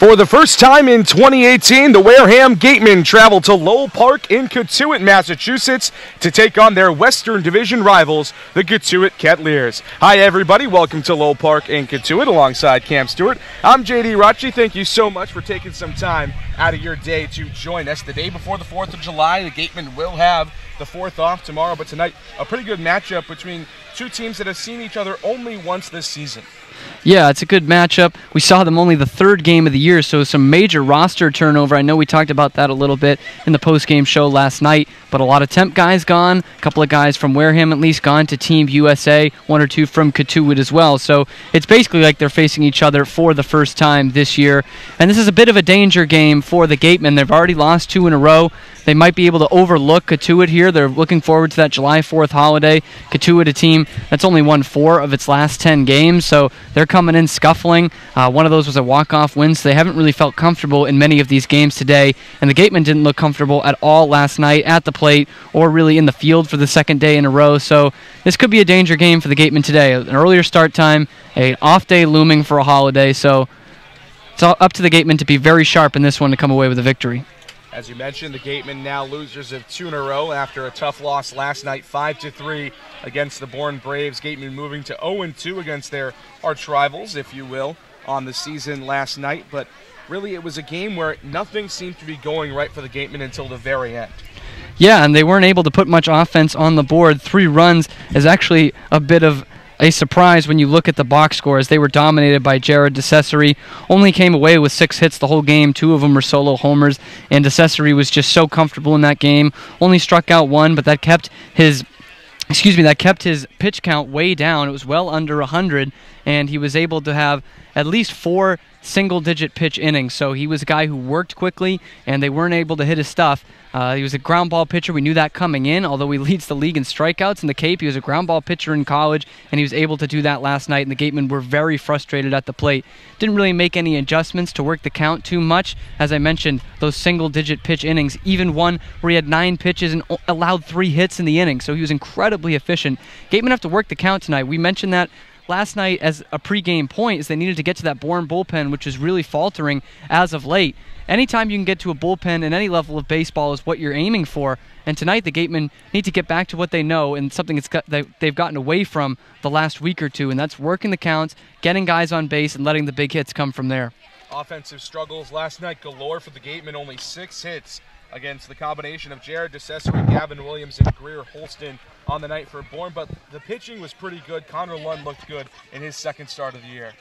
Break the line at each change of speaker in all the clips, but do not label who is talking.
For the first time in 2018, the Wareham Gatemen travel to Lowell Park in Cotuit, Massachusetts to take on their Western Division rivals, the Cotuit Kettleers. Hi everybody, welcome to Lowell Park in Cotuit alongside Cam Stewart. I'm JD Rachi. Thank you so much for taking some time out of your day to join us. The day before the 4th of July, the Gatemen will have the 4th off tomorrow, but tonight a pretty good matchup between two teams that have seen each other only once this season.
Yeah, it's a good matchup. We saw them only the third game of the year, so some major roster turnover. I know we talked about that a little bit in the post-game show last night, but a lot of temp guys gone, a couple of guys from Wareham at least gone to Team USA, one or two from Cotuit as well. So it's basically like they're facing each other for the first time this year. And this is a bit of a danger game for the Gatemen. They've already lost 2 in a row. They might be able to overlook Cotuit here. They're looking forward to that July 4th holiday. Cotuit, a team that's only won 4 of its last 10 games, so they're coming in scuffling. One of those was a walk-off win, so they haven't really felt comfortable in many of these games today. And the Gatemen didn't look comfortable at all last night at the plate or really in the field for the second day in a row. So this could be a danger game for the Gatemen today. An earlier start time, an off day looming for a holiday, so it's all up to the Gatemen to be very sharp in this one to come away with a victory.
As you mentioned, the Gatemen now losers of 2 in a row after a tough loss last night, 5-3 against the Bourne Braves. Gatemen moving to 0-2 against their arch rivals, if you will, on the season last night. But really, it was a game where nothing seemed to be going right for the Gatemen until the very end.
Yeah, and they weren't able to put much offense on the board. 3 runs is actually a bit of a surprise when you look at the box scores. They were dominated by Jared DeCesare. Only came away with 6 hits the whole game. 2 of them were solo homers, and DeCesare was just so comfortable in that game. Only struck out 1, but that kept his pitch count way down. It was well under 100, and he was able to have at least 4 single-digit pitch innings. So he was a guy who worked quickly, and they weren't able to hit his stuff. He was a ground ball pitcher. We knew that coming in, although he leads the league in strikeouts in the Cape. He was a ground ball pitcher in college, and he was able to do that last night, and the Gatemen were very frustrated at the plate. Didn't really make any adjustments to work the count too much. As I mentioned, those single-digit pitch innings, even one where he had 9 pitches and allowed 3 hits in the inning, so he was incredibly efficient. Gatemen have to work the count tonight. We mentioned that last night as a pregame point, is they needed to get to that Bourne bullpen, which is really faltering as of late. Anytime you can get to a bullpen in any level of baseball is what you're aiming for. And tonight the Gatemen need to get back to what they know and something they've gotten away from the last week or two, and that's working the counts, getting guys on base, and letting the big hits come from there.
Offensive struggles last night galore for the Gatemen, only 6 hits against the combination of Jared DeCesare, Gavin Williams, and Greer Holston on the night for Bourne, but the pitching was pretty good. Connor Lund looked good in his second start of the year.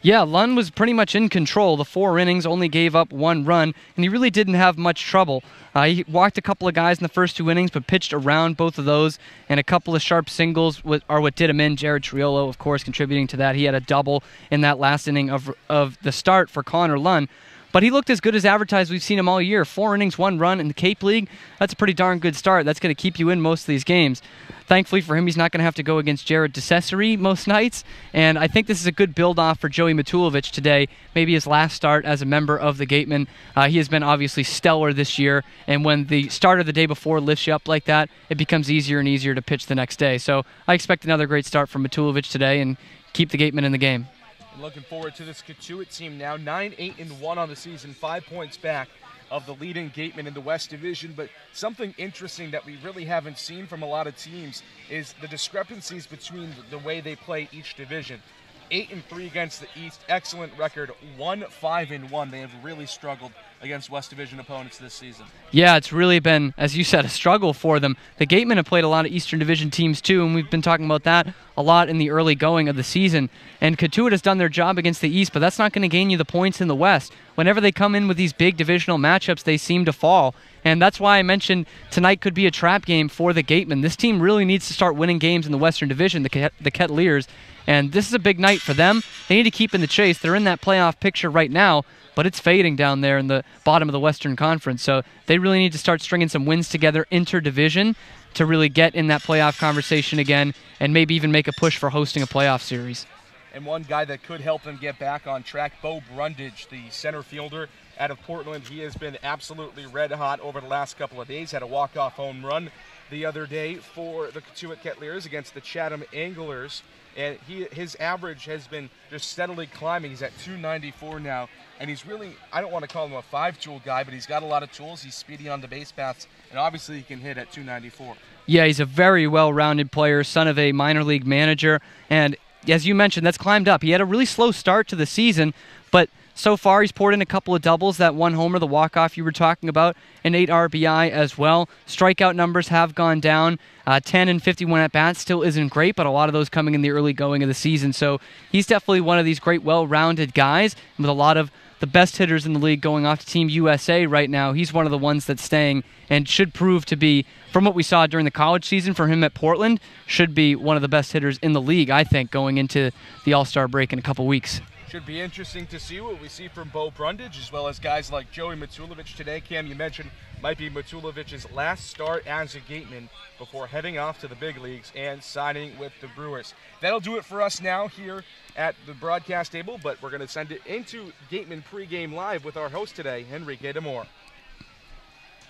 Yeah, Lund was pretty much in control. The 4 innings only gave up 1 run, and he really didn't have much trouble. He walked a couple of guys in the first 2 innings, but pitched around both of those, and a couple of sharp singles are what did him in. Jared Triolo, of course, contributing to that. He had a double in that last inning of the start for Connor Lund. But he looked as good as advertised. We've seen him all year. 4 innings, 1 run in the Cape League. That's a pretty darn good start. That's going to keep you in most of these games. Thankfully for him, he's not going to have to go against Jared DeCesare most nights. And I think this is a good build-off for Joey Matulovic today. Maybe his last start as a member of the Gatemen. He has been obviously stellar this year. And when the start of the day before lifts you up like that, it becomes easier and easier to pitch the next day. So I expect another great start from Matulovic today and keep the Gatemen in the game.
And looking forward to this Cotuit team now, 9-8-1 on the season, 5 points back of the leading Gatemen in the West Division. But something interesting that we really haven't seen from a lot of teams is the discrepancies between the way they play each division. 8-3 against the East, excellent record, 1-5-1. They have really struggled against West Division opponents this season.
Yeah, it's really been, as you said, a struggle for them. The Gatemen have played a lot of Eastern Division teams too, and we've been talking about that a lot in the early going of the season. And Cotuit has done their job against the East, but that's not going to gain you the points in the West. Whenever they come in with these big divisional matchups, they seem to fall. And that's why I mentioned tonight could be a trap game for the Gatemen. This team really needs to start winning games in the Western Division, the Kettleers. And this is a big night for them. They need to keep in the chase. They're in that playoff picture right now, but it's fading down there in the bottom of the Western Conference. So they really need to start stringing some wins together inter-division to really get in that playoff conversation again and maybe even make a push for hosting a playoff series.
And one guy that could help them get back on track, Bo Brundage, the center fielder out of Portland. He has been absolutely red hot over the last couple of days, had a walk-off home run the other day for the Cotuit Kettleers against the Chatham Anglers, and his average has been just steadily climbing. He's at 294 now, and he's really, I don't want to call him a five-tool guy, but he's got a lot of tools. He's speedy on the base paths, and obviously he can hit at 294. Yeah,
he's a very well-rounded player, son of a minor league manager, and as you mentioned, that's climbed up. He had a really slow start to the season, but so far, he's poured in a couple of doubles, that one homer, the walk-off you were talking about, and 8 RBI as well. Strikeout numbers have gone down. 10 and 51 at-bats still isn't great, but a lot of those coming in the early going of the season. So he's definitely one of these great, well-rounded guys with a lot of the best hitters in the league going off to Team USA right now. He's one of the ones that's staying and should prove to be, from what we saw during the college season for him at Portland, should be one of the best hitters in the league, I think, going into the All-Star break in a couple weeks.
Should be interesting to see what we see from Bo Brundage, as well as guys like Joey Matulovic today. Cam, you mentioned, might be Matulovic's last start as a Gateman before heading off to the big leagues and signing with the Brewers. That'll do it for us now here at the broadcast table, but we're going to send it into Gatemen Pregame Live with our host today, Enrique Demore.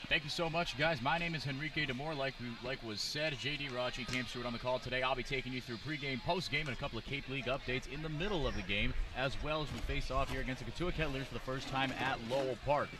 Thank you so much, guys. My name is Enrique Demore. Like was said, J.D. Rachi came through on the call today. I'll be taking you through pregame, postgame, and a couple of Cape League updates in the middle of the game, as well as we face off here against the Cotuit Kettleers for the first time at Lowell Park.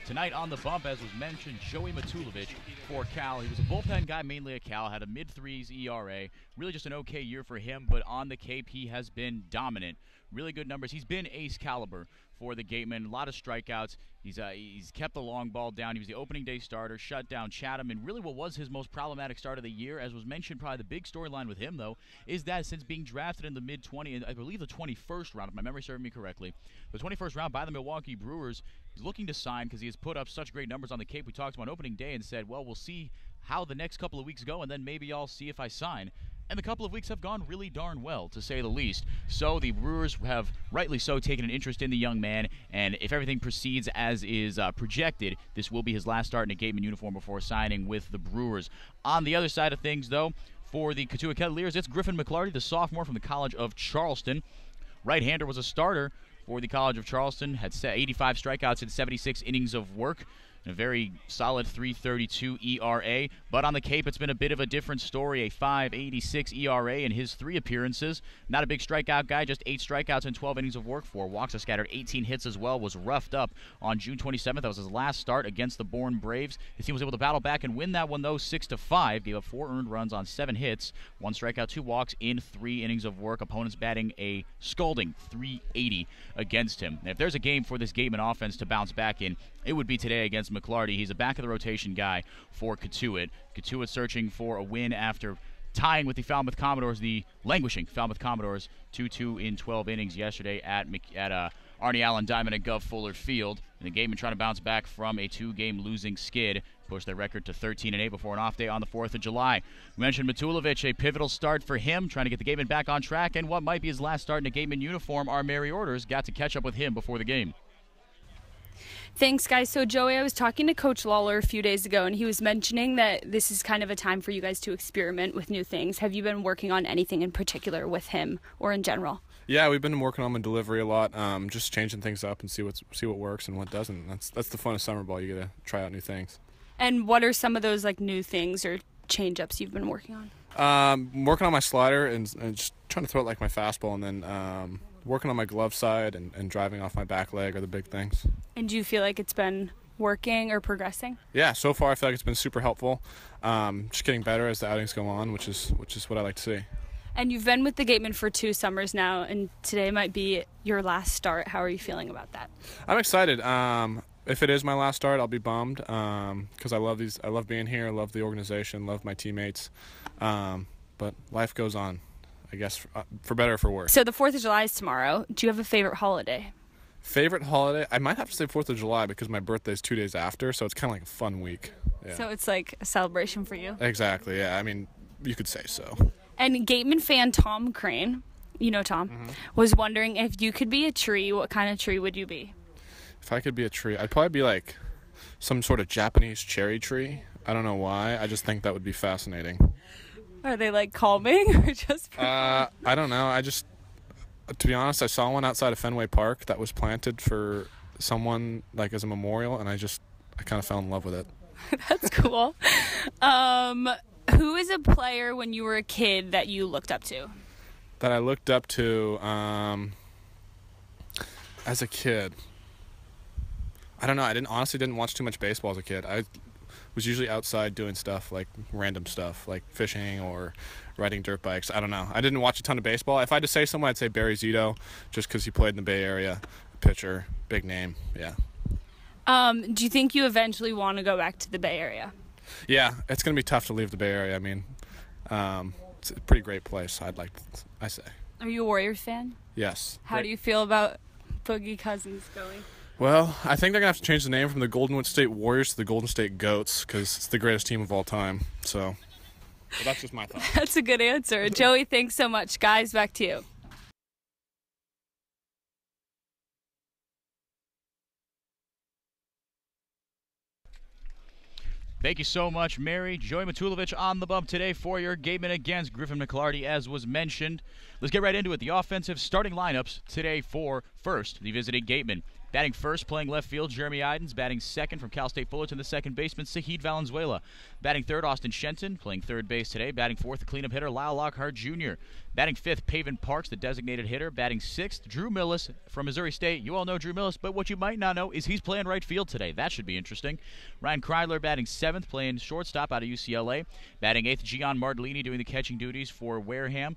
Tonight on the bump, as was mentioned, Joey Matulovic for Cal. He was a bullpen guy, mainly at Cal, had a mid-threes ERA. Really just an okay year for him, but on the Cape, he has been dominant. Really good numbers. He's been ace caliber for the Gatemen. A lot of strikeouts. He's kept the long ball down. He was the opening day starter, shut down Chatham, and really what was his most problematic start of the year, as was mentioned, probably the big storyline with him, though, is that since being drafted in the mid-20s, I believe the 21st round, if my memory serves me correctly, the 21st round by the Milwaukee Brewers, he's looking to sign because he has put up such great numbers on the Cape. We talked about opening day and said, well, we'll see how the next couple of weeks go, and then maybe I'll see if I sign. And the couple of weeks have gone really darn well, to say the least. So the Brewers have, rightly so, taken an interest in the young man, and if everything proceeds as is projected, this will be his last start in a Gatemen uniform before signing with the Brewers. On the other side of things, though, for the Cotuit Kettleers, it's Griffin McClarty, the sophomore from the College of Charleston. Right-hander was a starter for the College of Charleston, had 85 strikeouts in 76 innings of work. A very solid 3.32 ERA, but on the Cape it's been a bit of a different story, a 5.86 ERA in his 3 appearances. Not a big strikeout guy, just 8 strikeouts and 12 innings of work, 4 walks, a scattered 18 hits as well, was roughed up on June 27th. That was his last start against the Bourne Braves. His team was able to battle back and win that one, though, 6-5, gave up 4 earned runs on 7 hits, 1 strikeout, 2 walks in 3 innings of work. Opponents batting a scalding 380 against him. And if there's a game for this Gatemen offense to bounce back in, it would be today against McClarty. He's a back-of-the-rotation guy for Cotuit. Cotuit searching for a win after tying with the Falmouth Commodores, the languishing Falmouth Commodores, 2-2 in 12 innings yesterday at Arnie Allen Diamond at Gov Fuller Field. And the Gatemen trying to bounce back from a 2-game losing skid, push their record to 13-8 before an off day on the 4th of July. We mentioned Matulovic, a pivotal start for him, trying to get the Gatemen back on track, and what might be his last start in a Gatemen uniform, our Mary Orders got to catch up with him before the game.
Thanks, guys. So, Joey, I was talking to Coach Lawler a few days ago, and he was mentioning that this is kind of a time for you guys to experiment with new things. Have you been working on anything in particular with him or in general?
Yeah, we've been working on my delivery a lot, just changing things up and see what works and what doesn't. That's the fun of summer ball. You get to try out new things.
And what are some of those new things or change-ups you've been working on?
Working on my slider and just trying to throw it like my fastball, and then working on my glove side and driving off my back leg are the big things. And
do you feel like it's been working or progressing?
Yeah, so far I feel like it's been super helpful. Just getting better as the outings go on, which is what I like to see.
And you've been with the Gatemen for 2 summers now, and today might be your last start. How are you feeling about that?
I'm excited. If it is my last start, I'll be bummed because I love being here. I love the organization, love my teammates. But life goes on, I guess, for better or for worse.
So the 4th of July is tomorrow. Do you have a favorite holiday?
Favorite holiday? I might have to say 4th of July because my birthday is 2 days after, so it's kind of like a fun week. Yeah.
So it's like a celebration for you?
Exactly, yeah. I mean, you could say so.
And Gatemen fan Tom Crane, you know Tom, was wondering if you could be a tree, what kind of tree would you be?
If I could be a tree, I'd probably be like some sort of Japanese cherry tree. I don't know why. I just think that would be fascinating.
Are they calming or just?
I don't know. To be honest, I saw one outside of Fenway Park that was planted for someone as a memorial, and I kind of fell in love with it.
That's cool. Who is a player when you were a kid that you looked up to?
That I looked up to as a kid. I don't know. I honestly didn't watch too much baseball as a kid. I was usually outside doing stuff, like random stuff, like fishing or riding dirt bikes. I don't know. I didn't watch a ton of baseball. If I had to say someone, I'd say Barry Zito, just because he played in the Bay Area. Pitcher, big name, yeah.
Do you think you eventually want to go back to the Bay Area?
Yeah, it's going to be tough to leave the Bay Area. I mean, it's a pretty great place, I say.
Are you a Warriors fan?
Yes.
How do you feel about Boogie Cousins going?
Well, I think they're going to have to change the name from the Golden State Warriors to the Golden State Goats because it's the greatest team of all time. So, but that's just my thought.
That's a good answer. Joey, thanks so much. Guys, back to you.
Thank you so much, Mary. Joey Matulovic on the bump today for your Gatemen against Griffin McClarty, as was mentioned. Let's get right into it. The offensive starting lineups today for first, the visiting Gatemen. Batting first, playing left field, Jeremy Idens. Batting second from Cal State Fullerton, the second baseman, Sahid Valenzuela. Batting third, Austin Shenton, playing third base today. Batting fourth, the cleanup hitter, Lyle Lockhart Jr. Batting fifth, Paven Parks, the designated hitter. Batting sixth, Drew Millis from Missouri State. You all know Drew Millis, but what you might not know is he's playing right field today. That should be interesting. Ryan Kreidler batting seventh, playing shortstop out of UCLA. Batting eighth, Gian Martellini doing the catching duties for Wareham.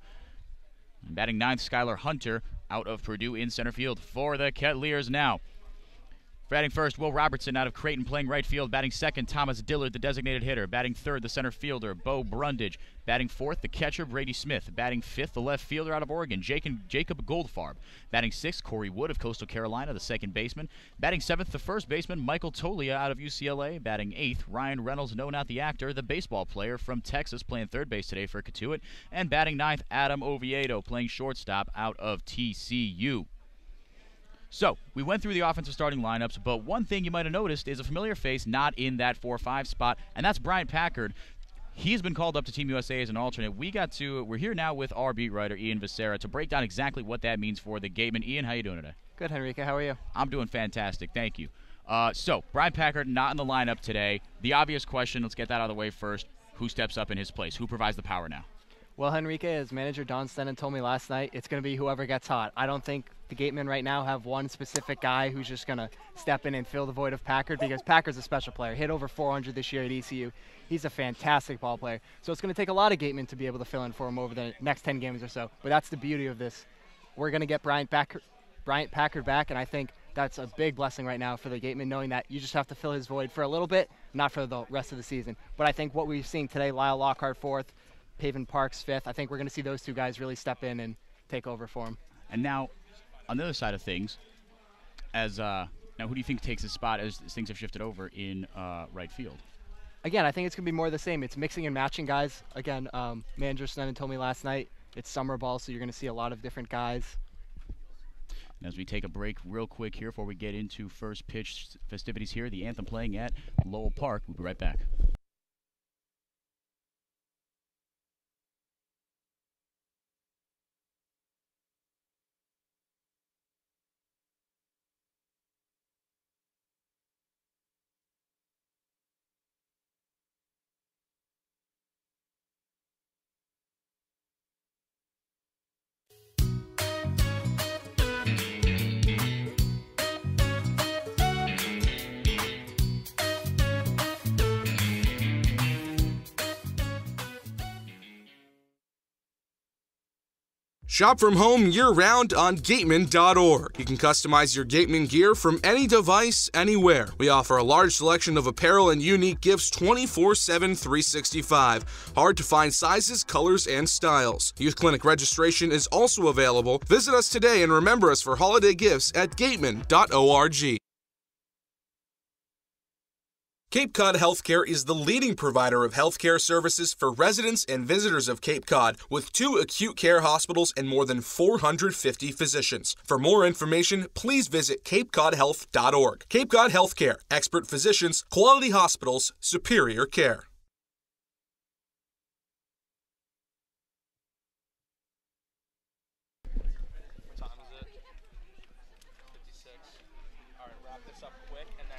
And batting ninth, Skylar Hunter out of Purdue in center field for the Kettleers now. Batting first, Will Robertson out of Creighton playing right field. Batting second, Thomas Dillard, the designated hitter. Batting third, the center fielder, Bo Brundage. Batting fourth, the catcher, Brady Smith. Batting fifth, the left fielder out of Oregon, Jacob Goldfarb. Batting sixth, Corey Wood of Coastal Carolina, the second baseman. Batting seventh, the first baseman, Michael Tolia out of UCLA. Batting eighth, Ryan Reynolds, no, not the actor, the baseball player from Texas, playing third base today for Cotuit. And batting ninth, Adam Oviedo, playing shortstop out of TCU. So, we went through the offensive starting lineups, but one thing you might have noticed is a familiar face not in that 4-5 spot, and that's Bryant Packard. He's been called up to Team USA as an alternate. We're here now with our beat writer, Ian Becerra, to break down exactly what that means for the Gatemen. Ian, how you doing today?
Good, Henrique. How are you?
I'm doing fantastic. Thank you. So, Bryant Packard not in the lineup today. The obvious question, let's get that out of the way first. Who steps up in his place? Who provides the power now?
Well, Henrique, as manager Don Stennon told me last night, it's going to be whoever gets hot. I don't think the Gatemen right now have one specific guy who's just going to step in and fill the void of Packard, because Packard's a special player. Hit over 400 this year at ECU. He's a fantastic ball player. So it's going to take a lot of Gatemen to be able to fill in for him over the next 10 games or so. But that's the beauty of this. We're going to get Bryant Packard back, and I think that's a big blessing right now for the Gatemen, knowing that you just have to fill his void for a little bit, not for the rest of the season. But I think what we've seen today, Lyle Lockhart fourth, Paven Parks fifth, I think we're going to see those two guys really step in and take over for him.
And now, on the other side of things, now who do you think takes his spot as things have shifted over in right field?
Again, I think it's going to be more of the same. It's mixing and matching guys. Again, manager Snennen told me last night, it's summer ball, so you're going to see a lot of different guys.
And as we take a break real quick here before we get into first pitch festivities here, the anthem playing at Lowell Park. We'll be right back.
Shop from home year-round on Gatemen.org. You can customize your Gatemen gear from any device, anywhere. We offer a large selection of apparel and unique gifts 24/7, 365. Hard to find sizes, colors, and styles. Youth Clinic registration is also available. Visit us today and remember us for holiday gifts at Gatemen.org. Cape Cod Healthcare is the leading provider of healthcare services for residents and visitors of Cape Cod, with 2 acute care hospitals and more than 450 physicians. For more information, please visit capecodhealth.org. Cape Cod Healthcare, expert physicians, quality hospitals, superior care.
What time is it? 56. All right, wrap this up quick and then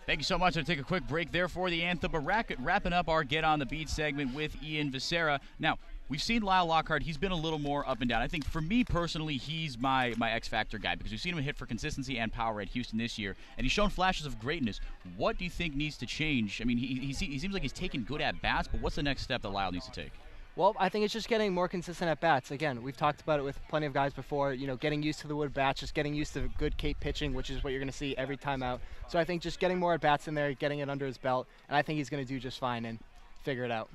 Thank you so much. I'll take a quick break there for the anthem, but wrapping up our Get on the Beat segment with Ian Viscera. Now, we've seen Lyle Lockhart. He's been a little more up and down. I think for me personally, he's my X-Factor guy because we've seen him hit for consistency and power at Houston this year, and he's shown flashes of greatness. What do you think needs to change? I mean, he seems like he's taking good at-bats, but what's the next step that Lyle needs to take?
Well, I think it's just getting more consistent at bats. Again, we've talked about it with plenty of guys before, getting used to the wood bats, just getting used to good Cape pitching, which is what you're going to see every time out. So I think just getting more at bats in there, getting it under his belt, and I think he's going to do just fine and figure it out.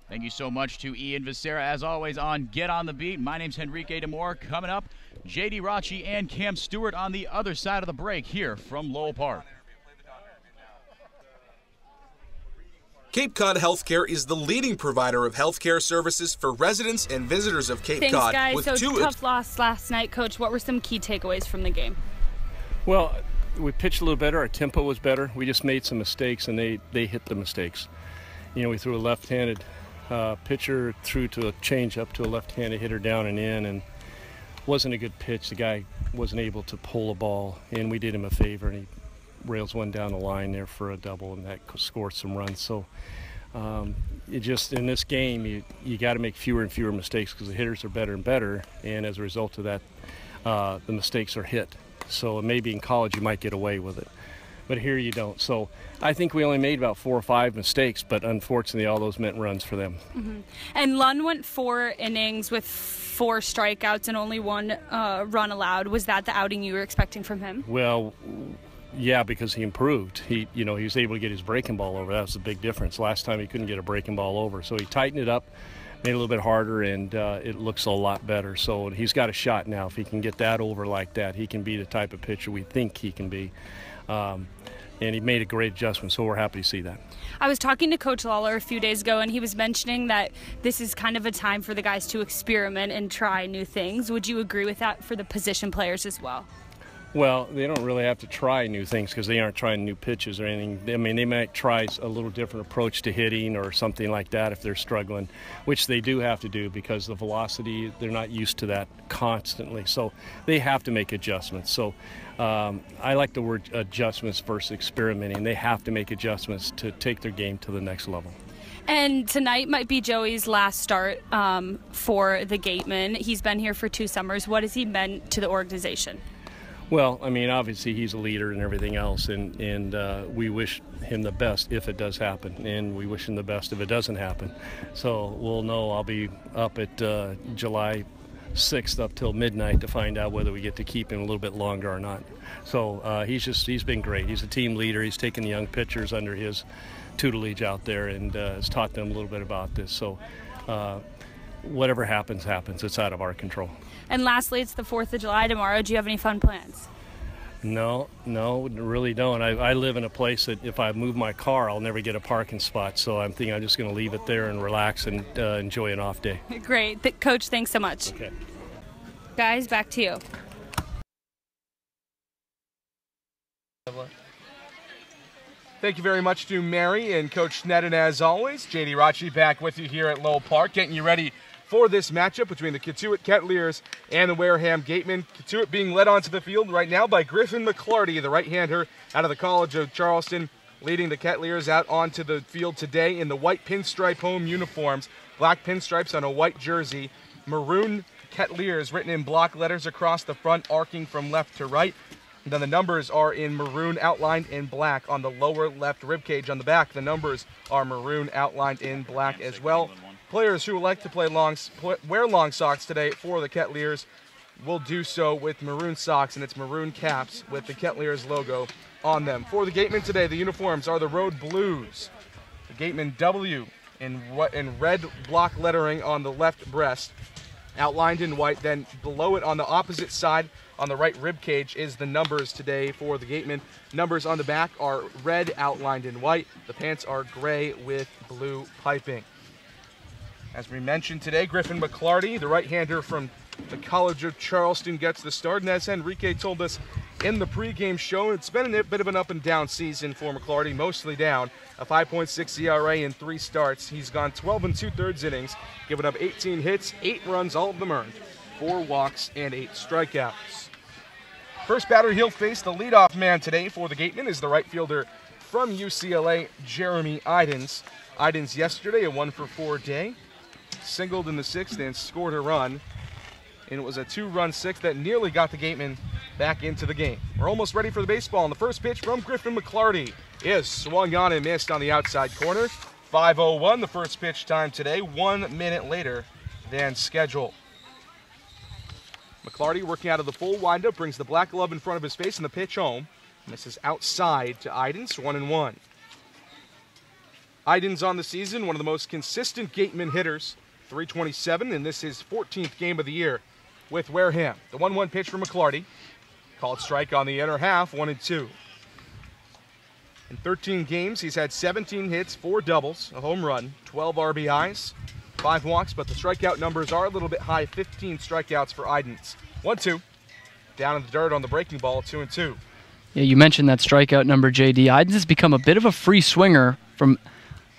Thank you so much to Ian Viscera, as always, on Get on the Beat. My name's Henrique Demore. Coming up, J.D. Rocci and Cam Stewart on the other side of the break here from Lowell Park.
Cape Cod Healthcare is the leading provider of healthcare services for residents and visitors of Cape Cod.
Thanks, guys. So tough loss last night, Coach. What were some key takeaways from the game?
Well, we pitched a little better. Our tempo was better. We just made some mistakes, and they hit the mistakes. We threw a left-handed pitcher through to a change-up to a left-handed hitter down and in, and wasn't a good pitch. The guy wasn't able to pull a ball, and we did him a favor, and he rails one down the line there for a double, and that scored some runs. So it just, in this game, you got to make fewer and fewer mistakes because the hitters are better and better, and as a result of that, the mistakes are hit. So maybe in college you might get away with it, but here you don't. So I think we only made about 4 or 5 mistakes, but unfortunately all those meant runs for them.
Mm-hmm. And Lund went 4 innings with 4 strikeouts and only 1 run allowed. Was that the outing you were expecting from him?
Well, yeah, because he improved. He was able to get his breaking ball over. That was the big difference. Last time he couldn't get a breaking ball over. So he tightened it up, made it a little bit harder, and it looks a lot better. So he's got a shot now. If he can get that over like that, he can be the type of pitcher we think he can be. And he made a great adjustment, so we're happy to see that.
I was talking to Coach Lawler a few days ago, and he was mentioning that this is kind of a time for the guys to experiment and try new things. Would you agree with that for the position players as well?
Well, they don't really have to try new things because they aren't trying new pitches or anything. I mean, they might try a little different approach to hitting or something like that if they're struggling, which they do have to do because the velocity, they're not used to that constantly. So they have to make adjustments. So I like the word adjustments versus experimenting. They have to make adjustments to take their game to the next level.
And tonight might be Joey's last start for the Gatemen. He's been here for 2 summers. What has he meant to the organization?
Well, I mean, obviously he's a leader and everything else, and we wish him the best if it does happen, and we wish him the best if it doesn't happen. So we'll know. I'll be up at July 6th up till midnight to find out whether we get to keep him a little bit longer or not. So he's been great. He's a team leader. He's taken the young pitchers under his tutelage out there and has taught them a little bit about this. So whatever happens, happens. It's out of our control.
And lastly, it's the 4th of July tomorrow. Do you have any fun plans?
No, really don't. I live in a place that if I move my car, I'll never get a parking spot. So I'm thinking I'm just going to leave it there and relax and enjoy an off day.
Great. Coach, thanks so much.
Okay.
Guys, back to you.
Thank you very much to Mary and Coach Sneddon as always. J.D. Rocci back with you here at Lowell Park, getting you ready for this matchup between the Cotuit Kettleers and the Wareham Gatemen. Cotuit being led onto the field right now by Griffin McClarty, the right-hander out of the College of Charleston, leading the Kettleers out onto the field today in the white pinstripe home uniforms, black pinstripes on a white jersey, maroon Kettleers written in block letters across the front, arcing from left to right. And then the numbers are in maroon outlined in black on the lower left ribcage. On the back, the numbers are maroon outlined in black as well. Players who would like to wear long socks today for the Kettleers will do so with maroon socks, and it's maroon caps with the Kettleers logo on them. For the Gatemen today, the uniforms are the road blues. The Gatemen W in red block lettering on the left breast, outlined in white. Then below it on the opposite side, on the right rib cage, is the numbers today for the Gatemen. Numbers on the back are red outlined in white. The pants are gray with blue piping. As we mentioned today, Griffin McClarty, the right-hander from the College of Charleston, gets the start. And as Henrique told us in the pregame show, it's been a bit of an up-and-down season for McClarty, mostly down. A 5.6 ERA in 3 starts. He's gone 12 2/3 innings, given up 18 hits, 8 runs, all of them earned, 4 walks, and 8 strikeouts. First batter he'll face, the leadoff man today for the Gatemen, is the right fielder from UCLA, Jeremy Idens. Idens yesterday, a 1-for-4 day, singled in the 6th and scored a run. And it was a 2-run 6th that nearly got the Gatemen back into the game. We're almost ready for the baseball, and the first pitch from Griffin McClarty is swung on and missed on the outside corner. 5:01 the first pitch time today, 1 minute later than scheduled. McClarty working out of the full windup, brings the black glove in front of his face, and the pitch home. Misses outside to Idens, 1-1. Idens on the season, one of the most consistent Gatemen hitters, 327, and this is his 14th game of the year with Wareham. The 1-1 pitch from McClarty. Called strike on the inner half, 1-2. In 13 games, he's had 17 hits, 4 doubles, a home run, 12 RBIs, 5 walks, but the strikeout numbers are a little bit high, 15 strikeouts for Idens. 1-2. Down in the dirt on the breaking ball, 2-2.
Yeah, you mentioned that strikeout number, JD. Idens has become a bit of a free swinger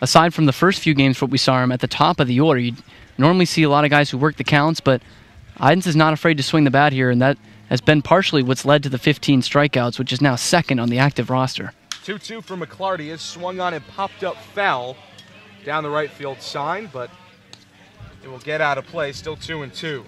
aside from the first few games what we saw him at the top of the order. You normally see a lot of guys who work the counts, but Idens is not afraid to swing the bat here, and that has been partially what's led to the 15 strikeouts, which is now second on the active roster.
2-2 for McClarty is swung on and popped up foul down the right field side, but it will get out of play, still 2-2.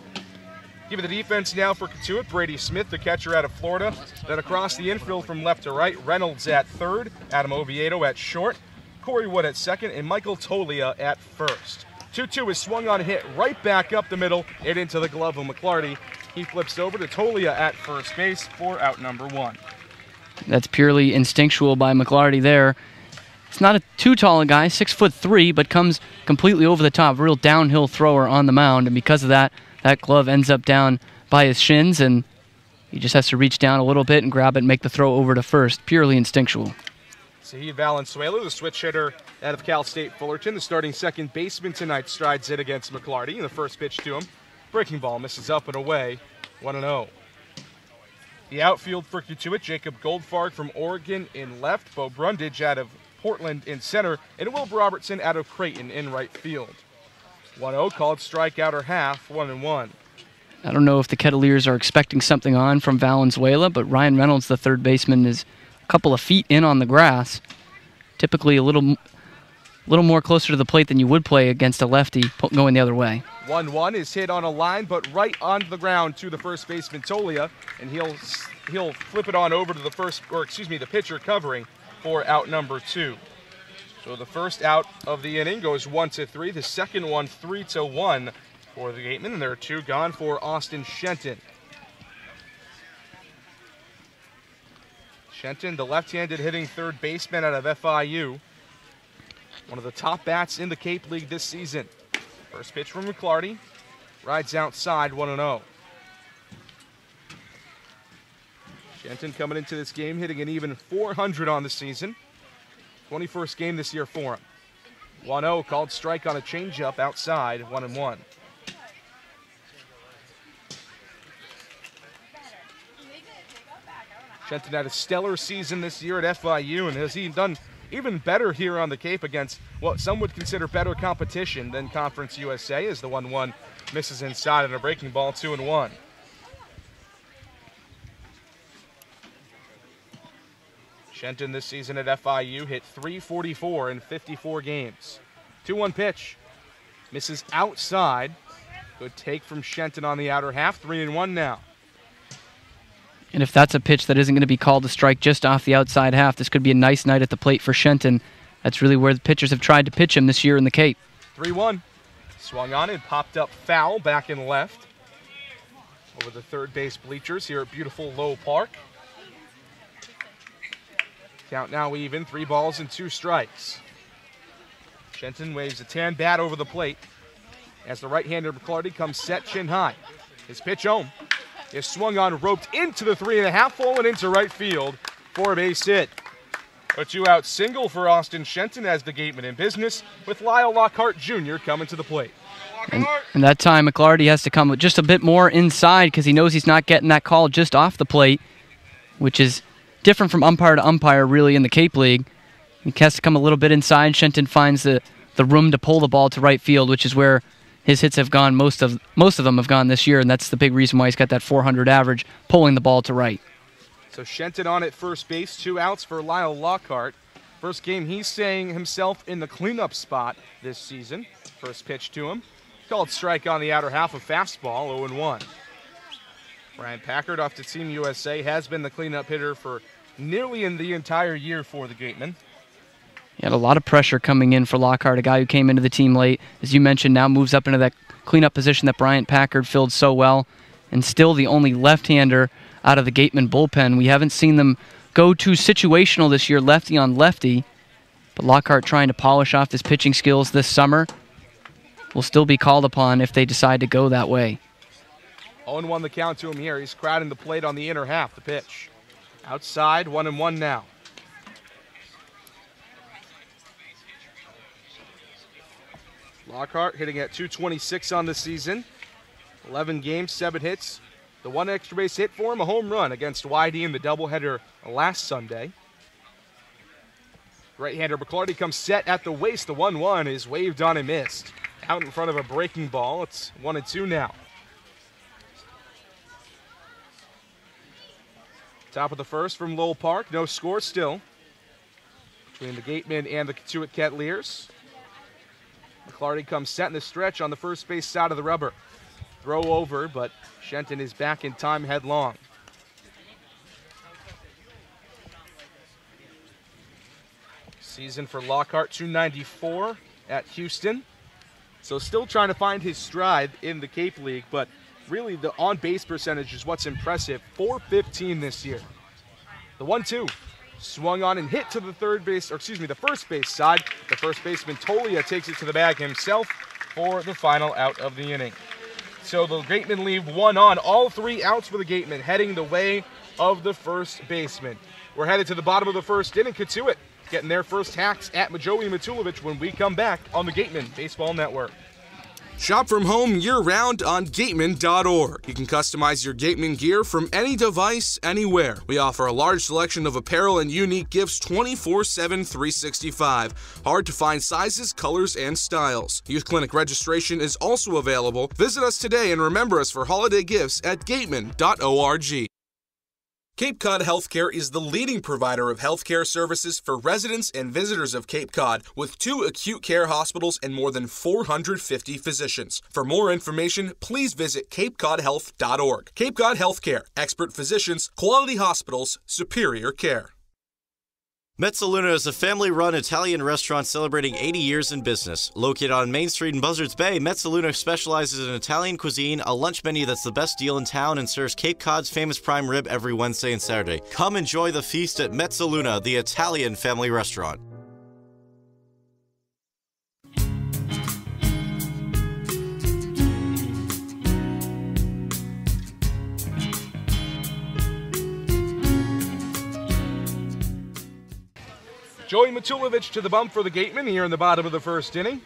Give you the defense now for Cotuit. Brady Smith, the catcher out of Florida. Then across the infield from left to right, Reynolds at third, Adam Oviedo at short, Corey Wood at second, and Michael Tolia at first. 2-2 is swung on, hit right back up the middle and into the glove of McClarty. He flips over to Tolia at first base for out number 1.
That's purely instinctual by McClarty there. It's not too tall a guy, 6'3", but comes completely over the top. Real downhill thrower on the mound, and because of that, that glove ends up down by his shins, and he just has to reach down a little bit and grab it and make the throw over to first. Purely instinctual.
Sahid Valenzuela, the switch hitter out of Cal State Fullerton, the starting second baseman tonight, strides in against McClarty. And the first pitch to him, breaking ball, misses up and away, 1-0. The outfield for Cotuit, Jacob Goldfarg from Oregon in left, Bo Brundage out of Portland in center, and Will Robertson out of Creighton in right field. 1-0 called strikeout or half, 1-1.
I don't know if the Kettleers are expecting something on from Valenzuela, but Ryan Reynolds, the third baseman, is a couple of feet in on the grass. Typically a little more closer to the plate than you would play against a lefty going the other way.
1-1 is hit on a line, but right onto the ground to the first baseman Tolia, and he'll flip it on over to the pitcher covering for out number 2. So the first out of the inning goes 1-3. The second one 3-1 for the Gatemen, and there are 2 gone for Austin Shenton. Shenton, the left-handed hitting third baseman out of FIU. One of the top bats in the Cape League this season. First pitch from McClarty. Rides outside, 1-0. Shenton coming into this game hitting an even .400 on the season. 21st game this year for him. 1-0 called strike on a changeup outside, 1-1. Shenton had a stellar season this year at FIU and has done even better here on the Cape against what some would consider better competition than Conference USA, as the 1-1 misses inside and a breaking ball, 2-1. Shenton this season at FIU hit .344 in 54 games. 2-1 pitch. Misses outside. Good take from Shenton on the outer half. 3-1 now.
And if that's a pitch that isn't going to be called a strike just off the outside half, this could be a nice night at the plate for Shenton. That's really where the pitchers have tried to pitch him this year in the Cape.
3-1. Swung on and popped up foul back and left. Over the third base bleachers here at beautiful Low Park. Count now even, 3 balls and 2 strikes. Shenton waves a tan bat over the plate as the right-hander McClarty comes set chin high. His pitch home is swung on, roped into the 3.5 hole and into right field for a base hit. A 2-out single for Austin Shenton as the Gatemen in business, with Lyle Lockhart Jr. coming to the plate.
And that time McClarty has to come with just a bit more inside because he knows he's not getting that call just off the plate, which is different from umpire to umpire really in the Cape League. He has to come a little bit inside. Shenton finds the room to pull the ball to right field, which is where his hits have gone. Most of them have gone this year, and that's the big reason why he's got that .400 average, pulling the ball to right.
So Shenton on at first base, 2 outs for Lyle Lockhart. First game he's saying himself in the cleanup spot this season. First pitch to him. Called strike on the outer half of fastball, 0-1. Brian Packard off to Team USA has been the cleanup hitter for nearly in the entire year for the Gatemen.
He had a lot of pressure coming in for Lockhart, a guy who came into the team late. As you mentioned, now moves up into that cleanup position that Bryant Packard filled so well, and still the only left-hander out of the Gatemen bullpen. We haven't seen them go too situational this year, lefty on lefty, but Lockhart trying to polish off his pitching skills this summer will still be called upon if they decide to go that way.
0-1 the count to him here. He's crowding the plate on the inner half. The pitch. Outside, 1-1 now. Lockhart hitting at .226 on the season. 11 games, 7 hits. The one extra base hit for him, a home run against YD in the doubleheader last Sunday. Right-hander McClarty comes set at the waist. The 1-1 is waved on and missed. Out in front of a breaking ball. It's 1-2 now. Top of the first from Lowell Park. No score still between the Gatemen and the Cotuit Kettleers. McClarty comes set in the stretch on the first base side of the rubber. Throw over, but Shenton is back in time headlong. Season for Lockhart, .294 at Houston. So still trying to find his stride in the Cape League, but really the on-base percentage is what's impressive. .415 this year. The 1-2 swung on and hit to the the first base side. The first baseman Tolia takes it to the bag himself for the final out of the inning. So the Gatemen leave 1 on, all 3 outs for the Gatemen, heading the way of the first baseman. We're headed to the bottom of the first inning. Cotuit getting their first hacks at Joey Matulovic when we come back on the Gatemen Baseball Network. Shop from home year-round on Gatemen.org. You can customize your Gatemen gear from any device, anywhere. We offer a large selection of apparel and unique gifts 24/7, 365. Hard to find sizes, colors, and styles. Youth Clinic registration is also available. Visit us today and remember us for holiday gifts at Gatemen.org. Cape Cod Healthcare is the leading provider of healthcare services for residents and visitors of Cape Cod, with 2 acute care hospitals and more than 450 physicians. For more information, please visit capecodhealth.org. Cape Cod Healthcare, expert physicians, quality hospitals, superior care.
Mezza Luna is a family-run Italian restaurant celebrating 80 years in business. Located on Main Street in Buzzards Bay, Mezza Luna specializes in Italian cuisine, a lunch menu that's the best deal in town, and serves Cape Cod's famous prime rib every Wednesday and Saturday. Come enjoy the feast at Mezza Luna, the Italian family restaurant.
Joey Matulovic to the bump for the Gatemen here in the bottom of the first inning.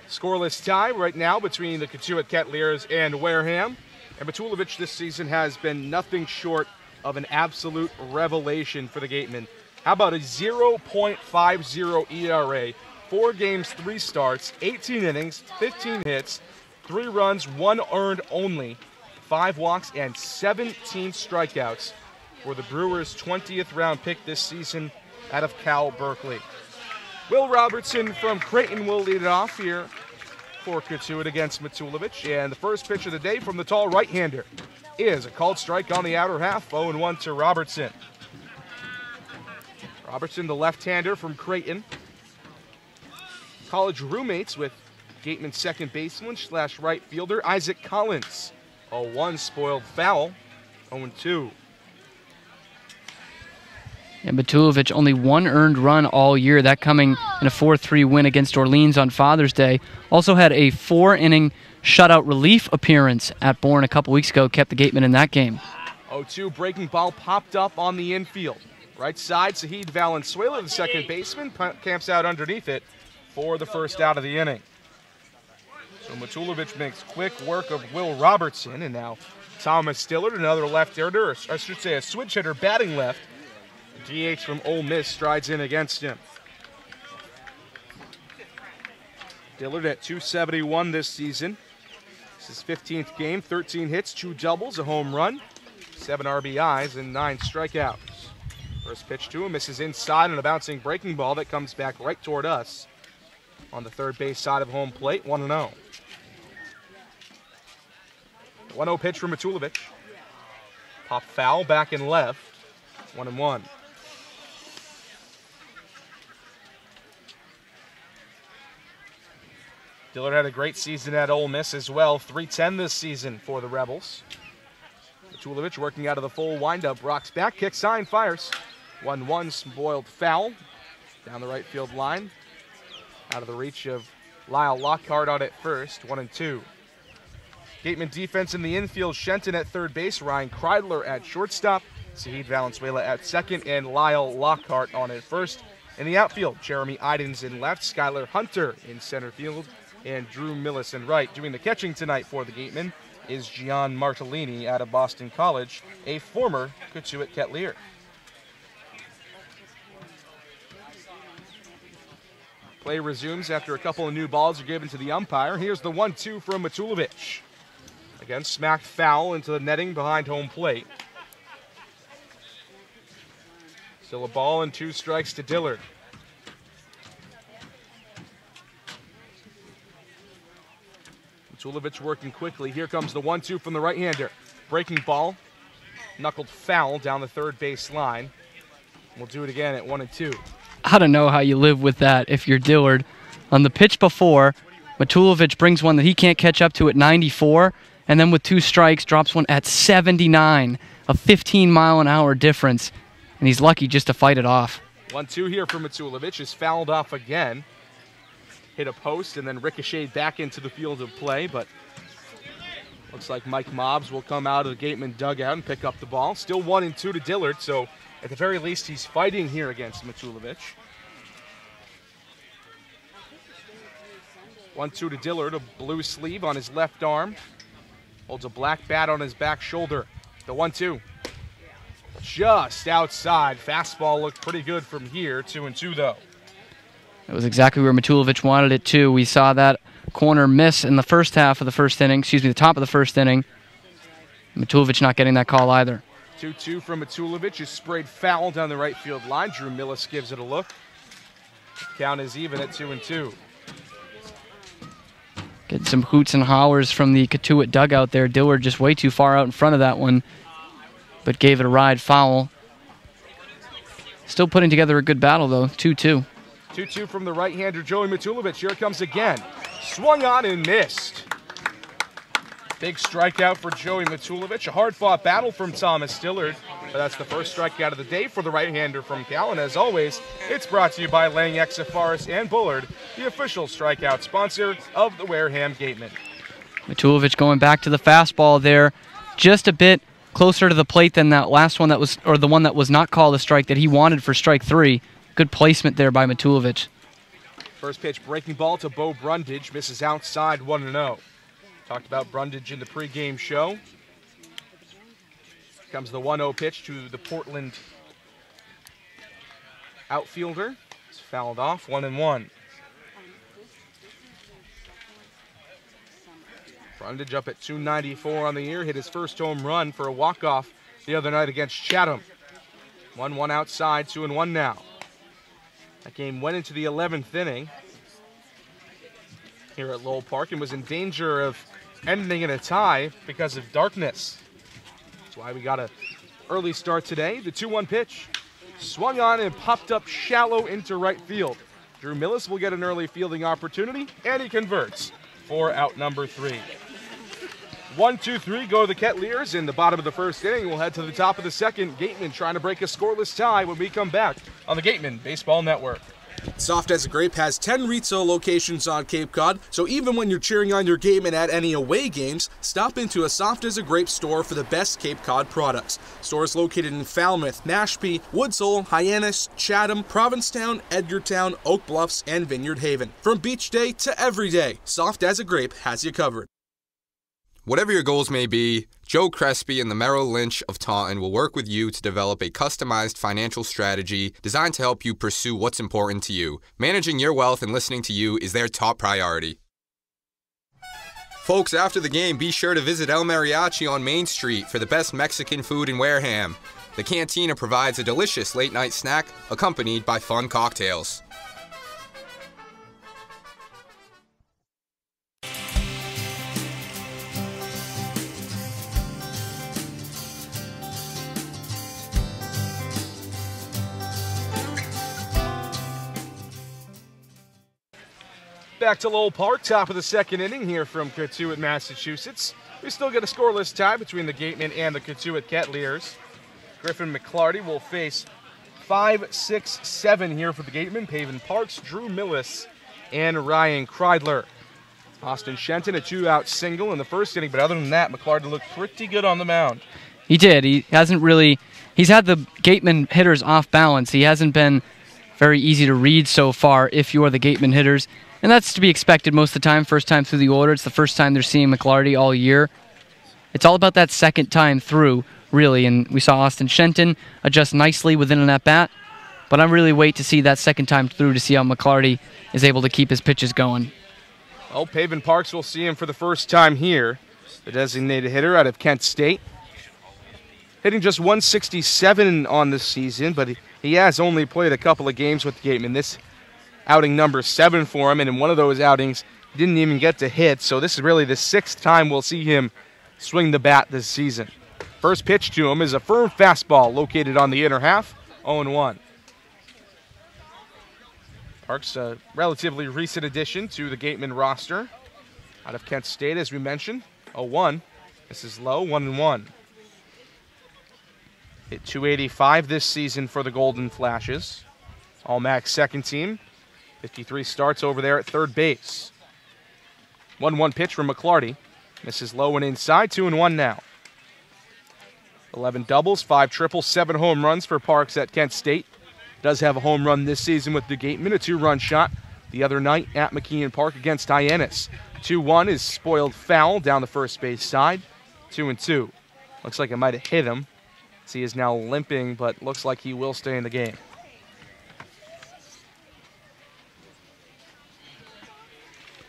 Scoreless tie right now between the Cotuit Kettleers and Wareham. And Matulovic this season has been nothing short of an absolute revelation for the Gatemen. How about a 0.50 ERA, 4 games, 3 starts, 18 innings, 15 hits, 3 runs, 1 earned only, 5 walks, and 17 strikeouts for the Brewers' 20th round pick this season out of Cal Berkeley. Will Robertson from Creighton will lead it off here for Cotuit against Matulovic. And the first pitch of the day from the tall right-hander is a called strike on the outer half, 0-1 to Robertson. Robertson, the left-hander from Creighton. College roommates with Gateman second baseman / right fielder Isaac Collins. A 1 spoiled foul, 0-2.
And Matulovic only 1 earned run all year, that coming in a 4-3 win against Orleans on Father's Day. Also had a 4-inning shutout relief appearance at Bourne a couple weeks ago, kept the Gatemen in that game.
0-2, breaking ball popped up on the infield. Right side, Sahid Valenzuela, the second baseman, camps out underneath it for the first out of the inning. So Matulovic makes quick work of Will Robertson, and now Thomas Stillard, another left-hander, or I should say a switch hitter batting left. DH from Ole Miss strides in against him. Dillard at .271 this season. This is his 15th game, 13 hits, 2 doubles, a home run. 7 RBIs and 9 strikeouts. First pitch to him, misses inside on a bouncing breaking ball that comes back right toward us on the third base side of home plate, 1-0. 1-0 pitch from Matulovic. Pop foul back and left, 1-1. Dillard had a great season at Ole Miss as well, .310 this season for the Rebels. Matulovic working out of the full windup, rocks back, kicks high and fires. 1-1, spoiled foul down the right field line. Out of the reach of Lyle Lockhart out at first, 1-2. Gateman defense in the infield, Shenton at third base, Ryan Kreidler at shortstop, Sahid Valenzuela at second, and Lyle Lockhart on at first. In the outfield, Jeremy Idens in left, Skylar Hunter in center field, and Drew Millis in right. Doing the catching tonight for the Gatemen is Gian Martellini out of Boston College, a former Cotuit Kettleer. Play resumes after a couple of new balls are given to the umpire. Here's the 1-2 from Matulovic. Again, smacked foul into the netting behind home plate. Still a ball and 2 strikes to Dillard. Matulovic working quickly. Here comes the 1-2 from the right-hander. Breaking ball, knuckled foul down the third base line. We'll do it again at 1-2.
I don't know how you live with that if you're Dillard. On the pitch before, Matulovic brings one that he can't catch up to at 94, and then with 2 strikes, drops one at 79, a 15-mile-an-hour difference, and he's lucky just to fight it off.
1-2 here for Matulovic, is fouled off again. Hit a post and then ricocheted back into the field of play, but looks like Mike Mobbs will come out of the Gateman dugout and pick up the ball. Still 1-2 to Dillard, so at the very least he's fighting here against Matulovic. 1-2 to Dillard, a blue sleeve on his left arm. Holds a black bat on his back shoulder. The 1-2. Just outside. Fastball looked pretty good from here. 2-2 though.
It was exactly where Matulovic wanted it too. We saw that corner miss in the first half of the first inning, the top of the first inning. Matulovic not getting that call either.
2-2 from Matulovic is sprayed foul down the right field line. Drew Millis gives it a look. Count is even at 2-2.
Getting some hoots and hollers from the Cotuit dugout there. Dillard just way too far out in front of that one, but gave it a ride foul. Still putting together a good battle though, 2-2.
2-2 from the right-hander, Joey Matulovic. Here it comes again. Swung on and missed. Big strikeout for Joey Matulovic. A hard-fought battle from Thomas Dillard. But that's the first strikeout of the day for the right-hander from Cal. And as always, it's brought to you by Lang Exa Forest and Bullard, the official strikeout sponsor of the Wareham Gatemen.
Matulovic going back to the fastball there. Just a bit closer to the plate than that last one that was, or the one that was not called a strike that he wanted for strike 3. Good placement there by Matulovic.
First pitch, breaking ball to Bo Brundage. Misses outside, 1-0. Talked about Brundage in the pregame show. Comes the 1-0 pitch to the Portland outfielder. It's fouled off, 1-1. Brundage up at 294 on the year. Hit his first home run for a walk-off the other night against Chatham. 1-1 outside, 2-1 now. That game went into the 11th inning here at Lowell Park and was in danger of ending in a tie because of darkness. That's why we got an early start today. The 2-1 pitch swung on and popped up shallow into right field. Drew Millis will get an early fielding opportunity, and he converts for out number 3. 1-2-3 go to the Kettleers in the bottom of the first inning. We'll head to the top of the second. Gatemen trying to break a scoreless tie when we come back on the Gatemen Baseball Network.
Soft as a Grape has 10 retail locations on Cape Cod, so even when you're cheering on your Gatemen at any away games, stop into a Soft as a Grape store for the best Cape Cod products. Stores located in Falmouth, Mashpee, Woods Hole, Hyannis, Chatham, Provincetown, Edgartown, Oak Bluffs, and Vineyard Haven. From beach day to every day, Soft as a Grape has you covered.
Whatever your goals may be, Joe Crespi and the Merrill Lynch of Taunton will work with you to develop a customized financial strategy designed to help you pursue what's important to you. Managing your wealth and listening to you is their top priority. Folks, after the game, be sure to visit El Mariachi on Main Street for the best Mexican food in Wareham. The cantina provides a delicious late-night snack accompanied by fun cocktails.
Back to Lowell Park, top of the second inning here from Cotuit, Massachusetts. We still get a scoreless tie between the Gatemen and the Cotuit Kettleers. Griffin McClarty will face 5, 6, 7 here for the Gatemen. Paven Parks, Drew Millis, and Ryan Kreidler. Austin Shenton, a 2-out single in the first inning, but other than that, McClarty looked pretty good on the mound.
He did. He's had the Gatemen hitters off balance. He hasn't been very easy to read so far if you're the Gatemen hitters. And that's to be expected most of the time. First time through the order. It's the first time they're seeing McClarty all year. It's all about that second time through, really. And we saw Austin Shenton adjust nicely within an at-bat. But I'm really wait to see that second time through to see how McClarty is able to keep his pitches going.
Well, Paven Parks will see him for the first time here. The designated hitter out of Kent State. Hitting just 167 on the season, but he has only played a couple of games with the Gatemen. This outing number 7 for him, and in one of those outings, he didn't even get to hit, so this is really the 6th time we'll see him swing the bat this season. First pitch to him is a firm fastball located on the inner half, 0-1. Parks, a relatively recent addition to the Gatemen roster. Out of Kent State, as we mentioned, 0-1. This is low, 1-1. Hit 285 this season for the Golden Flashes. All-MAC second team. 53 starts over there at third base. 1-1 pitch from McClarty. Misses low and inside, 2-1 now. 11 doubles, 5 triples, 7 home runs for Parks at Kent State. Does have a home run this season with the Gatemen, a 2-run shot the other night at McKeon Park against Hyannis. 2-1 is spoiled foul down the first base side, 2-2. Looks like it might have hit him. He is now limping, but looks like he will stay in the game.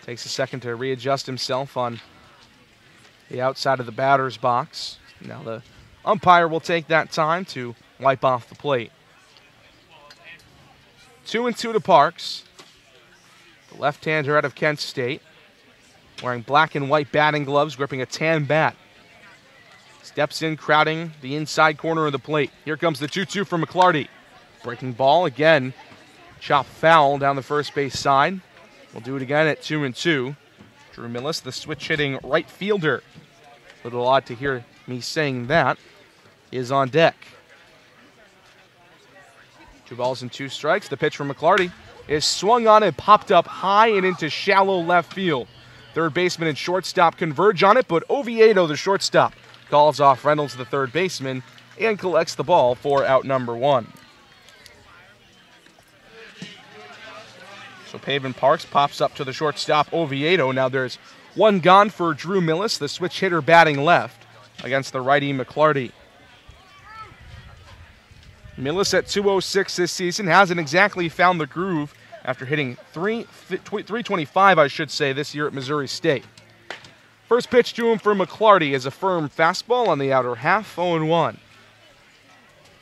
Takes a second to readjust himself on the outside of the batter's box. Now the umpire will take that time to wipe off the plate. 2-2 to Parks. The left-hander out of Kent State. Wearing black and white batting gloves, gripping a tan bat. Steps in, crowding the inside corner of the plate. Here comes the 2-2 from McClarty. Breaking ball again. Chop foul down the first base side. We'll do it again at 2-2. Drew Millis, the switch-hitting right fielder. A little odd to hear me saying that. Is on deck. 2 balls and 2 strikes. The pitch from McClarty is swung on and popped up high and into shallow left field. Third baseman and shortstop converge on it, but Oviedo, the shortstop, calls off Reynolds, the third baseman, and collects the ball for out number 1. So Paven Parks pops up to the shortstop, Oviedo. Now there's 1 gone for Drew Millis, the switch hitter batting left against the righty McClarty. Millis at 206 this season hasn't exactly found the groove after hitting 325, I should say, this year at Missouri State. First pitch to him for McClarty is a firm fastball on the outer half, 0-1.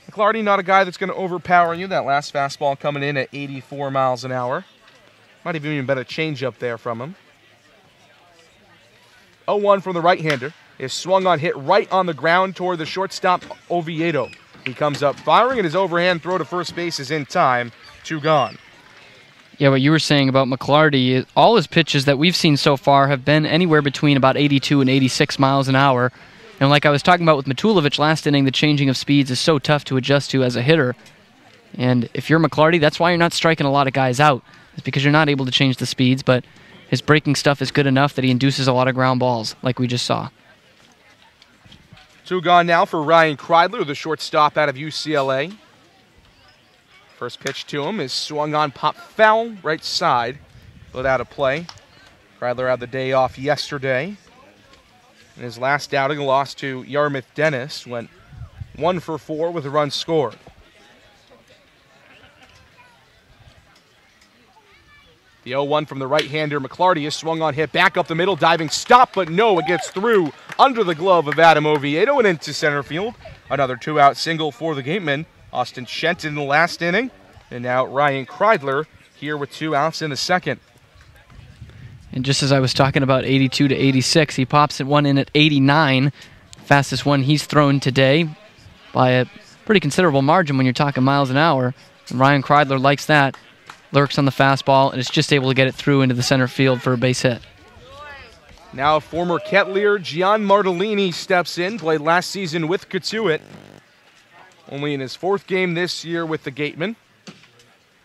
McClarty, not a guy that's going to overpower you. That last fastball coming in at 84 miles an hour. Might have even been a changeup there from him. 0-1 from the right-hander. Is swung on, hit right on the ground toward the shortstop, Oviedo. He comes up firing, and his overhand throw to first base is in time. 2 gone.
Yeah, what you were saying about McClarty, all his pitches that we've seen so far have been anywhere between about 82 and 86 miles an hour. And like I was talking about with Matulovic last inning, the changing of speeds is so tough to adjust to as a hitter. And if you're McClarty, that's why you're not striking a lot of guys out. It's because you're not able to change the speeds, but his breaking stuff is good enough that he induces a lot of ground balls, like we just saw.
2 gone now for Ryan Kreidler, the shortstop out of UCLA. First pitch to him is swung on, pop foul, right side, but out of play. Kreidler had the day off yesterday. In his last outing, a loss to Yarmouth Dennis, went 1 for 4 with a run scored. The 0-1 from the right-hander McClarty is swung on, hit back up the middle, diving stop, but no, it gets through under the glove of Adam Oviedo and into center field. Another 2-out single for the Gatemen. Austin Shent in the last inning, and now Ryan Kreidler here with 2 outs in the second.
And just as I was talking about 82 to 86, he pops one in at 89. Fastest one he's thrown today by a pretty considerable margin when you're talking miles an hour. And Ryan Kreidler likes that. Lurks on the fastball and is just able to get it through into the center field for a base hit.
Now former Kettleer Gian Martellini steps in, played last season with Cotuit. Only in his 4th game this year with the Gatemen.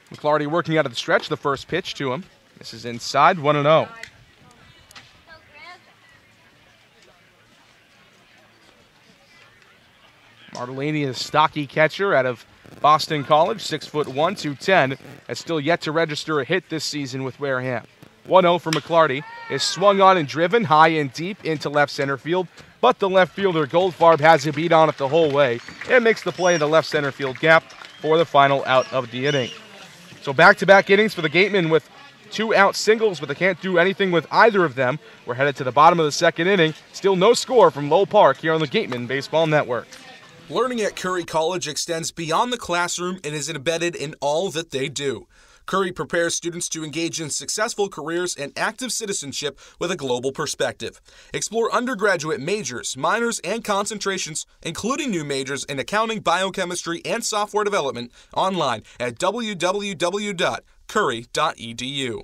McClarty working out of the stretch, the first pitch to him. This is inside, 1-0. Martellini is a stocky catcher out of Boston College, 6'1", 210, has still yet to register a hit this season with Wareham. 1-0 for McClarty is swung on and driven high and deep into left center field, but the left fielder Goldfarb has a beat on it the whole way and makes the play in the left center field gap for the final out of the inning. So back-to-back innings for the Gatemen with 2-out singles, but they can't do anything with either of them. We're headed to the bottom of the second inning. Still no score from Lowell Park here on the Gatemen Baseball Network.
Learning at Curry College extends beyond the classroom and is embedded in all that they do. Curry prepares students to engage in successful careers and active citizenship with a global perspective. Explore undergraduate majors, minors, and concentrations, including new majors in accounting, biochemistry, and software development, online at www.curry.edu.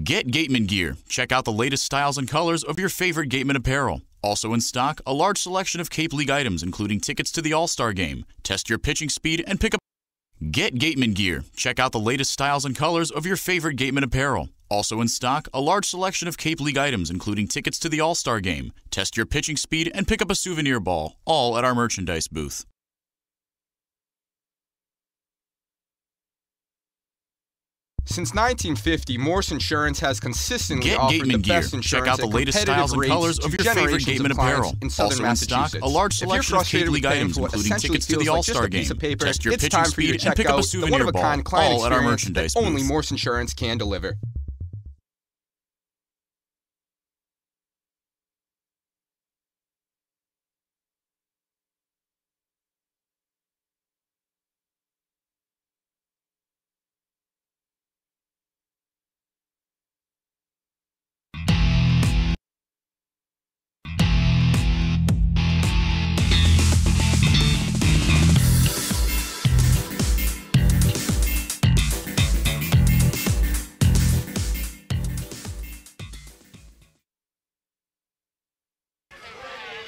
Get Gatemen gear. Check out the latest styles and colors of your favorite Gatemen apparel. Also in stock, a large selection of Cape League items, including tickets to the All-Star Game. Test your pitching speed and pick up. Get Gatemen gear. Check out the latest styles and colors of your favorite Gatemen apparel. Also in stock, a large selection of Cape League items, including tickets to the All-Star Game. Test your pitching speed and pick up a souvenir ball, all at our merchandise booth.
Since 1950, Morse Insurance has consistently
Get
offered
Gatemen
the best
gear.
insurance
Check out the
at
latest styles and
competitive
colors
rates
of
to
your favorite
generations
Gatemen
of clients
apparel.
in southern
Also in stock,
Massachusetts.
a large
If you're
selection of Cape
frustrated with
League
paying
items,
for what
including
essentially
tickets to the
feels like just
All-Star
a piece
Game.
of paper,
Test your
it's
pitching
time for you
speed
to
and
check
pick up a
out the
souvenir ball,
one-of-a-kind client
all at our
experience
merchandise
that only
booth.
Morse Insurance can deliver.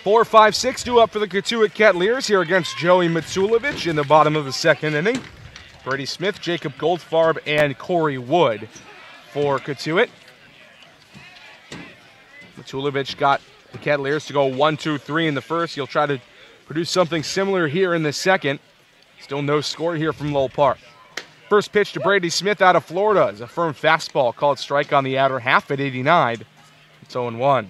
Four, 5, 6 due up for the Cotuit Kettleers here against Joey Matulovic in the bottom of the second inning. Brady Smith, Jacob Goldfarb, and Corey Wood for Cotuit. Matulovic got the Kettleers to go 1, 2, 3 in the first. He'll try to produce something similar here in the second. Still no score here from Lowell Park. First pitch to Brady Smith out of Florida is a firm fastball called strike on the outer half at 89. It's 0-1.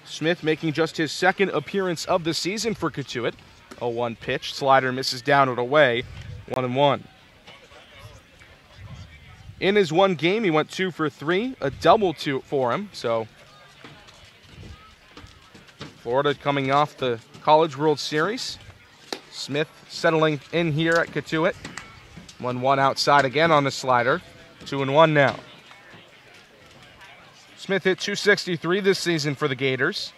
Smith making just his second appearance of the season for Cotuit. 0-1 pitch, slider misses down and away, 1-1. In his one game, he went 2 for 3, a double for him. So Florida coming off the College World Series. Smith settling in here at Cotuit. 1-1 outside again on the slider, 2-1 now. Smith hit .263 this season for the Gators.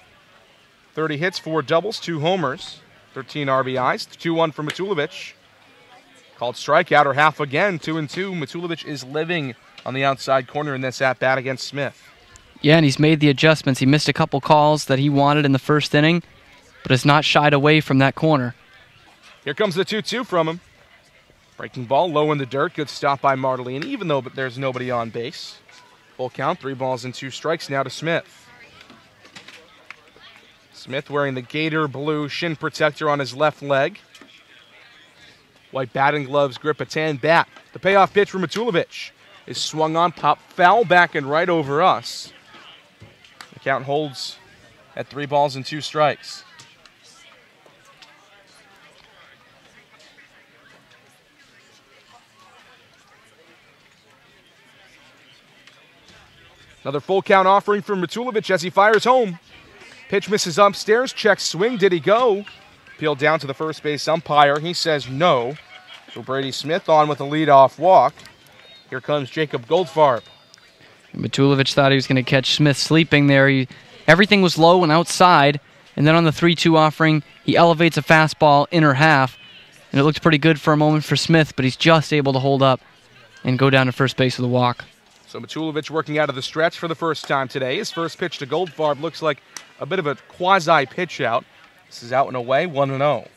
30 hits, 4 doubles, 2 homers, 13 RBIs, 2-1 for Matulovic. Called strikeout or half again, 2-2. Matulovic is living on the outside corner in this at-bat against Smith.
Yeah, and he's made the adjustments. He missed a couple calls that he wanted in the first inning, but has not shied away from that corner.
Here comes the 2-2 from him. Breaking ball low in the dirt. Good stop by Martellini, even though there's nobody on base. Full count, 3 balls and 2 strikes now to Smith. Smith wearing the Gator blue shin protector on his left leg. White batting gloves grip a tan bat. The payoff pitch for Matulovic is swung on, pop foul back and right over us. The count holds at 3 balls and 2 strikes. Another full count offering from Matulovic as he fires home. Pitch misses upstairs, checks swing, did he go? Peeled down to the first base umpire, he says no. So Brady Smith on with a leadoff walk. Here comes Jacob Goldfarb.
Matulovic thought he was going to catch Smith sleeping there. Everything was low and outside, and then on the 3-2 offering, he elevates a fastball inner half, and it looked pretty good for a moment for Smith, but he's just able to hold up and go down to first base with a walk.
So Matulovic working out of the stretch for the first time today. His first pitch to Goldfarb looks like a bit of a quasi-pitch out. This is out and away, 1-0.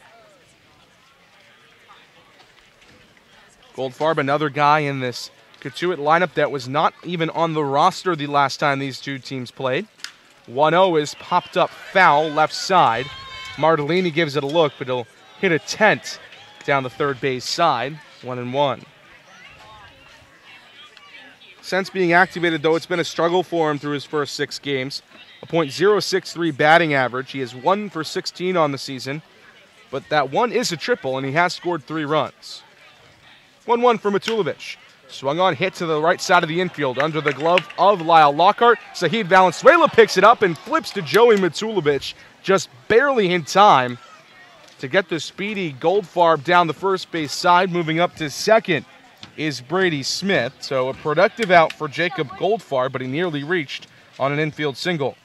Goldfarb, another guy in this Cotuit lineup that was not even on the roster the last time these two teams played. 1-0 is popped up foul, left side. Martellini gives it a look, but he'll hit a tent down the third base side, 1-1. Since being activated, though, it's been a struggle for him through his first 6 games. A .063 batting average. He is 1 for 16 on the season, but that one is a triple, and he has scored 3 runs. 1-1 for Matulovic. Swung on, hit to the right side of the infield under the glove of Lyle Lockhart. Zahid Valenzuela picks it up and flips to Joey Matulovic, just barely in time to get the speedy Goldfarb down the first base side. Moving up to second is Brady Smith. So a productive out for Jacob Goldfarb, but he nearly reached on an infield single.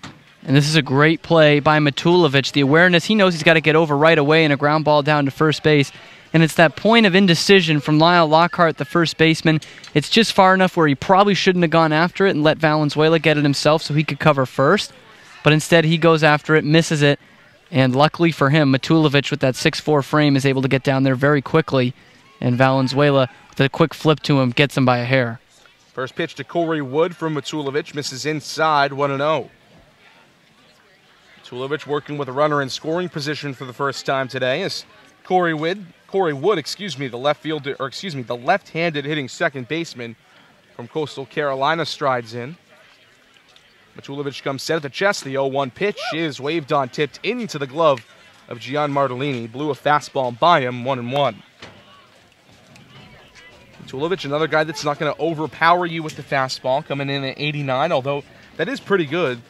And this is a great play by Matulovic. The awareness, he knows he's got to get over right away and a ground ball down to first base. And it's that point of indecision from Lyle Lockhart, the first baseman. It's just far enough where he probably shouldn't have gone after it and let Valenzuela get it himself so he could cover first. But instead he goes after it, misses it, and luckily for him, Matulovic with that 6'4" frame is able to get down there very quickly. And Valenzuela, with a quick flip to him, gets him by a hair.
First pitch to Corey Wood from Matulovic, misses inside, 1-0. Matulovic working with a runner in scoring position for the first time today as Corey Wood, the left-handed hitting second baseman from Coastal Carolina strides in. Matulovic comes set at the chest. The 0-1 pitch is waved on, tipped into the glove of Gian Martellini. Blew a fastball by him, 1-1. Matulovic, another guy that's not going to overpower you with the fastball, coming in at 89, although that is pretty good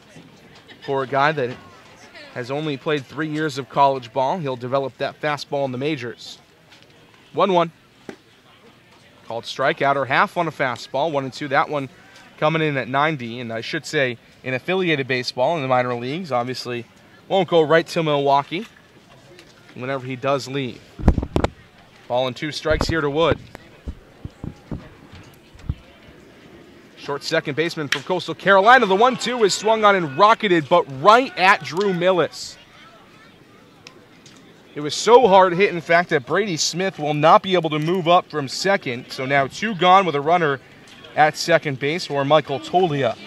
for a guy that has only played 3 years of college ball. He'll develop that fastball in the majors. 1-1. Called strike, outer half on a fastball. 1-2. That one coming in at 90. And I should say, in affiliated baseball in the minor leagues, obviously won't go right to Milwaukee whenever he does leave. Ball and 2 strikes here to Wood. Short second baseman from Coastal Carolina. The 1-2 is swung on and rocketed, but right at Drew Millis. It was so hard hit, in fact, that Brady Smith will not be able to move up from second. So now 2 gone with a runner at second base for Michael Tolia.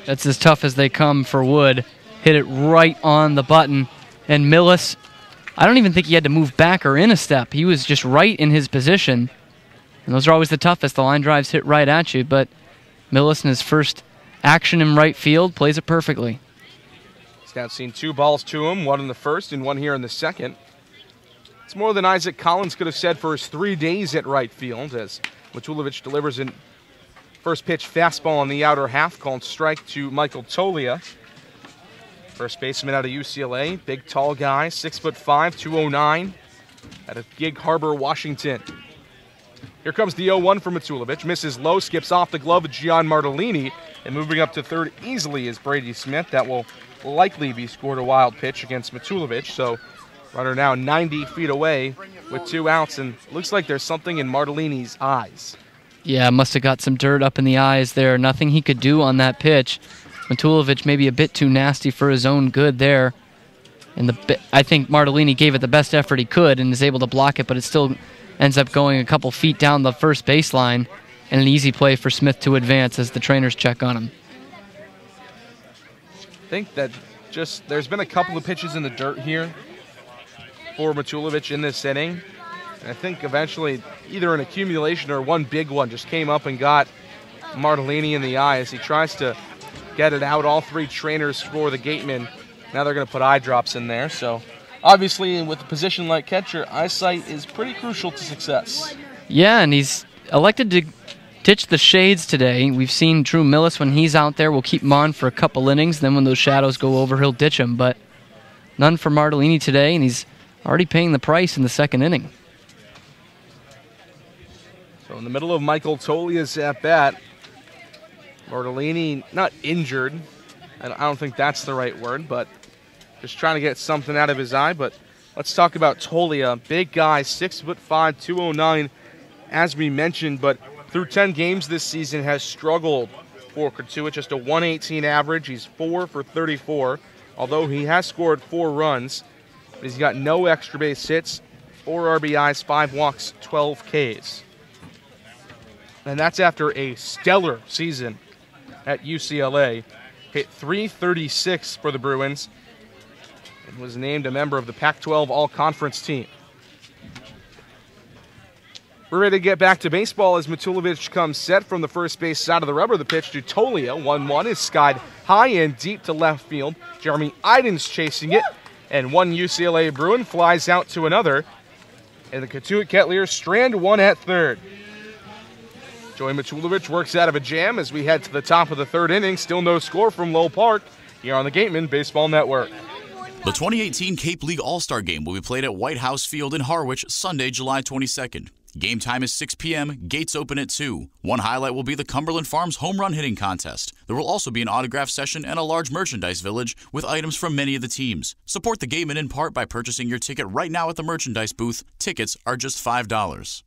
That's as tough as they come for Wood. Hit it right on the button. And Millis, I don't even think he had to move back or in a step. He was just right in his position. And those are always the toughest. The line drives hit right at you, but Millis in his first action in right field plays it perfectly.
He's now seen 2 balls to him, 1 in the first and 1 here in the second. It's more than Isaac Collins could have said for his 3 days at right field as Matulovic delivers a first pitch fastball on the outer half, called strike to Michael Tolia. First baseman out of UCLA, big tall guy, 6'5", 209, out of Gig Harbor, Washington. Here comes the 0-1 for Matulovic. Misses low, skips off the glove of Gian Martellini. And moving up to third easily is Brady Smith. That will likely be scored a wild pitch against Matulovic. So runner now 90 feet away with 2 outs. And looks like there's something in Martellini's eyes.
Yeah, must have got some dirt up in the eyes there. Nothing he could do on that pitch. Matulovic maybe a bit too nasty for his own good there. And I think Martellini gave it the best effort he could and is able to block it, but it still ends up going a couple feet down the first baseline, and an easy play for Smith to advance as the trainers check on him.
I think that there's been a couple of pitches in the dirt here for Matulovic in this inning. And I think eventually either an accumulation or one big one just came up and got Martellini in the eye as he tries to get it out. All 3 trainers for the Gatemen, now they're going to put eye drops in there. So obviously, with a position like catcher, eyesight is pretty crucial to success.
Yeah, and he's elected to ditched the shades today. We've seen Drew Millis, when he's out there, we'll keep him on for a couple innings. Then when those shadows go over, he'll ditch him. But none for Martellini today, and he's already paying the price in the second inning.
So in the middle of Michael Tolia's at bat, Martellini not injured. I don't think that's the right word, but just trying to get something out of his eye. But let's talk about Tolia. Big guy, 6'5", 209, as we mentioned, but through 10 games this season has struggled for Cotuit. Just a 118 average. He's 4 for 34, although he has scored 4 runs. He's got no extra base hits, 4 RBIs, 5 walks, 12 Ks. And that's after a stellar season at UCLA. Hit .336 for the Bruins and was named a member of the Pac-12 All-Conference team. We're ready to get back to baseball as Matulovic comes set from the first base side of the rubber. The pitch to Tolia, 1-1, is skied high and deep to left field. Jeremy Idens chasing it, and one UCLA Bruin flies out to another. And the Cotuit Kettleers strand one at third. Joey Matulovic works out of a jam as we head to the top of the third inning. Still no score from Lowell Park here on the Gatemen Baseball Network.
The 2018 Cape League All-Star Game will be played at White House Field in Harwich Sunday, July 22nd. Game time is 6 p.m., gates open at 2. One highlight will be the Cumberland FARM's home run hitting contest. There will also be an autograph session and a large merchandise village with items from many of the teams. Support the Gatemen in part by purchasing your ticket right now at the merchandise booth. Tickets are just $5.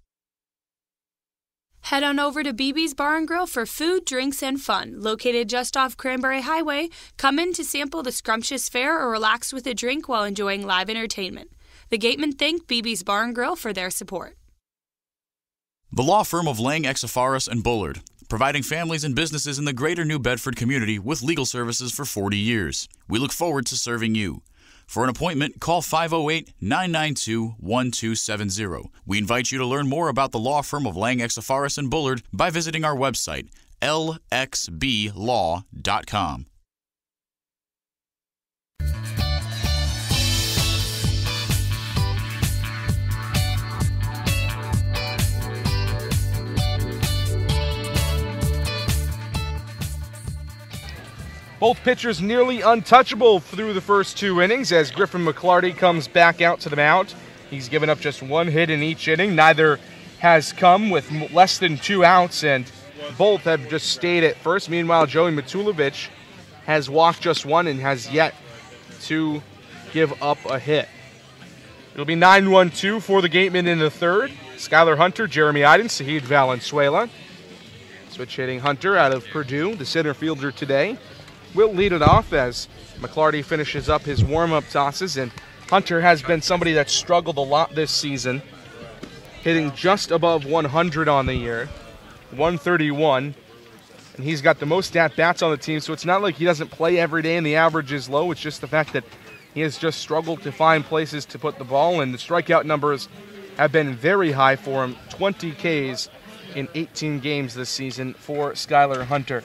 Head on over to BB's Bar and Grill for food, drinks, and fun. Located just off Cranberry Highway, come in to sample the scrumptious fare or relax with a drink while enjoying live entertainment. The Gatemen thank BB's Bar and Grill for their support.
The law firm of Lang, Exafaris & Bullard, providing families and businesses in the greater New Bedford community with legal services for 40 years. We look forward to serving you. For an appointment, call 508-992-1270. We invite you to learn more about the law firm of Lang, Exafaris & Bullard by visiting our website, lxblaw.com.
Both pitchers nearly untouchable through the first 2 innings as Griffin McClarty comes back out to the mound. He's given up just 1 hit in each inning. Neither has come with less than 2 outs, and both have just stayed at first. Meanwhile, Joey Matulovic has walked just 1 and has yet to give up a hit. It'll be 9-1-2 for the Gatemen in the third. Skylar Hunter, Jeremy Idens, Sahid Valenzuela. Switch hitting Hunter out of Purdue, the center fielder today. Will lead it off as McClarty finishes up his warm-up tosses, and Hunter has been somebody that's struggled a lot this season, hitting just above 100 on the year, 131, and he's got the most at-bats on the team, so it's not like he doesn't play every day and the average is low. It's just the fact that he has just struggled to find places to put the ball, and the strikeout numbers have been very high for him, 20 Ks in 18 games this season for Skylar Hunter.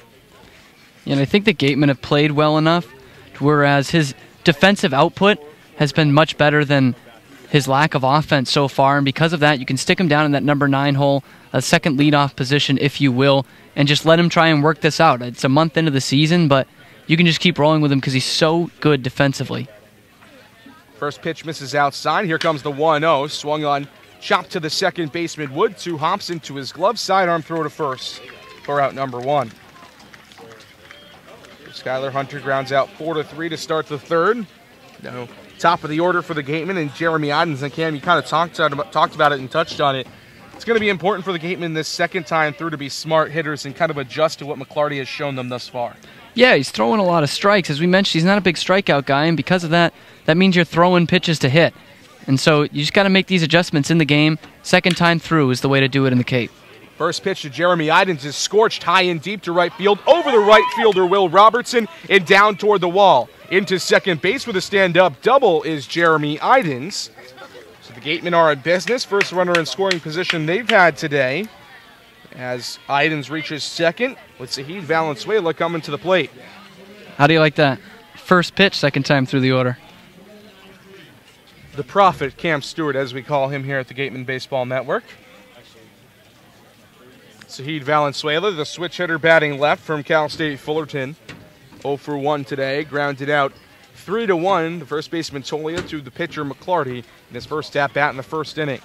And I think the Gatemen have played well enough, whereas his defensive output has been much better than his lack of offense so far. And because of that, you can stick him down in that number 9 hole, a second leadoff position, if you will, and just let him try and work this out. It's a month into the season, but you can just keep rolling with him because he's so good defensively.
First pitch misses outside. Here comes the 1-0. Swung on, chopped to the second baseman. Wood, 2 hops into his glove, sidearm throw to first for out number 1. Skylar Hunter grounds out 4-3 to start the third. Now, top of the order for the Gatemen, and Jeremy Idens. And Cam, you kind of talked about it and touched on it. It's going to be important for the Gatemen this second time through to be smart hitters and kind of adjust to what McClarty has shown them thus far.
Yeah, he's throwing a lot of strikes. As we mentioned, he's not a big strikeout guy, and because of that, that means you're throwing pitches to hit. And so you just got to make these adjustments in the game. Second time through is the way to do it in the Cape.
First pitch to Jeremy Idens is scorched high and deep to right field, over the right fielder Will Robertson, and down toward the wall. Into second base with a stand-up double is Jeremy Idens. So the Gatemen are in business. First runner in scoring position they've had today, as Idens reaches second with Sahid Valenzuela coming to the plate.
How do you like that? First pitch, second time through the order.
The Prophet, Cam Stewart, as we call him here at the Gatemen Baseball Network. Zahid Valenzuela, the switch hitter batting left from Cal State Fullerton. 0 for 1 today, grounded out 3-1. The first baseman Tolia to the pitcher McClarty in his first at-bat in the first inning.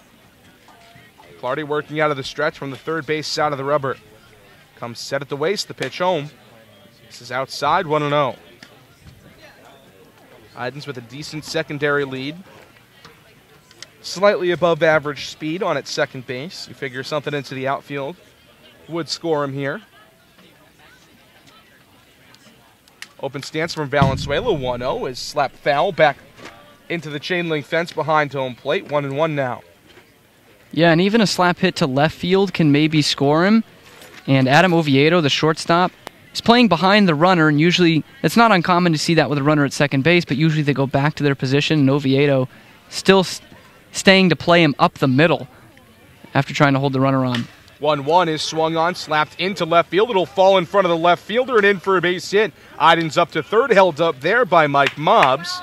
McClarty working out of the stretch from the third base side of the rubber. Comes set at the waist, the pitch home. This is outside, 1-0. Idens with a decent secondary lead. Slightly above average speed on its second base. You figure something into the outfield would score him here. Open stance from Valenzuela, 1-0, is slapped foul back into the chain link fence behind home plate, 1-1 now.
Yeah, and even a slap hit to left field can maybe score him. And Adam Oviedo, the shortstop, is playing behind the runner, and usually it's not uncommon to see that with a runner at second base, but usually they go back to their position, and Oviedo still staying to play him up the middle after trying to hold the runner on.
1-1 is swung on, slapped into left field. It'll fall in front of the left fielder and in for a base hit. Idens up to third, held up there by Mike Mobbs.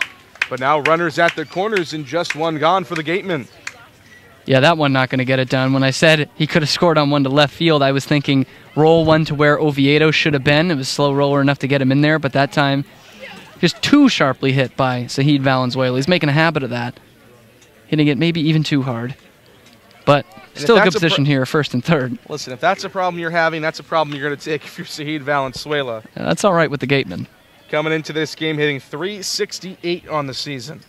But now runners at the corners and just one gone for the Gatemen.
Yeah, that one not going to get it done. When I said he could have scored on one to left field, I was thinking roll one to where Oviedo should have been. It was slow roller enough to get him in there, but that time just too sharply hit by Zahid Valenzuela. He's making a habit of that. Hitting it maybe even too hard. But still a good position here, first and third.
Listen, if that's a problem you're having, that's a problem you're going to take if you're Zahid Valenzuela.
Yeah, that's all right with the Gatemen.
Coming into this game, hitting .368 on the season.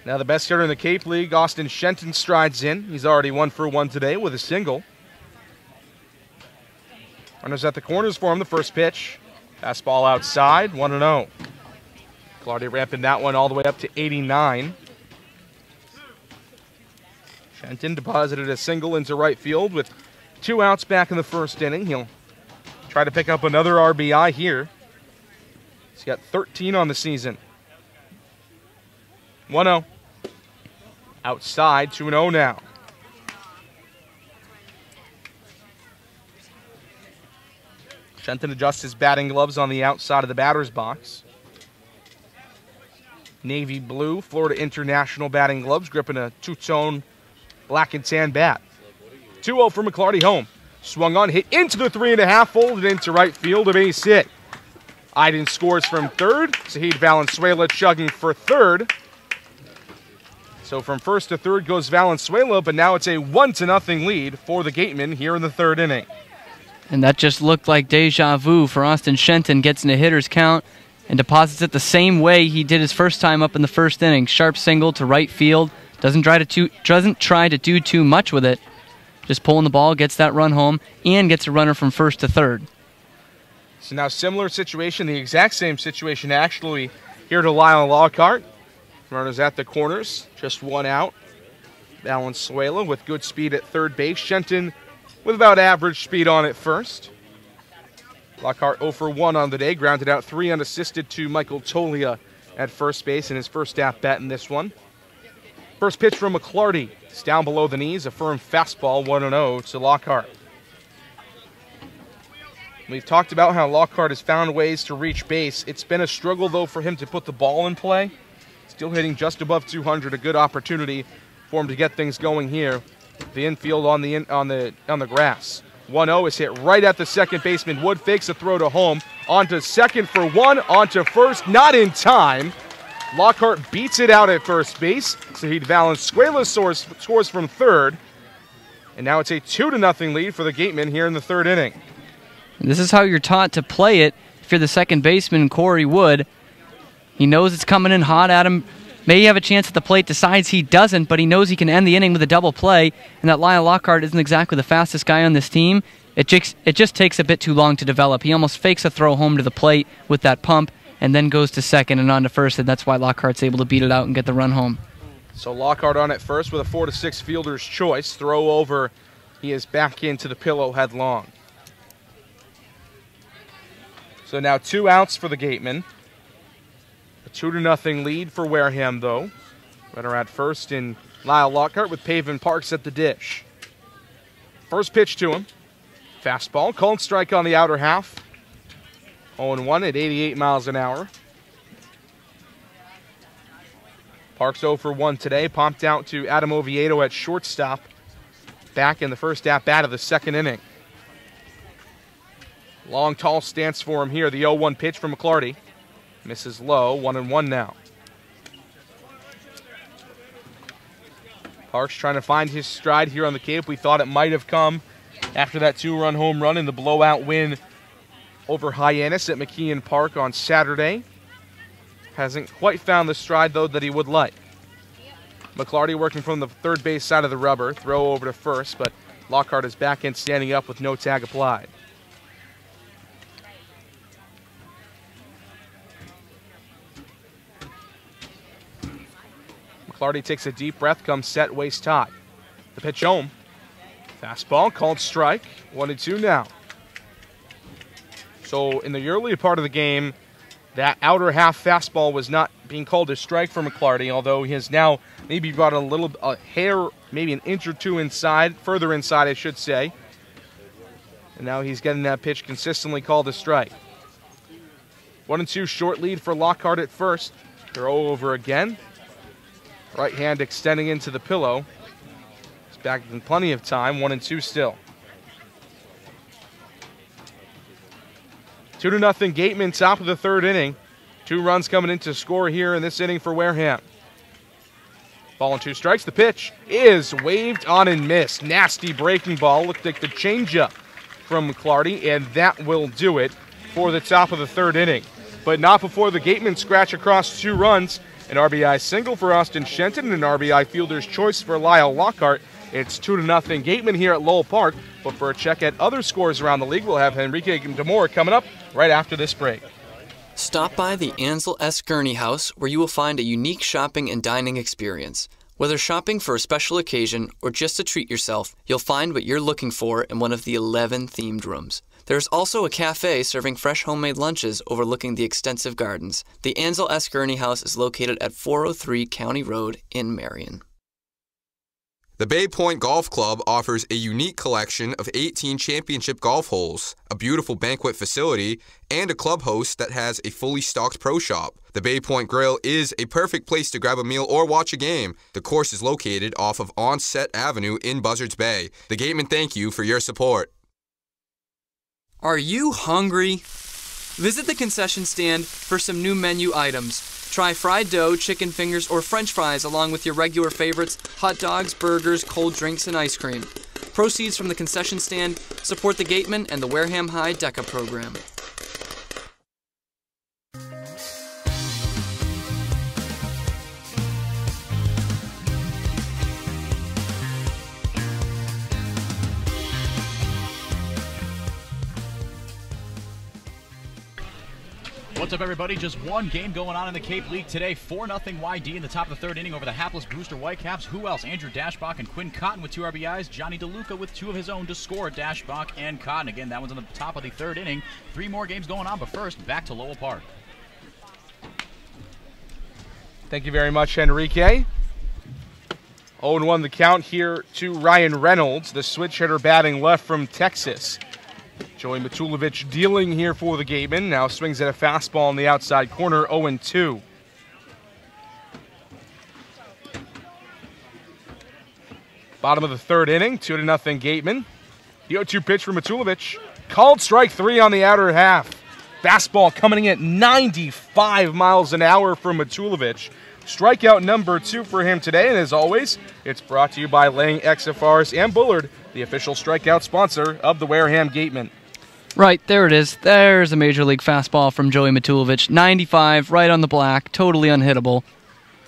Now the best hitter in the Cape League, Austin Shenton, strides in. He's already 1 for 1 today with a single. Runners at the corners for him, the first pitch. Fastball outside, 1-0. Clardy ramping that one all the way up to 89. Shenton deposited a single into right field with 2 outs back in the first inning. He'll try to pick up another RBI here. He's got 13 on the season. 1-0. Outside, 2-0 now. Shenton adjusts his batting gloves on the outside of the batter's box. Navy blue, Florida International batting gloves, gripping a two-tone black and tan bat. 2-0 for McClarty home. Swung on, hit into the 3.5, folded into right field, a base hit. Iden scores from third. Zahid Valenzuela chugging for third. So from first to third goes Valenzuela, but now it's a 1-0 lead for the Gatemen here in the third inning.
And that just looked like deja vu for Austin Shenton. Gets in a hitter's count and deposits it the same way he did his first time up in the first inning. Sharp single to right field. Doesn't try to do too much with it. Just pulling the ball, gets that run home, and gets a runner from first to third.
So now similar situation, the exact same situation actually here to Lyle Lockhart. Runners at the corners, just 1 out. Valenzuela with good speed at third base. Shenton with about average speed on at first. Lockhart 0 for 1 on the day, grounded out 3 unassisted to Michael Tolia at first base in his first at-bat in this one. First pitch from McClarty. It's down below the knees, a firm fastball, 1-0 to Lockhart. We've talked about how Lockhart has found ways to reach base. It's been a struggle, though, for him to put the ball in play. Still hitting just above 200, a good opportunity for him to get things going here. The infield on the grass. 1-0 is hit right at the second baseman. Wood fakes a throw to home. On to second for 1, on to first, not in time. Lockhart beats it out at first base. Zahid Valenzuela scores from third. And now it's a 2-0 lead for the Gatemen here in the third inning.
And this is how you're taught to play it. If you're the second baseman, Corey Wood, he knows it's coming in hot at him. May have a chance at the plate, decides he doesn't, but he knows he can end the inning with a double play, and that Lyle Lockhart isn't exactly the fastest guy on this team. It just takes a bit too long to develop. He almost fakes a throw home to the plate with that pump, and then goes to second and on to first, and that's why Lockhart's able to beat it out and get the run home.
So Lockhart on at first with a 4-6 fielder's choice. Throw over, he is back into the pillow headlong. So now 2 outs for the Gatemen. A 2-0 lead for Wareham, though. Runner at first in Lyle Lockhart with Pavin Parks at the dish. First pitch to him. Fastball, called strike on the outer half. 0-1 at 88 miles an hour. Parks 0 for 1 today. Pumped out to Adam Oviedo at shortstop. Back in the first at-bat of the second inning. Long, tall stance for him here. The 0-1 pitch from McClarty. Misses low, 1-1 now. Parks trying to find his stride here on the Cape. We thought it might have come after that 2-run home run in the blowout win over Hyannis at McKeon Park on Saturday. Hasn't quite found the stride, though, that he would like. McClarty working from the third base side of the rubber. Throw over to first, but Lockhart is back in standing up with no tag applied. McClarty takes a deep breath, comes set, waist high. The pitch home. Fastball called strike. 1-2 now. So in the early part of the game, that outer half fastball was not being called a strike for McClarty, although he has now maybe brought a hair, maybe an inch or two inside, further inside I should say. And now he's getting that pitch consistently called a strike. 1-2 short lead for Lockhart at first. Throw over again. Right hand extending into the pillow. He's back in plenty of time, 1-2 still. 2-0 Gatemen, top of the third inning. 2 runs coming in to score here in this inning for Wareham. Ball and 2 strikes. The pitch is waved on and missed. Nasty breaking ball. Looked like the changeup from McClarty, and that will do it for the top of the third inning. But not before the Gatemen scratch across 2 runs. An RBI single for Austin Shenton and an RBI fielder's choice for Lyle Lockhart. It's 2-0 Gatemen here at Lowell Park. But for a check at other scores around the league, we'll have Enrique Demore coming up right after this break.
Stop by the Ansel S. Gurney House, where you will find a unique shopping and dining experience. Whether shopping for a special occasion or just to treat yourself, you'll find what you're looking for in one of the 11 themed rooms. There's also a cafe serving fresh homemade lunches overlooking the extensive gardens. The Ansel S. Gurney House is located at 403 County Road in Marion.
The Bay Point Golf Club offers a unique collection of 18 championship golf holes, a beautiful banquet facility, and a club host that has a fully stocked pro shop. The Bay Point Grill is a perfect place to grab a meal or watch a game. The course is located off of Onset Avenue in Buzzards Bay. The Gatemen thank you for your support.
Are you hungry? Visit the concession stand for some new menu items. Try fried dough, chicken fingers, or french fries along with your regular favorites, hot dogs, burgers, cold drinks, and ice cream. Proceeds from the concession stand support the Gatemen and the Wareham High DECA program.
What's up, everybody? Just one game going on in the Cape League today. 4-0 YD in the top of the third inning over the hapless Brewster Whitecaps. Who else? Andrew Dashbach and Quinn Cotton with 2 RBIs. Johnny DeLuca with 2 of his own to score. Dashbach and Cotton. Again, that one's on the top of the third inning. 3 more games going on, but first, back to Lowell Park.
Thank you very much, Enrique. 0-1 the count here to Ryan Reynolds, the switch hitter batting left from Texas. Joey Matulovic dealing here for the Gatemen. Now swings at a fastball in the outside corner, 0-2. Bottom of the third inning, 2-0 Gatemen. The 0-2 pitch for Matulovic. Called strike 3 on the outer half. Fastball coming in at 95 miles an hour from Matulovic. Strikeout number 2 for him today, and as always, it's brought to you by Lang XFRs and Bullard, the official strikeout sponsor of the Wareham Gatemen.
Right, there it is. There's a Major League fastball from Joey Matulovic. 95, right on the black, totally unhittable.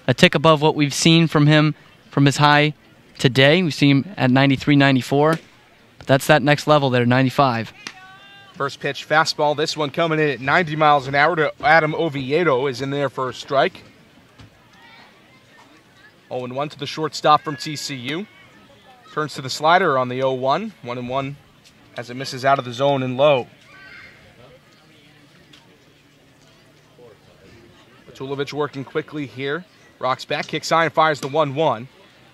A tick above what we've seen from him from his high today. We've seen him at 93, 94. But that's that next level there, 95.
First pitch fastball, this one coming in at 90 miles an hour to Adam Oviedo, is in there for a strike. 0-1 to the shortstop from TCU. Turns to the slider on the 0-1. 1-1 as it misses out of the zone and low. Matulovic working quickly here. Rocks back, kicks high and fires the 1-1.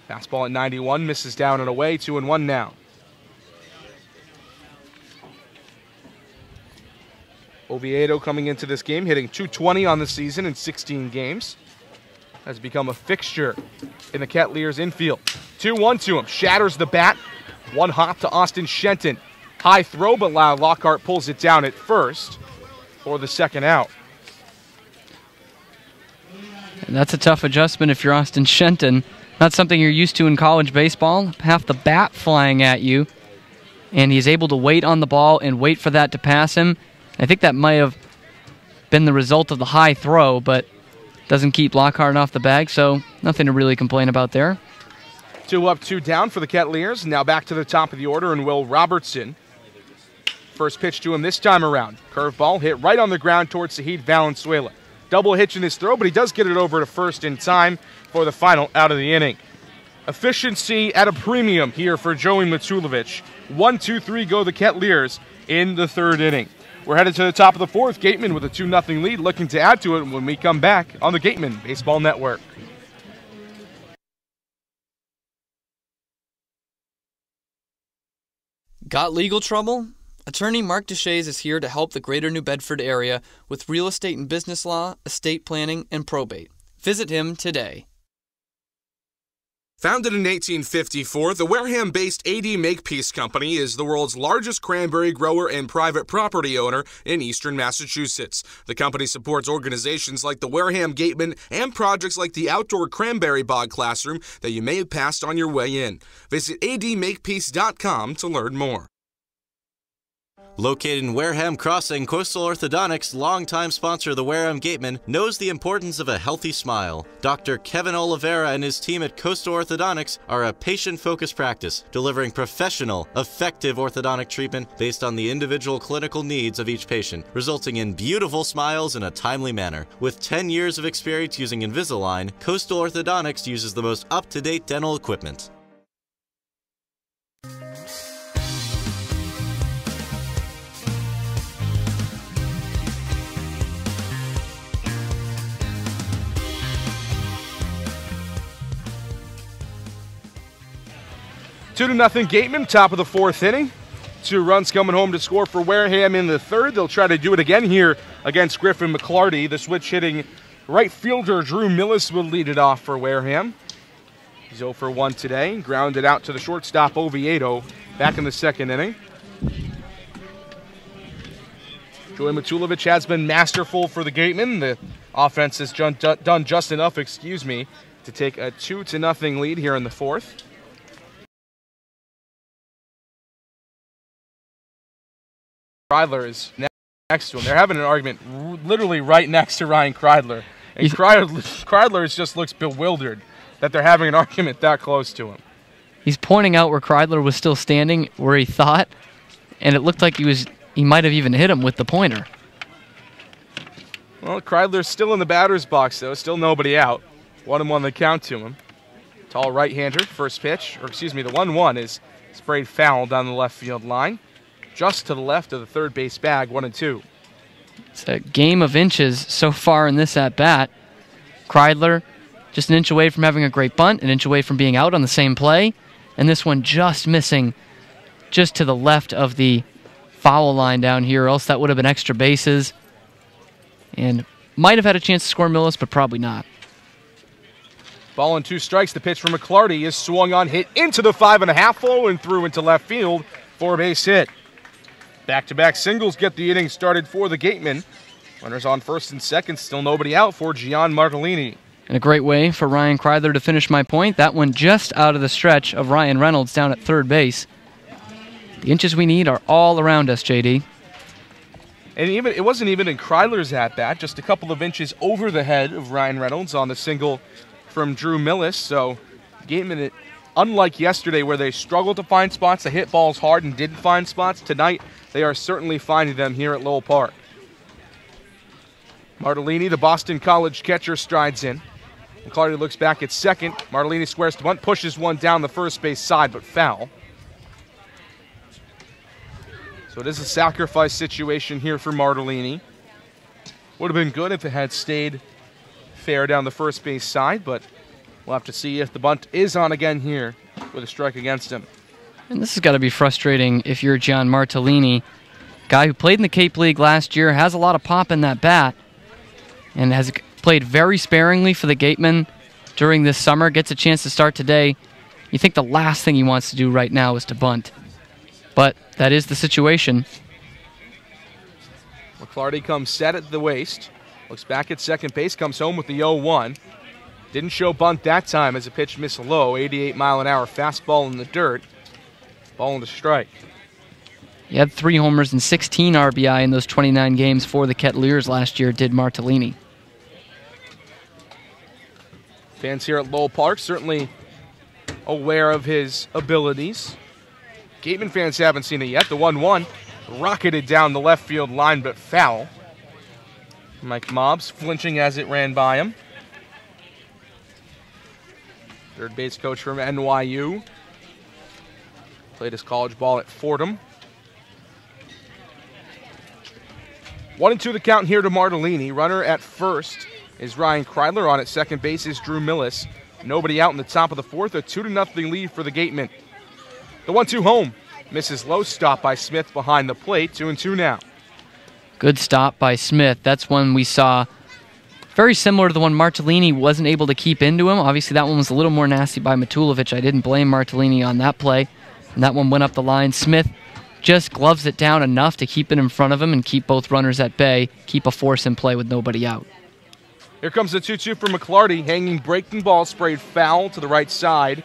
Fastball at 91, misses down and away. 2-1 now. Oviedo coming into this game, hitting .220 on the season in 16 games. Has become a fixture in the Kettleers infield. 2-1 to him. Shatters the bat. One hop to Austin Shenton. High throw, but Lockhart pulls it down at first for the second out.
And that's a tough adjustment if you're Austin Shenton. Not something you're used to in college baseball. Half the bat flying at you. And he's able to wait on the ball and wait for that to pass him. I think that might have been the result of the high throw, but doesn't keep Lockhart off the bag, so nothing to really complain about there.
2 up, 2 down for the Kettleers. Now back to the top of the order, and Will Robertson. First pitch to him this time around. Curveball hit right on the ground towards Sahid Valenzuela. Double hitch in his throw, but he does get it over to first in time for the final out of the inning. Efficiency at a premium here for Joey Matulovic. 1-2-3 go the Kettleers in the third inning. We're headed to the top of the fourth. Gatemen with a 2-0 lead, looking to add to it when we come back on the Gatemen Baseball Network.
Got legal trouble? Attorney Mark Deshays is here to help the greater New Bedford area with real estate and business law, estate planning, and probate. Visit him today.
Founded in 1854, the Wareham-based AD Makepeace Company is the world's largest cranberry grower and private property owner in eastern Massachusetts. The company supports organizations like the Wareham Gatemen and projects like the outdoor cranberry bog classroom that you may have passed on your way in. Visit admakepeace.com to learn more.
Located in Wareham Crossing, Coastal Orthodontics, longtime sponsor of the Wareham Gatemen, knows the importance of a healthy smile. Dr. Kevin Oliveira and his team at Coastal Orthodontics are a patient-focused practice, delivering professional, effective orthodontic treatment based on the individual clinical needs of each patient, resulting in beautiful smiles in a timely manner. With 10 years of experience using Invisalign, Coastal Orthodontics uses the most up-to-date dental equipment.
Two to nothing Gatemen, top of the fourth inning. 2 runs coming home to score for Wareham in the third. They'll try to do it again here against Griffin McClarty. The switch hitting right fielder Drew Millis will lead it off for Wareham. He's 0 for 1 today. Grounded out to the shortstop Oviedo back in the second inning. Joey Matulovic has been masterful for the Gatemen. The offense has done just enough, to take a 2-0 lead here in the fourth. Kreidler is next to him. They're having an argument literally right next to Ryan Kreidler. And Kreidler just looks bewildered that they're having an argument that close to him.
He's pointing out where Kreidler was still standing, where he thought, and it looked like he might have even hit him with the pointer.
Well, Kreidler's still in the batter's box, though. Still nobody out. 1-1 the count to him. Tall right-hander, first pitch. The 1-1 is sprayed foul down the left field line. Just to the left of the third base bag, 1-2.
It's a game of inches so far in this at-bat. Kreidler just an inch away from having a great bunt, an inch away from being out on the same play, and this one just missing just to the left of the foul line down here, else that would have been extra bases. And might have had a chance to score Millis, but probably not.
Ball and 2 strikes. The pitch from McClarty is swung on, hit into the 5.5 hole and through into left field for a base hit. Back-to-back singles get the inning started for the Gatemen. Runners on first and second, still nobody out for Gian Martellini.
And a great way for Ryan Kreidler to finish my point. That one just out of the stretch of Ryan Reynolds down at third base. The inches we need are all around us, JD.
And it wasn't even in Kreidler's at-bat, just a couple of inches over the head of Ryan Reynolds on the single from Drew Millis. So Gatemen, unlike yesterday where they struggled to find spots, they hit balls hard and didn't find spots, tonight they are certainly finding them here at Lowell Park. Martellini, the Boston College catcher, strides in. McClarty looks back at second. Martellini squares to bunt, pushes one down the first base side, but foul. So it is a sacrifice situation here for Martellini. Would have been good if it had stayed fair down the first base side, but we'll have to see if the bunt is on again here with a strike against him.
And this has got to be frustrating if you're Gian Martellini, guy who played in the Cape League last year, has a lot of pop in that bat, and has played very sparingly for the Gatemen during this summer, gets a chance to start today. You think the last thing he wants to do right now is to bunt. but that is the situation.
McClarty comes set at the waist. Looks back at second base, comes home with the 0-1. Didn't show bunt that time as a pitch missed low. 88-mile-an-hour fastball in the dirt. Ball into strike.
He had 3 homers and 16 RBI in those 29 games for the Kettleers last year, did Martellini.
Fans here at Lowell Park certainly aware of his abilities. Gatemen fans haven't seen it yet. The 1-1 rocketed down the left field line, but foul. Mike Mobbs flinching as it ran by him. Third base coach from NYU. Played his college ball at Fordham. 1-2 the count here to Martellini. Runner at first is Ryan Kreidler. On at second base is Drew Millis. Nobody out in the top of the fourth. A 2-0 lead for the Gatemen. The 1-2 home. Misses low, stop by Smith behind the plate. 2-2 now.
Good stop by Smith. That's one we saw very similar to the one Martellini wasn't able to keep into him. Obviously, that one was a little more nasty by Matulovic. I didn't blame Martellini on that play. And that one went up the line. Smith just gloves it down enough to keep it in front of him and keep both runners at bay, keep a force in play with nobody out.
Here comes the 2-2 for McClarty. Hanging breaking ball sprayed foul to the right side.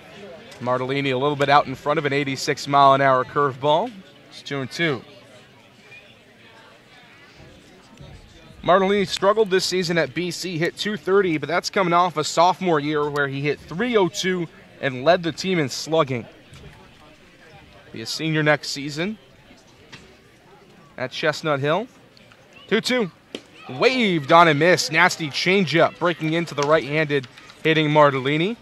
Martellini a little bit out in front of an 86-mile-an-hour curveball. It's 2-2. Martellini struggled this season at BC, hit .230, but that's coming off a sophomore year where he hit .302 and led the team in slugging. Be a senior next season at Chestnut Hill. 2-2. Waved on a miss. Nasty changeup breaking into the right-handed hitting Martellini.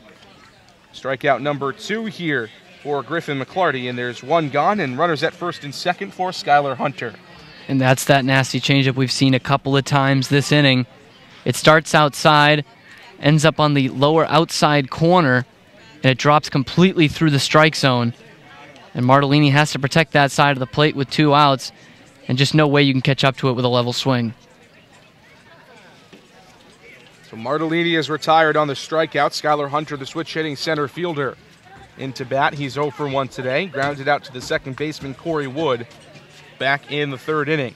Strikeout number 2 here for Griffin McClarty, and there's one gone, and runners at first and second for Skylar Hunter.
And that's that nasty changeup we've seen a couple of times this inning. It starts outside, ends up on the lower outside corner, and it drops completely through the strike zone. And Martellini has to protect that side of the plate with 2 outs, and just no way you can catch up to it with a level swing.
So Martellini is retired on the strikeout. Skylar Hunter, the switch-hitting center fielder, into bat. He's 0 for 1 today. Grounded out to the second baseman, Corey Wood, back in the third inning.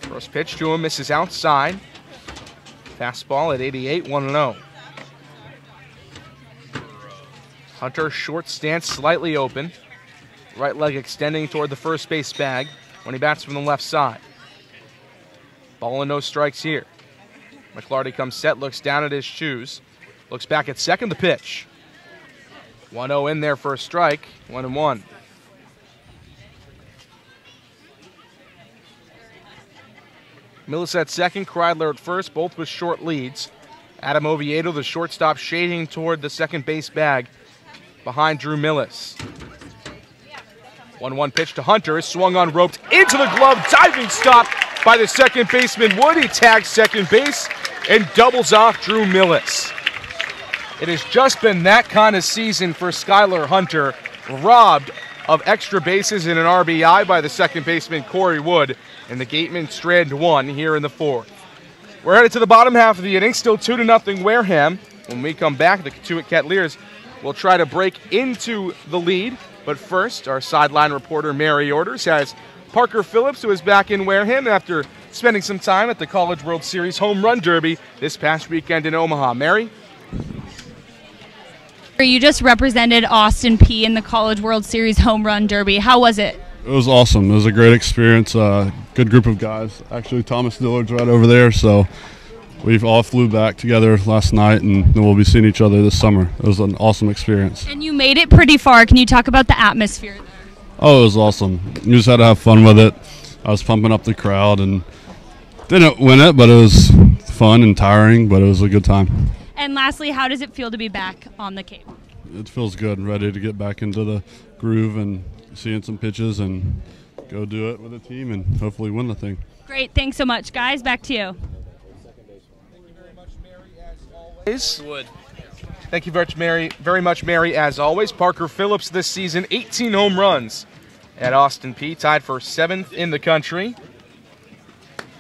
First pitch to him, misses outside. Fastball at 88, 1-0. Hunter, short stance, slightly open. Right leg extending toward the first base bag when he bats from the left side. Ball and no strikes here. McClarty comes set, looks down at his shoes. Looks back at second, the pitch. 1-0 in there for a strike, 1-1. Millis at second, Kreidler at first, both with short leads. Adam Oviedo, the shortstop, shading toward the second base bag behind Drew Millis. 1-1 pitch to Hunter, is swung on, roped into the glove, diving stop by the second baseman Wood. He tags second base and doubles off Drew Millis. It has just been that kind of season for Skylar Hunter, robbed of extra bases and an RBI by the second baseman Corey Wood, and the Gatemen strand 1 here in the fourth. We're headed to the bottom half of the inning, still 2-0 Wareham. When we come back, the Cotuit Kettleers will try to break into the lead. But first, our sideline reporter Mary Orders has Parker Phillips, who is back in Wareham after spending some time at the College World Series Home Run Derby this past weekend in Omaha. Mary?
You just represented Austin Peay in the College World Series Home Run Derby. How was it?
It was awesome. It was a great experience. Good group of guys. Actually, Thomas Dillard's right over there, so we've all flew back together last night, and then we'll be seeing each other this summer. It was an awesome experience.
And you made it pretty far. Can you talk about the atmosphere there?
Oh, it was awesome. You just had to have fun with it. I was pumping up the crowd, and didn't win it, but it was fun and tiring, but it was a good time.
And lastly, how does it feel to be back on the Cape?
It feels good, ready to get back into the groove and seeing some pitches and go do it with the team and hopefully win the thing.
Great. Thanks so much, guys. Back to you.
Thank you very much, Mary, as always. Parker Phillips this season, 18 home runs at Austin Peay, tied for 7th in the country.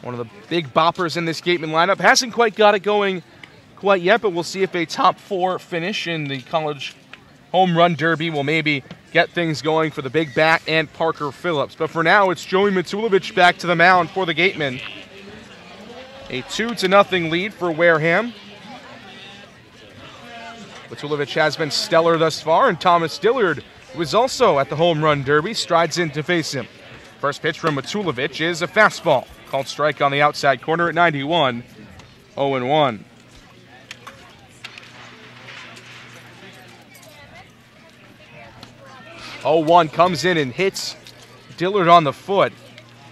One of the big boppers in this Gatemen lineup. Hasn't quite got it going quite yet, but we'll see if a top 4 finish in the College Home Run Derby will maybe get things going for the big bat and Parker Phillips. But for now, it's Joey Matulovic back to the mound for the Gatemen. A 2-0 lead for Wareham. Matulovic has been stellar thus far, and Thomas Dillard, who is also at the home run derby, strides in to face him. First pitch from Matulovic is a fastball. Called strike on the outside corner at 91, 0-1. Oh, 1 comes in and hits Dillard on the foot.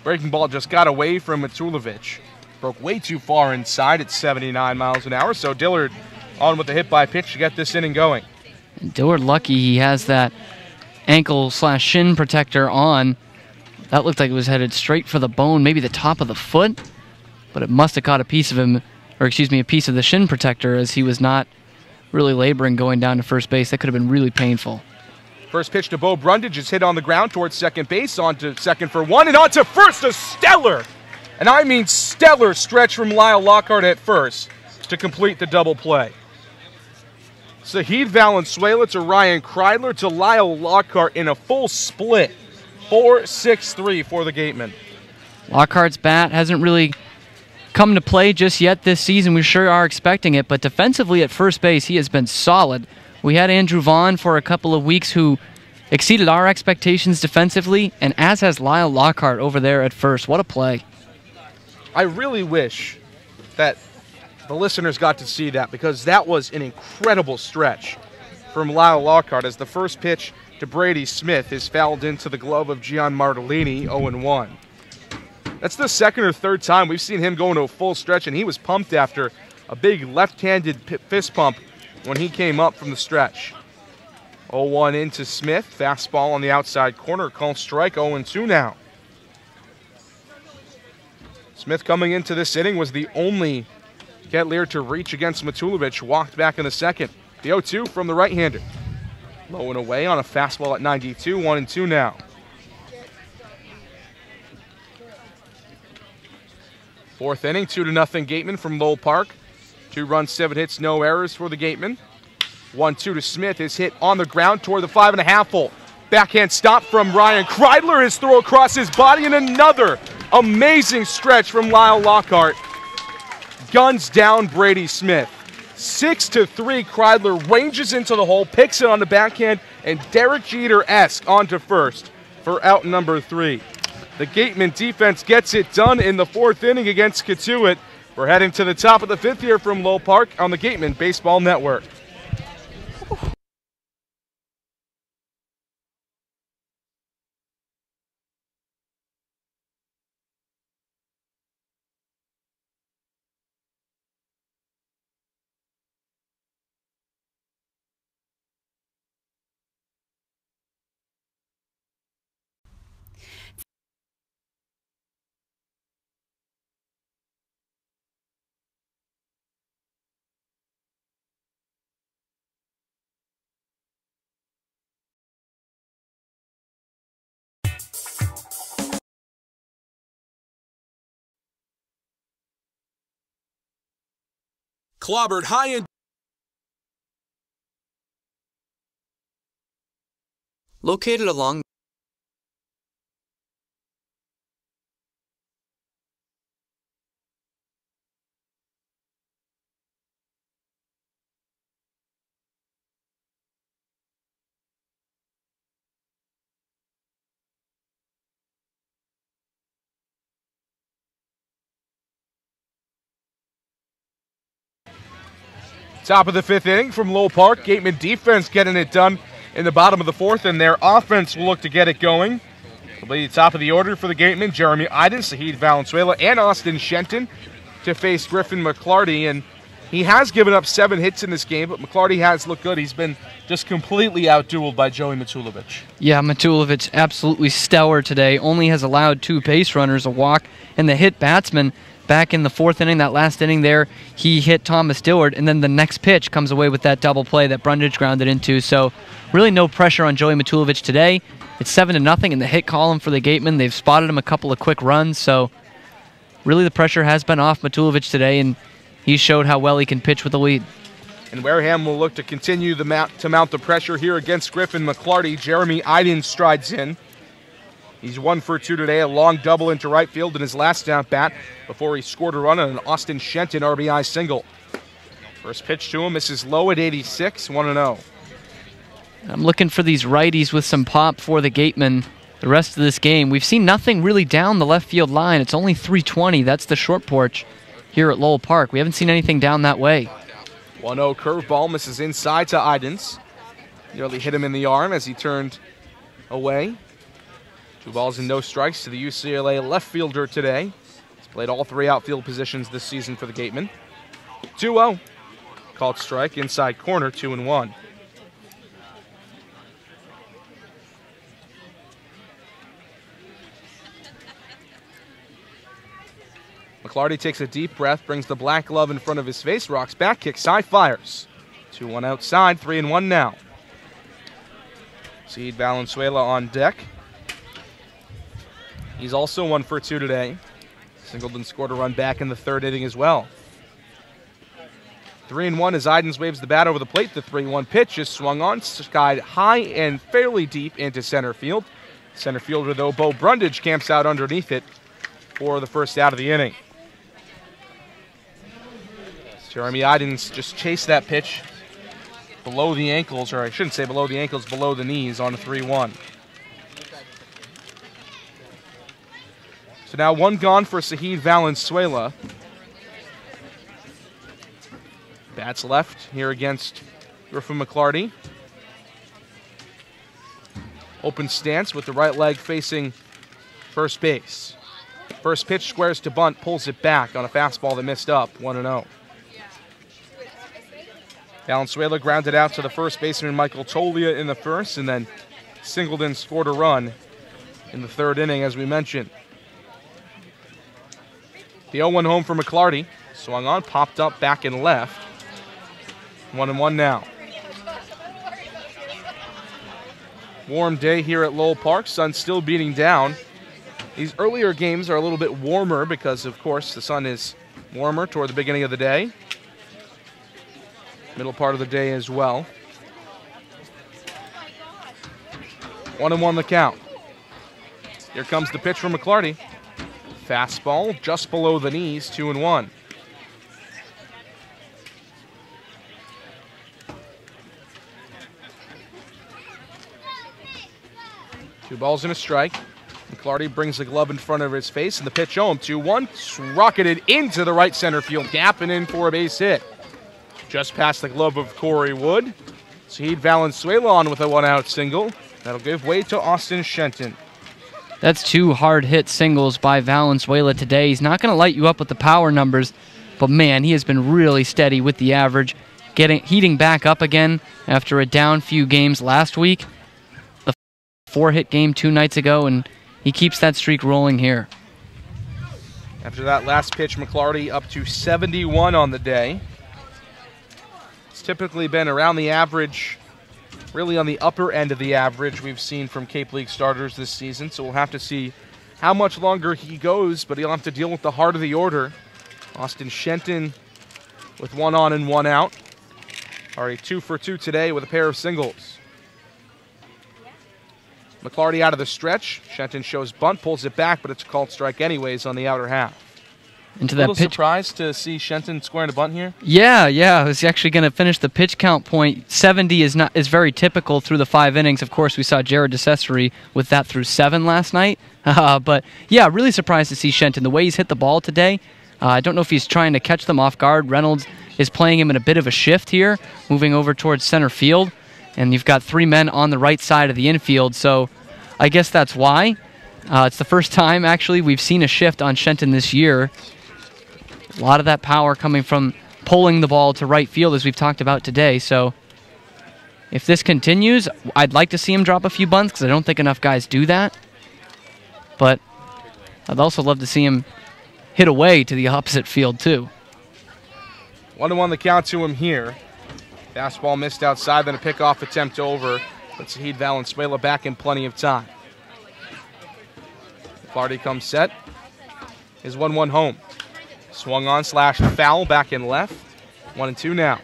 Breaking ball just got away from Matulovic. Broke way too far inside at 79 miles an hour, so Dillard on with the hit by pitch to get this inning going.
And Dillard lucky he has that ankle/shin protector on. That looked like it was headed straight for the bone, maybe the top of the foot, but it must have caught a piece of him, or excuse me, a piece of the shin protector, as he was not really laboring going down to first base. That could have been really painful.
First pitch to Bo Brundage is hit on the ground towards second base, on to second for 1, and on to first, a stellar, and I mean stellar stretch from Lyle Lockhart at first to complete the double play. Zahid Valenzuela to Ryan Kreidler to Lyle Lockhart in a full split. 4-6-3 for the Gatemen.
Lockhart's bat hasn't really come to play just yet this season. We sure are expecting it, but defensively at first base, he has been solid. We had Andrew Vaughn for a couple of weeks who exceeded our expectations defensively, and as has Lyle Lockhart over there at first. What a play.
I really wish that the listeners got to see that, because that was an incredible stretch from Lyle Lockhart, as the first pitch to Brady Smith is fouled into the glove of Gian Martellini, 0-1. That's the second or third time we've seen him go into a full stretch, and he was pumped after a big left-handed fist pump when he came up from the stretch. 0-1 into Smith, fastball on the outside corner, called strike, 0-2 now. Smith coming into this inning was the only Kettleer to reach against Matulovic, walked back in the second. The 0-2 from the right-hander. Low and away on a fastball at 92, 1-2 now. Fourth inning, 2-0 Gatemen from Lowell Park. 2 runs, 7 hits, no errors for the Gatemen. 1-2 to Smith is hit on the ground toward the 5.5 hole. Backhand stop from Ryan Kreidler, his throw across his body, and another amazing stretch from Lyle Lockhart. Guns down Brady Smith. 6-3, Kreidler ranges into the hole, picks it on the backhand, and Derek Jeter-esque onto first for out number 3. The Gatemen defense gets it done in the 4th inning against Cotuit. We're heading to the top of the 5th here from Lowell Park on the Gatemen Baseball Network.
Clobbered high and
Located along
Top of the 5th inning from Lowell Park. Gatemen defense getting it done in the bottom of the 4th, and their offense will look to get it going. It'll be top of the order for the Gatemen. Jeremy Iden, Zahid Valenzuela, and Austin Shenton to face Griffin McClarty. And he has given up 7 hits in this game, but McClarty has looked good. He's been just completely outdueled by Joey Matulovic.
Yeah, Matulovic absolutely stellar today. Only has allowed 2 base runners, a walk, and the hit batsman. Back in the 4th inning, that last inning there, he hit Thomas Dillard, and then the next pitch comes away with that double play that Brundage grounded into. So really no pressure on Joey Matulovic today. It's 7-0 in the hit column for the Gatemen. They've spotted him a couple of quick runs, so really the pressure has been off Matulovic today, and he showed how well he can pitch with the lead.
And Wareham will look to continue to mount the pressure here against Griffin McClarty. Jeremy Iden strides in. He's 1 for 2 today, a long double into right field in his last at bat before he scored a run on an Austin Shenton RBI single. First pitch to him, misses low at 86, 1-0.
I'm looking for these righties with some pop for the Gatemen the rest of this game. We've seen nothing really down the left field line. It's only 320. That's the short porch here at Lowell Park. We haven't seen anything down that way.
1-0 curveball misses inside to Idens. Nearly hit him in the arm as he turned away. 2 balls and no strikes to the UCLA left fielder today. He's played all 3 outfield positions this season for the Gatemen. 2-0. Called strike inside corner, 2-1. McClarty takes a deep breath, brings the black glove in front of his face, rocks back, kicks high, fires. 2-1 outside, 3-1 now. Seed Valenzuela on deck. He's also 1 for 2 today. Singleton scored a run back in the 3rd inning as well. 3-1 as Idens waves the bat over the plate. The 3-1 pitch is swung on, skied high and fairly deep into center field. Center fielder, though, Bo Brundage camps out underneath it for the first out of the inning. Jeremy Idens just chased that pitch below the ankles, or I shouldn't say below the ankles, below the knees on a 3-1. So now 1 gone for Saheed Valenzuela. Bats left here against Griffin McClarty. Open stance with the right leg facing first base. First pitch squares to bunt, pulls it back on a fastball that missed up, 1-0. Valenzuela grounded out to the first baseman Michael Tolia in the first, and then Singleton scored a run in the 3rd inning, as we mentioned. The 0-1 home for McClarty. Swung on, popped up back and left. 1-1 now. Warm day here at Lowell Park. Sun still beating down. These earlier games are a little bit warmer because, of course, the sun is warmer toward the beginning of the day. Middle part of the day as well. 1-1 the count. Here comes the pitch from McClarty. Fastball just below the knees, 2-1. Two balls and a strike. McClarty brings the glove in front of his face, and the pitch home, 2-1. Rocketed into the right center field gap and in for a base hit. Just past the glove of Corey Wood. Saheed Valenzuela on with a 1-out single. That'll give way to Austin Shenton.
That's 2 hard-hit singles by Valenzuela today. He's not going to light you up with the power numbers, but man, he has been really steady with the average, heating back up again after a down few games last week. The 4-hit game 2 nights ago, and he keeps that streak rolling here.
After that last pitch, McClarty up to 71 on the day. It's typically been around the average, really on the upper end of the average we've seen from Cape League starters this season, so we'll have to see how much longer he goes, but he'll have to deal with the heart of the order. Austin Shenton with 1 on and 1 out. Already 2 for 2 today with a pair of singles. McClarty out of the stretch. Shenton shows bunt, pulls it back, but it's a called strike anyways on the outer half.
Into that pitch.
Surprised to see Shenton squaring a bunt here?
Yeah. I was actually going to finish the pitch count point. 70 is very typical through the 5 innings. Of course, we saw Jared DeCesare with that through 7 last night. But yeah, really surprised to see Shenton. The way he's hit the ball today, I don't know if he's trying to catch them off guard. Reynolds is playing him in a bit of a shift here, moving over towards center field. And you've got 3 men on the right side of the infield, so I guess that's why. It's the first time, actually, we've seen a shift on Shenton this year. A lot of that power coming from pulling the ball to right field, as we've talked about today. So if this continues, I'd like to see him drop a few bunts because I don't think enough guys do that. But I'd also love to see him hit away to the opposite field, too.
1-1 the count to him here. Fastball missed outside, then a pickoff attempt over. But Saheed Valenzuela back in plenty of time. McClarty comes set. His 1-1 home. Swung on / foul back in left. 1-2 now.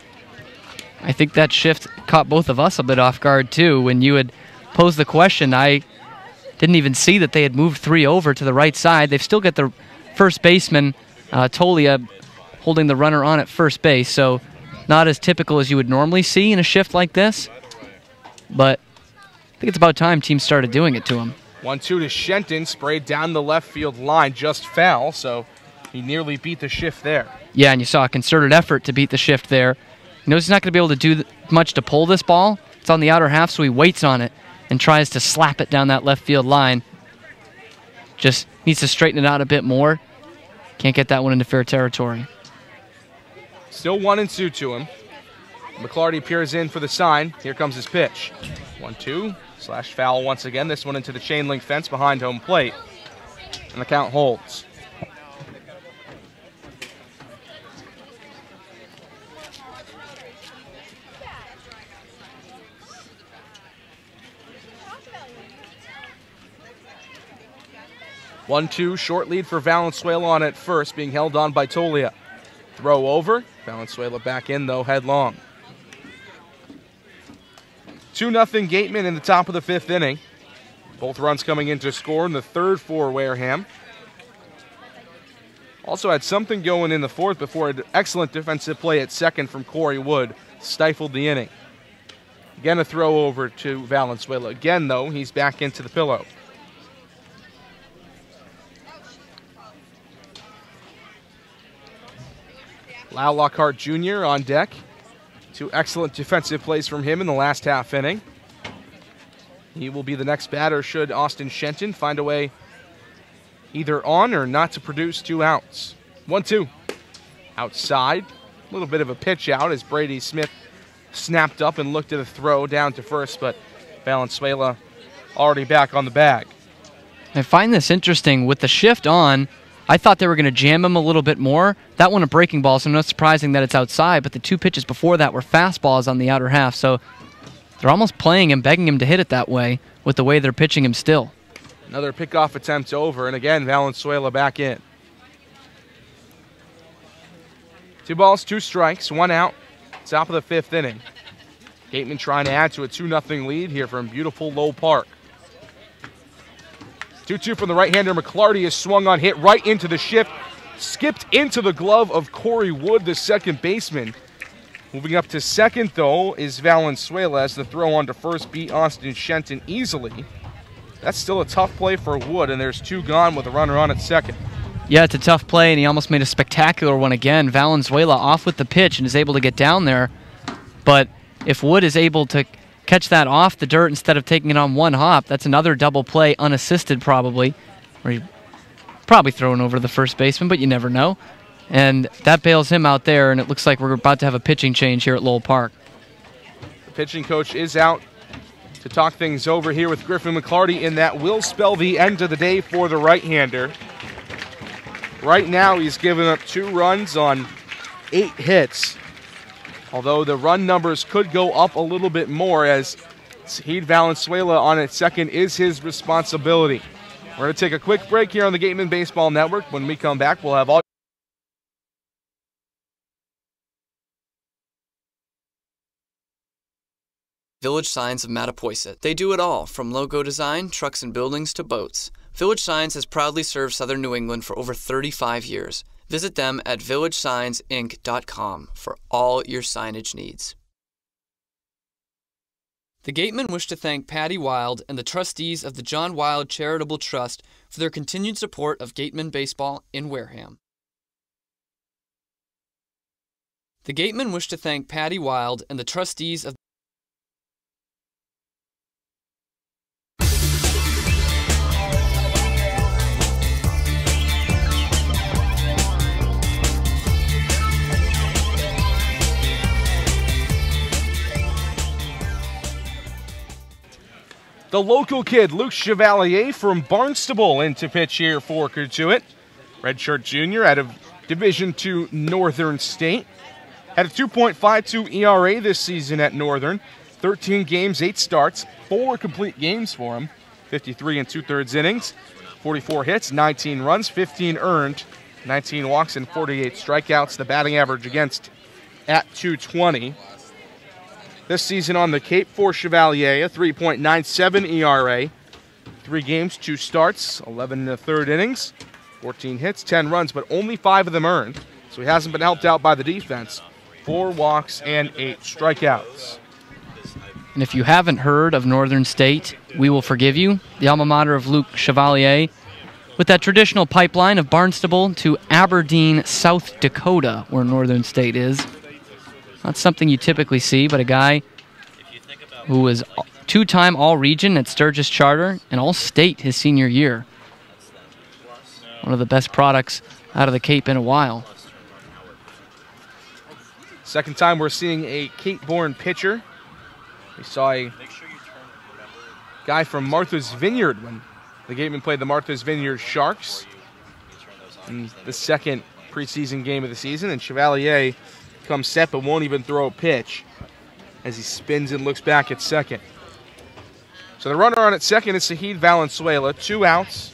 I think that shift caught both of us a bit off guard, too. When you had posed the question, I didn't even see that they had moved 3 over to the right side. They've still got the first baseman, Tolia, holding the runner on at first base, so not as typical as you would normally see in a shift like this. But I think it's about time teams started doing it to him.
1-2 to Shenton, sprayed down the left field line, just foul, so he nearly beat the shift there.
Yeah, and you saw a concerted effort to beat the shift there. He knows he's not going to be able to do much to pull this ball. It's on the outer half, so he waits on it and tries to slap it down that left field line. Just needs to straighten it out a bit more. Can't get that one into fair territory.
Still 1-2 to him. McClarty peers in for the sign. Here comes his pitch. 1-2 slash foul once again. This one into the chain link fence behind home plate. And the count holds. One-two, short lead for Valenzuela on at first, being held on by Tolia. Throw over. Valenzuela back in, though, headlong. 2-0 Gatemen in the top of the 5th inning. Both runs coming in to score in the 3rd for Wareham. Also had something going in the 4th before an excellent defensive play at 2nd from Corey Wood stifled the inning. Again, a throw over to Valenzuela. Again, though, he's back into the pillow. Lau Lockhart Jr. on deck. 2 excellent defensive plays from him in the last half inning. He will be the next batter should Austin Shenton find a way either on or not to produce 2 outs. 1-2. Outside. A little bit of a pitch out as Brady Smith snapped up and looked at a throw down to first, but Valenzuela already back on the bag.
I find this interesting. With the shift on, I thought they were going to jam him a little bit more. That one a breaking ball, so not surprising that it's outside, but the 2 pitches before that were fastballs on the outer half, so they're almost playing him, begging him to hit it that way with the way they're pitching him still.
Another pickoff attempt over, and again, Valenzuela back in. 2 balls, 2 strikes, 1 out, top of the 5th inning. Gatemen trying to add to a 2-0 lead here from beautiful Low Park. 2-2 from the right-hander. McClarty is swung on, hit right into the shift. Skipped into the glove of Corey Wood, the second baseman. Moving up to second, though, is Valenzuela as the throw on to first beat Austin Shenton easily. That's still a tough play for Wood, and there's 2 gone with a runner on at second.
Yeah, it's a tough play, and he almost made a spectacular one again. Valenzuela off with the pitch and is able to get down there. But if Wood is able to catch that off the dirt instead of taking it on 1 hop, that's another double play, unassisted probably, where he probably thrown over the first baseman, but you never know. And that bails him out there, and it looks like we're about to have a pitching change here at Lowell Park.
The pitching coach is out to talk things over here with Griffin McClarty, and that will spell the end of the day for the right-hander. Right now, he's given up 2 runs on 8 hits. Although the run numbers could go up a little bit more, as Saheed Valenzuela on at second is his responsibility. We're going to take a quick break here on the Gatemen Baseball Network. When we come back, we'll have all
Village Signs of Mattapoisett. They do it all, from logo design, trucks and buildings, to boats. Village Signs has proudly served Southern New England for over 35 years. Visit them at villagesigns.inc.com for all your signage needs. The Gatemen wish to thank Patty Wild and the trustees of the John Wild Charitable Trust for their continued support of Gatemen Baseball in Wareham. The Gatemen wish to thank Patty Wild and the trustees of
the local kid, Luke Chevalier from Barnstable, in to pitch here for Cotuit. Redshirt junior out of Division II Northern State. Had a 2.52 ERA this season at Northern. 13 games, 8 starts, 4 complete games for him. 53 2/3 innings, 44 hits, 19 runs, 15 earned, 19 walks, and 48 strikeouts. The batting average against at .220. this season on the Cape for Chevalier, a 3.97 ERA. 3 games, 2 starts, 11 in the third innings, 14 hits, 10 runs, but only 5 of them earned. So he hasn't been helped out by the defense. 4 walks and 8 strikeouts.
And if you haven't heard of Northern State, we will forgive you, the alma mater of Luke Chevalier, with that traditional pipeline of Barnstable to Aberdeen, South Dakota, where Northern State is. Not something you typically see, but a guy who was 2-time All-Region at Sturgis Charter and All-State his senior year. One of the best products out of the Cape in a while.
Second time we're seeing a Cape-born pitcher. We saw a guy from Martha's Vineyard when the Gatemen played the Martha's Vineyard Sharks in the second preseason game of the season, and Chevalier comes set but won't even throw a pitch as he spins and looks back at second. So the runner on at second is Sahid Valenzuela, 2 outs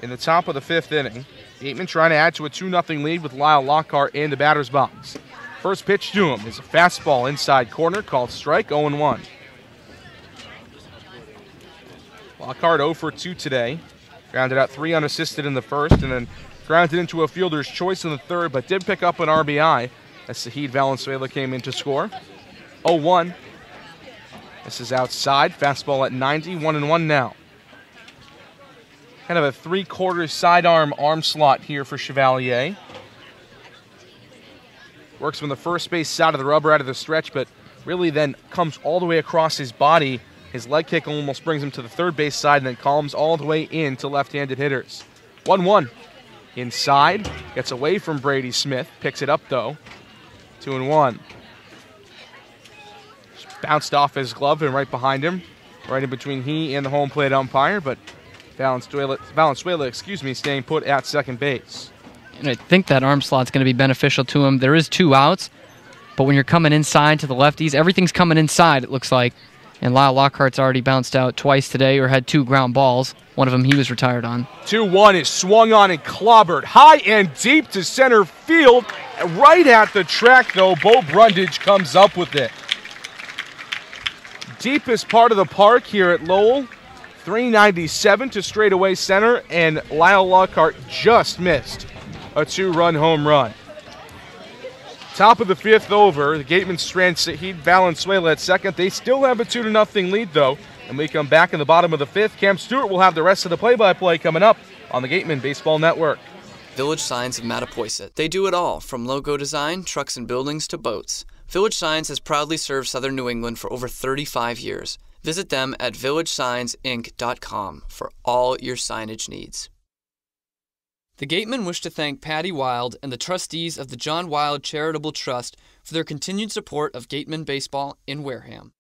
in the top of the 5th inning. Gatemen trying to add to a 2-0 lead with Lyle Lockhart in the batter's box. First pitch to him is a fastball inside corner called strike, 0-1. Lockhart 0 for 2 today. Grounded out 3 unassisted in the first and then grounded into a fielder's choice in the third, but did pick up an RBI as Sahid Valenzuela came in to score. 0-1. This is outside. Fastball at 90, 1-1 now. Kind of a 3/4 sidearm arm slot here for Chevalier. Works from the first base side of the rubber out of the stretch, but really then comes all the way across his body. His leg kick almost brings him to the third base side and then calms all the way in to left-handed hitters. 1-1. Inside. Gets away from Brady Smith. Picks it up, though. 2-1. Just bounced off his glove and right behind him. Right in between he and the home plate umpire, but Valenzuela, staying put at second base.
And I think that arm slot's going to be beneficial to him. There is 2 outs, but when you're coming inside to the lefties, everything's coming inside, it looks like. And Lyle Lockhart's already bounced out twice today or had 2 ground balls. One of them he was retired on.
2-1 is swung on and clobbered high and deep to center field. Right at the track, though, Bo Brundage comes up with it. Deepest part of the park here at Lowell. 397 to straightaway center, and Lyle Lockhart just missed a 2-run home run. Top of the 5th over, the Gatemen strand Sahid Valenzuela at second. They still have a 2-0 lead, though. And we come back in the bottom of the 5th. Cam Stewart will have the rest of the play-by-play coming up on the Gatemen Baseball Network.
Village Signs of Mattapoisett. They do it all, from logo design, trucks and buildings, to boats. Village Signs has proudly served Southern New England for over 35 years. Visit them at villagesigns.inc.com for all your signage needs. The Gatemen wish to thank Patty Wild and the trustees of the John Wild Charitable Trust for their continued support of Gatemen Baseball in Wareham.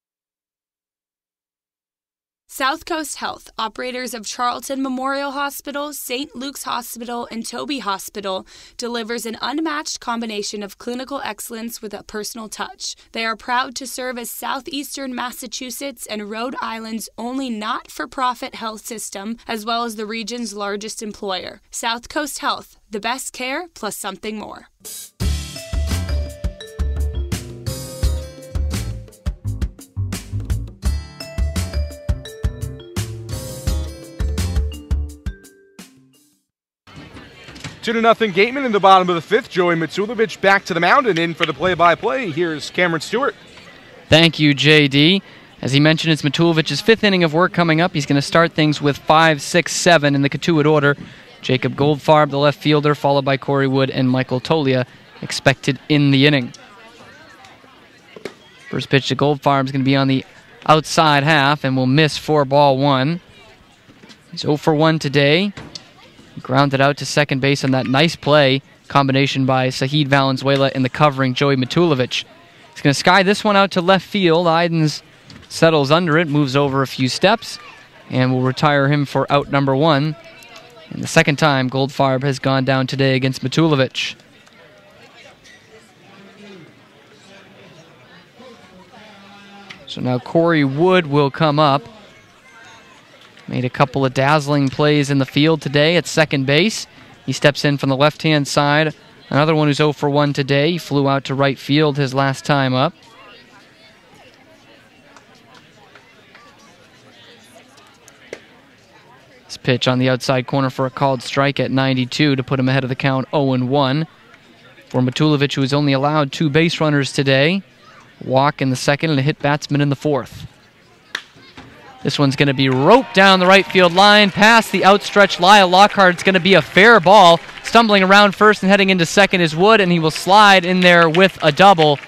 South Coast Health, operators of Charlton Memorial Hospital, St. Luke's Hospital, and Toby Hospital, delivers an unmatched combination of clinical excellence with a personal touch. They are proud to serve as southeastern Massachusetts and Rhode Island's only not-for-profit health system, as well as the region's largest employer. South Coast Health, the best care plus something more.
Two to nothing Gatemen in the bottom of the 5th. Joey Matulovic back to the mound and in for the play-by-play. Here's Cameron Stewart.
Thank you, JD. As he mentioned, it's Matulovic's 5th inning of work coming up. He's going to start things with 5, 6, 7 in the Cotuit order. Jacob Goldfarb, the left fielder, followed by Corey Wood and Michael Tolia, expected in the inning. First pitch to Goldfarb is going to be on the outside half and will miss for ball 1. He's 0 for 1 today. Grounded out to second base on that nice play. Combination by Sahid Valenzuela and the covering Joey Matulovic. He's going to sky this one out to left field. Idens settles under it, moves over a few steps, and will retire him for out number 1. And the second time Goldfarb has gone down today against Matulovic. So now Corey Wood will come up. Made a couple of dazzling plays in the field today at second base. He steps in from the left-hand side. Another one who's 0 for 1 today. He flew out to right field his last time up. pitch on the outside corner for a called strike at 92 to put him ahead of the count 0-1. For Matulovic, who has only allowed 2 base runners today, walk in the second and a hit batsman in the fourth. This one's going to be roped down the right field line, past the outstretched Lyle Lockhart. It's going to be a fair ball. Stumbling around first and heading into second is Wood, and he will slide in there with a double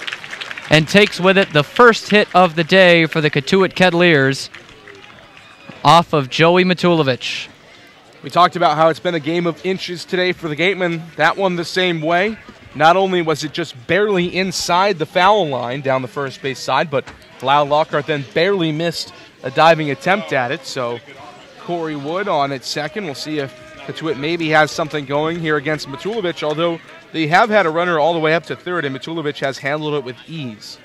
and takes with it the first hit of the day for the Cotuit Kettleers off of Joey Matulovic.
We talked about how it's been a game of inches today for the Gatemen. That one the same way. Not only was it just barely inside the foul line down the first base side, but Lyle Lockhart then barely missed a diving attempt at it. So Corey Wood on at second. We'll see if Cotuit maybe has something going here against Matulovic, although they have had a runner all the way up to third, and Matulovic has handled it with ease.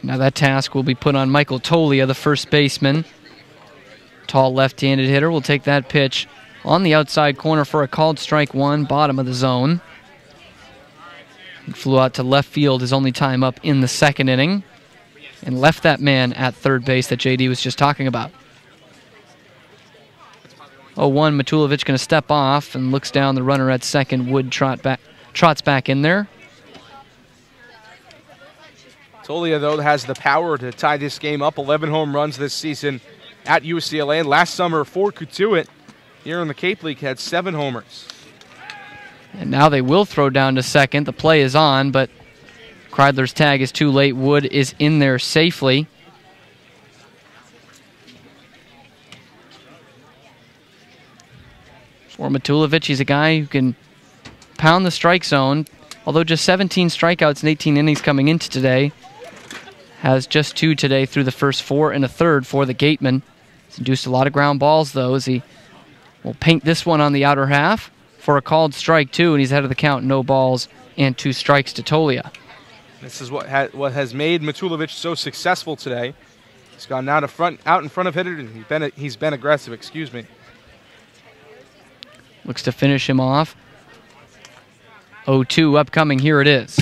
Now that task will be put on Michael Tolia, the first baseman. Tall left-handed hitter will take that pitch on the outside corner for a called strike one, bottom of the zone. He flew out to left field his only time up in the second inning and left that man at third base that JD was just talking about. 0-1, Matulovic going to step off and looks down the runner at second. Wood trots back in there.
Tolia, though, has the power to tie this game up. 11 home runs this season at UCLA. And last summer for Cotuit, here in the Cape League, had 7 homers.
And now they will throw down to second. The play is on, but Kreidler's tag is too late. Wood is in there safely. For Matulovic, he's a guy who can pound the strike zone. Although just 17 strikeouts in 18 innings coming into today, has just 2 today through the first 4 and a third for the Gatemen. He's induced a lot of ground balls, though, as he will paint this one on the outer half for a called strike 2, and he's ahead of the count, no balls and 2 strikes to Tolia.
This is what has made Matulovic so successful today. He's gone out in front of hitter, and he's been aggressive. Excuse me.
Looks to finish him off. 0-2 upcoming. Here it is.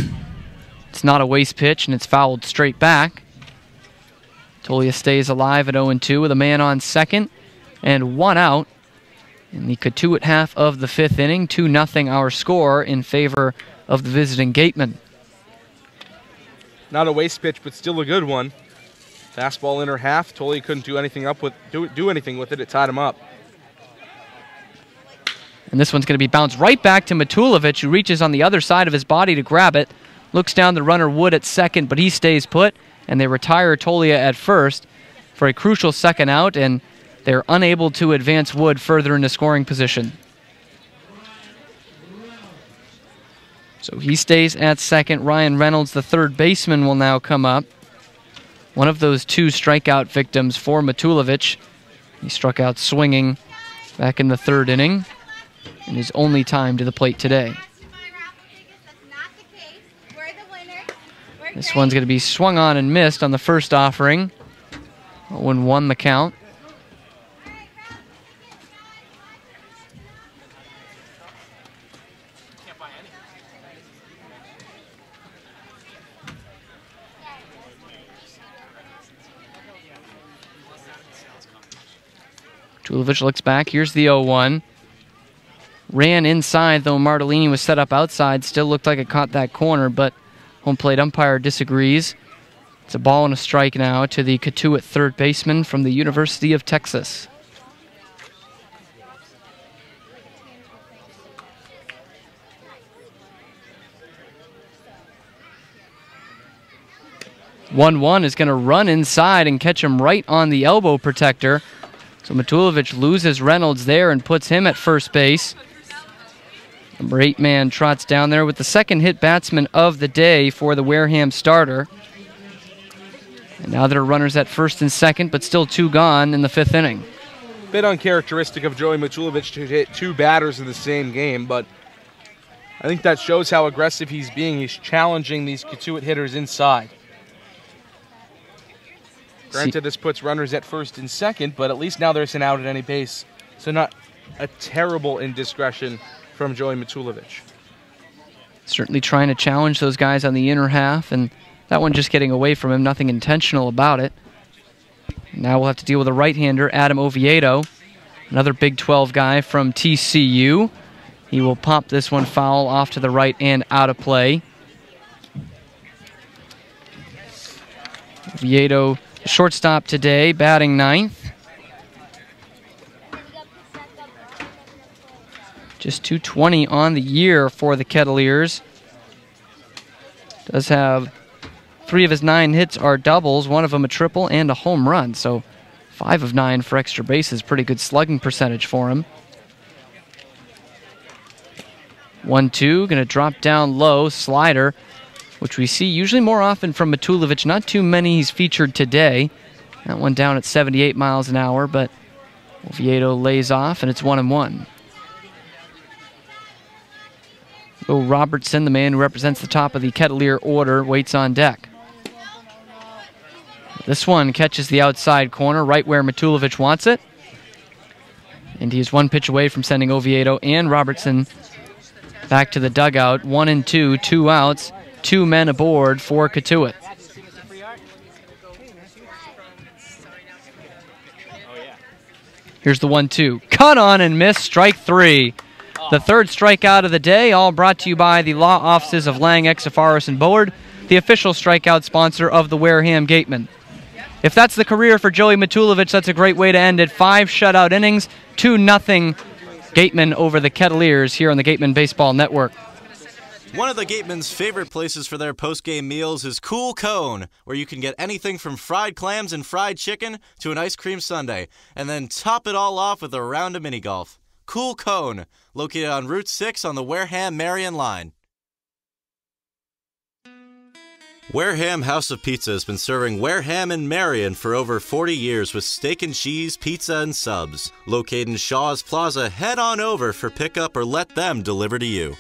It's not a waste pitch, and it's fouled straight back. Tolia stays alive at 0-2 with a man on second and 1 out in the Cotuit half of the 5th inning. 2-0 our score in favor of the visiting Gatemen.
Not a waste pitch, but still a good one. Fastball inner half. Tolia couldn't do anything with it. It tied him up.
And this one's going to be bounced right back to Matulovic, who reaches on the other side of his body to grab it. Looks down the runner Wood at second, but he stays put, and they retire Tolia at first for a crucial second out, and they're unable to advance Wood further into scoring position. So he stays at second. Ryan Reynolds, the third baseman, will now come up. One of those 2 strikeout victims for Matulovic. He struck out swinging back in the 3rd inning, and his only time to the plate today. This one's going to be swung on and missed on the first offering. 0-1 the count. Matulovic looks back. Here's the 0-1. Ran inside, though Martellini was set up outside. Still looked like it caught that corner, but home plate umpire disagrees. It's a ball and a strike now to the Cotuit third baseman from the University of Texas. One is going to run inside and catch him right on the elbow protector. So Matulovic loses Reynolds there and puts him at first base. Number 8 man trots down there with the second hit batsman of the day for the Wareham starter. And now there are runners at first and second, but still 2 gone in the 5th inning.
Bit uncharacteristic of Joey Matulovic to hit 2 batters in the same game, but I think that shows how aggressive he's being. He's challenging these Cotuit hitters inside. Granted, this puts runners at first and second, but at least now there's an out at any base. So not a terrible indiscretion from Joey Matulovic.
Certainly trying to challenge those guys on the inner half, and that one just getting away from him, nothing intentional about it. Now we'll have to deal with a right-hander, Adam Oviedo. Another Big 12 guy from TCU. He will pop this one foul off to the right and out of play. Oviedo, shortstop today, batting ninth. Just .220 on the year for the Kettleers. Does have 3 of his 9 hits are doubles, 1 of them a triple and a home run. So 5 of 9 for extra bases, pretty good slugging percentage for him. 1-2, going to drop down low, slider, which we see usually more often from Matulovic. Not too many he's featured today. That one down at 78 miles an hour, but Oviedo lays off, and it's 1-1. Will Robertson, the man who represents the top of the Kettleer order, waits on deck. This one catches the outside corner, right where Matulovic wants it. And he is 1 pitch away from sending Oviedo and Robertson back to the dugout. 1-2, 2 outs, 2 men aboard for Cotuit. Here's the 1-2. Cut on and miss, strike 3. The 3rd strikeout of the day, all brought to you by the law offices of Lang, Exafaris, and Board, the official strikeout sponsor of the Wareham Gatemen. If that's the career for Joey Matulovic, that's a great way to end it. 5 shutout innings, 2-0 Gatemen over the Kettleers here on the Gatemen Baseball Network.
One of the Gatemen's favorite places for their post-game meals is Cool Cone, where you can get anything from fried clams and fried chicken to an ice cream sundae, and then top it all off with a round of mini-golf. Cool Cone, located on Route 6 on the Wareham-Marion line. Wareham House of Pizza has been serving Wareham and Marion for over 40 years with steak and cheese, pizza, and subs. Located in Shaw's Plaza, head on over for pickup or let them deliver to you.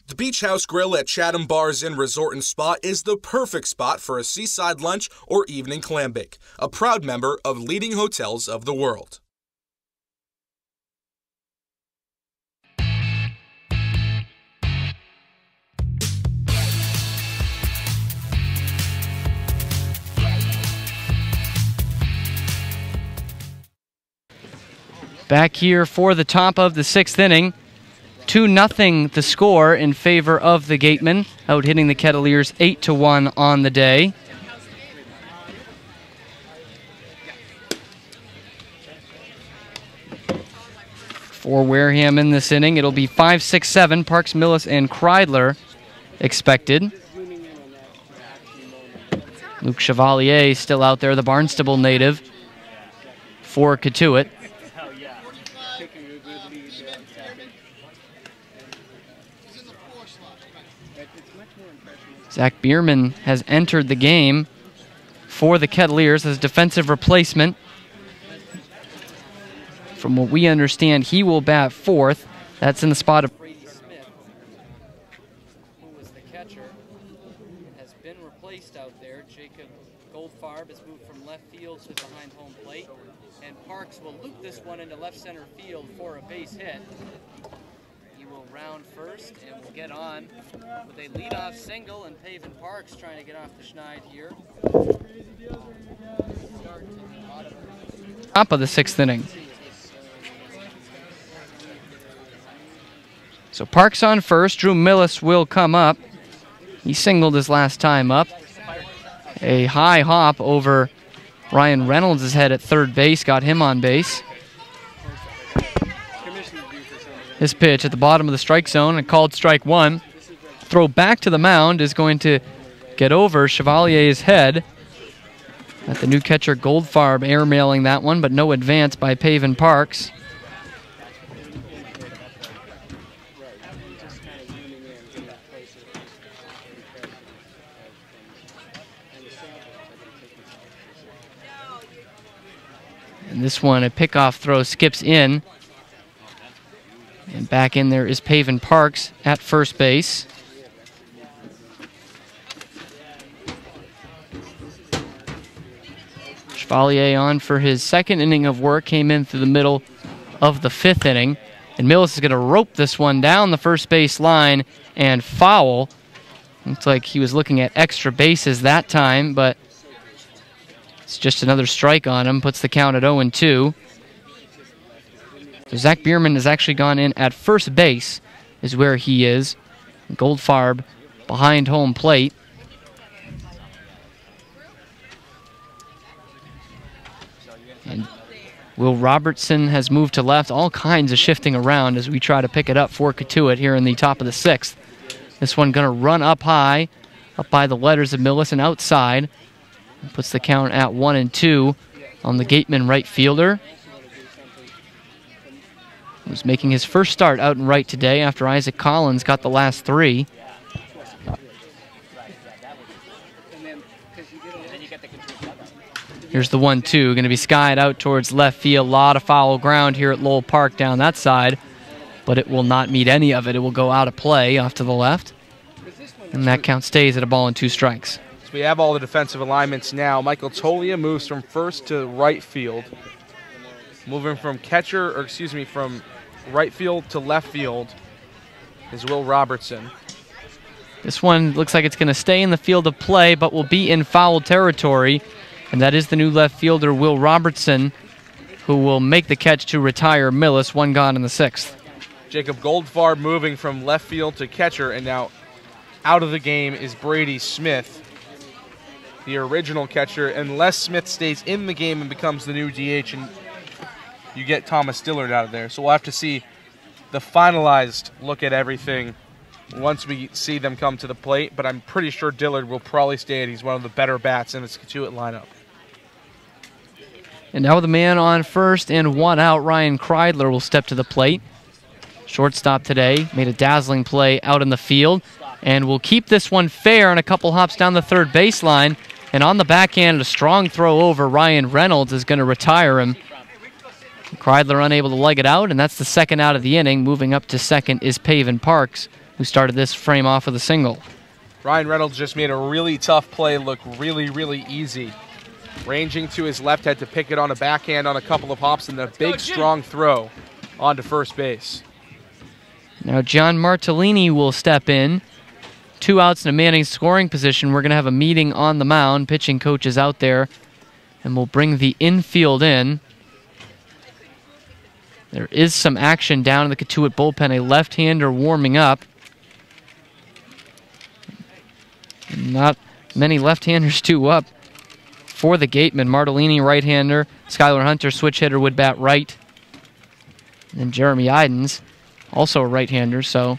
The Beach House Grill at Chatham Bars Inn Resort and Spa is the perfect spot for a seaside lunch or evening clam bake. A proud member of leading hotels of the world.
Back here for the top of the 6th inning. 2-0 the score in favor of the Gatemen, out hitting the Kettleers 8-1 on the day. For Wareham in this inning, it'll be 5, 6, 7. Parks, Millis, and Kreidler expected. Luke Chevalier still out there, the Barnstable native for Cotuit. Zach Bierman has entered the game for the Kettleers as defensive replacement. From what we understand, he will bat 4th. That's in the spot of Brady Smith, who was the catcher, has been replaced out there. Jacob Goldfarb has moved from left field to behind home plate, and Parks will loop this one into left center field for a base hit. Will round first and will get on with a leadoff single, and Pavin Parks trying to get off the schneid here. Top of the 6th inning. So Parks on first. Drew Millis will come up. He singled his last time up. A high hop over Ryan Reynolds' head at 3rd base got him on base. This pitch at the bottom of the strike zone, and called strike 1. Throw back to the mound is going to get over Chevalier's head. At the new catcher Goldfarb airmailing that one, but no advance by Pavin Parks. And this one, a pickoff throw, skips in. And back in there is Pavin Parks at first base. Chevalier on for his 2nd inning of work, came in through the middle of the 5th inning. And Millis is going to rope this one down the first base line and foul. Looks like he was looking at extra bases that time, but it's just another strike on him. Puts the count at 0-2. So Zach Bierman has actually gone in at first base, is where he is. Goldfarb behind home plate. And Will Robertson has moved to left. All kinds of shifting around as we try to pick it up for Cotuit here in the top of the 6th. This one going to run up high, up by the letters of Millis and outside. Puts the count at 1-2 on the Gatemen right fielder, who's making his first start out in right today after Isaac Collins got the last 3. Here's the 1-2, going to be skied out towards left field. A lot of foul ground here at Lowell Park down that side, but it will not meet any of it. It will go out of play off to the left, and that count stays at a ball and 2 strikes.
So we have all the defensive alignments now. Michael Tolia moves from first to right field. Moving from from right field to left field is Will Robertson.
This one looks like it's going to stay in the field of play, but will be in foul territory. And that is the new left fielder, Will Robertson, who will make the catch to retire Millis. 1 gone in the 6th.
Jacob Goldfarb moving from left field to catcher, and now out of the game is Brady Smith, the original catcher, unless Smith stays in the game and becomes the new DH, and you get Thomas Dillard out of there. So we'll have to see the finalized look at everything once we see them come to the plate, but I'm pretty sure Dillard will probably stay in. He's one of the better bats in this Cotuit lineup.
And now with a man on first and 1 out, Ryan Kreidler will step to the plate. Shortstop today, made a dazzling play out in the field, and will keep this one fair on a couple hops down the third baseline. And on the backhand, a strong throw over. Ryan Reynolds is going to retire him. Kreidler unable to leg it out, and that's the 2nd out of the inning. Moving up to 2nd is Paven Parks, who started this frame off with a single.
Ryan Reynolds just made a really tough play look really, really easy. Ranging to his left, had to pick it on a backhand on a couple of hops, and a big, strong throw onto first base.
Now John Martellini will step in. 2 outs in a manning scoring position. We're going to have a meeting on the mound. Pitching coach is out there, and we'll bring the infield in. There is some action down in the Cotuit bullpen. A left-hander warming up. Not many left-handers due up for the Gatemen. Martellini, right-hander. Skylar Hunter, switch hitter, would bat right. And then Jeremy Idens, also a right-hander, so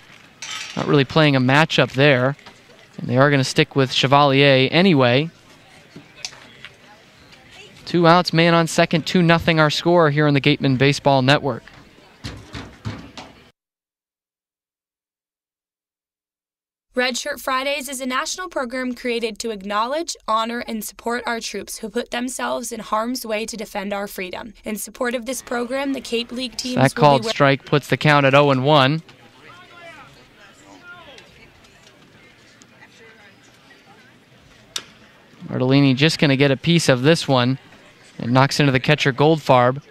not really playing a matchup there. And they are going to stick with Chevalier anyway. 2 outs, man on second, 2-0 our score here on the Gatemen Baseball Network.
Red Shirt Fridays is a national program created to acknowledge, honor, and support our troops who put themselves in harm's way to defend our freedom. In support of this program, the Cape League teams
that called strike puts the count at 0-1. Martellini just going to get a piece of this one and knocks into the catcher Goldfarb.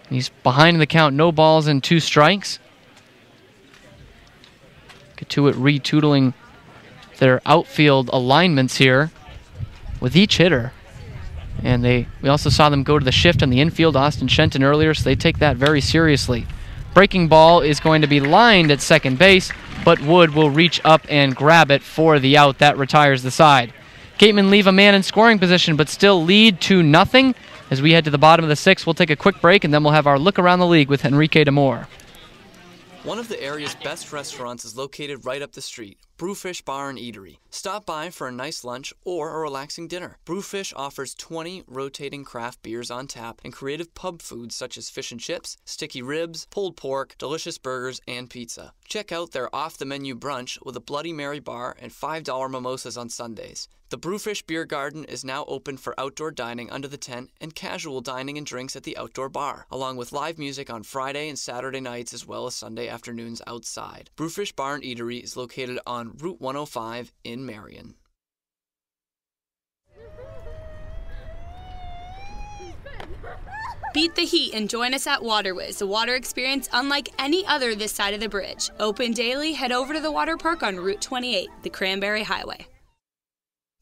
He's behind the count, no balls and 2 strikes. Cotuit retootling their outfield alignments here with each hitter. And we also saw them go to the shift on the infield, Austin Shenton earlier, so they take that very seriously. Breaking ball is going to be lined at second base, but Wood will reach up and grab it for the out. That retires the side. Gatemen leave a man in scoring position, but still lead 2-0. As we head to the bottom of the 6th, we'll take a quick break, and then we'll have our look around the league with Henrique Demore.
One of the area's best restaurants is located right up the street, Brewfish Bar and Eatery. Stop by for a nice lunch or a relaxing dinner. Brewfish offers 20 rotating craft beers on tap and creative pub foods such as fish and chips, sticky ribs, pulled pork, delicious burgers, and pizza. Check out their off-the-menu brunch with a Bloody Mary bar and $5 mimosas on Sundays. The Brewfish Beer Garden is now open for outdoor dining under the tent and casual dining and drinks at the outdoor bar, along with live music on Friday and Saturday nights as well as Sunday afternoons outside. Brewfish Bar and Eatery is located on Route 105 in Marion.
Beat the heat and join us at Waterwiz, a water experience unlike any other this side of the bridge. Open daily, head over to the water park on Route 28, the Cranberry Highway.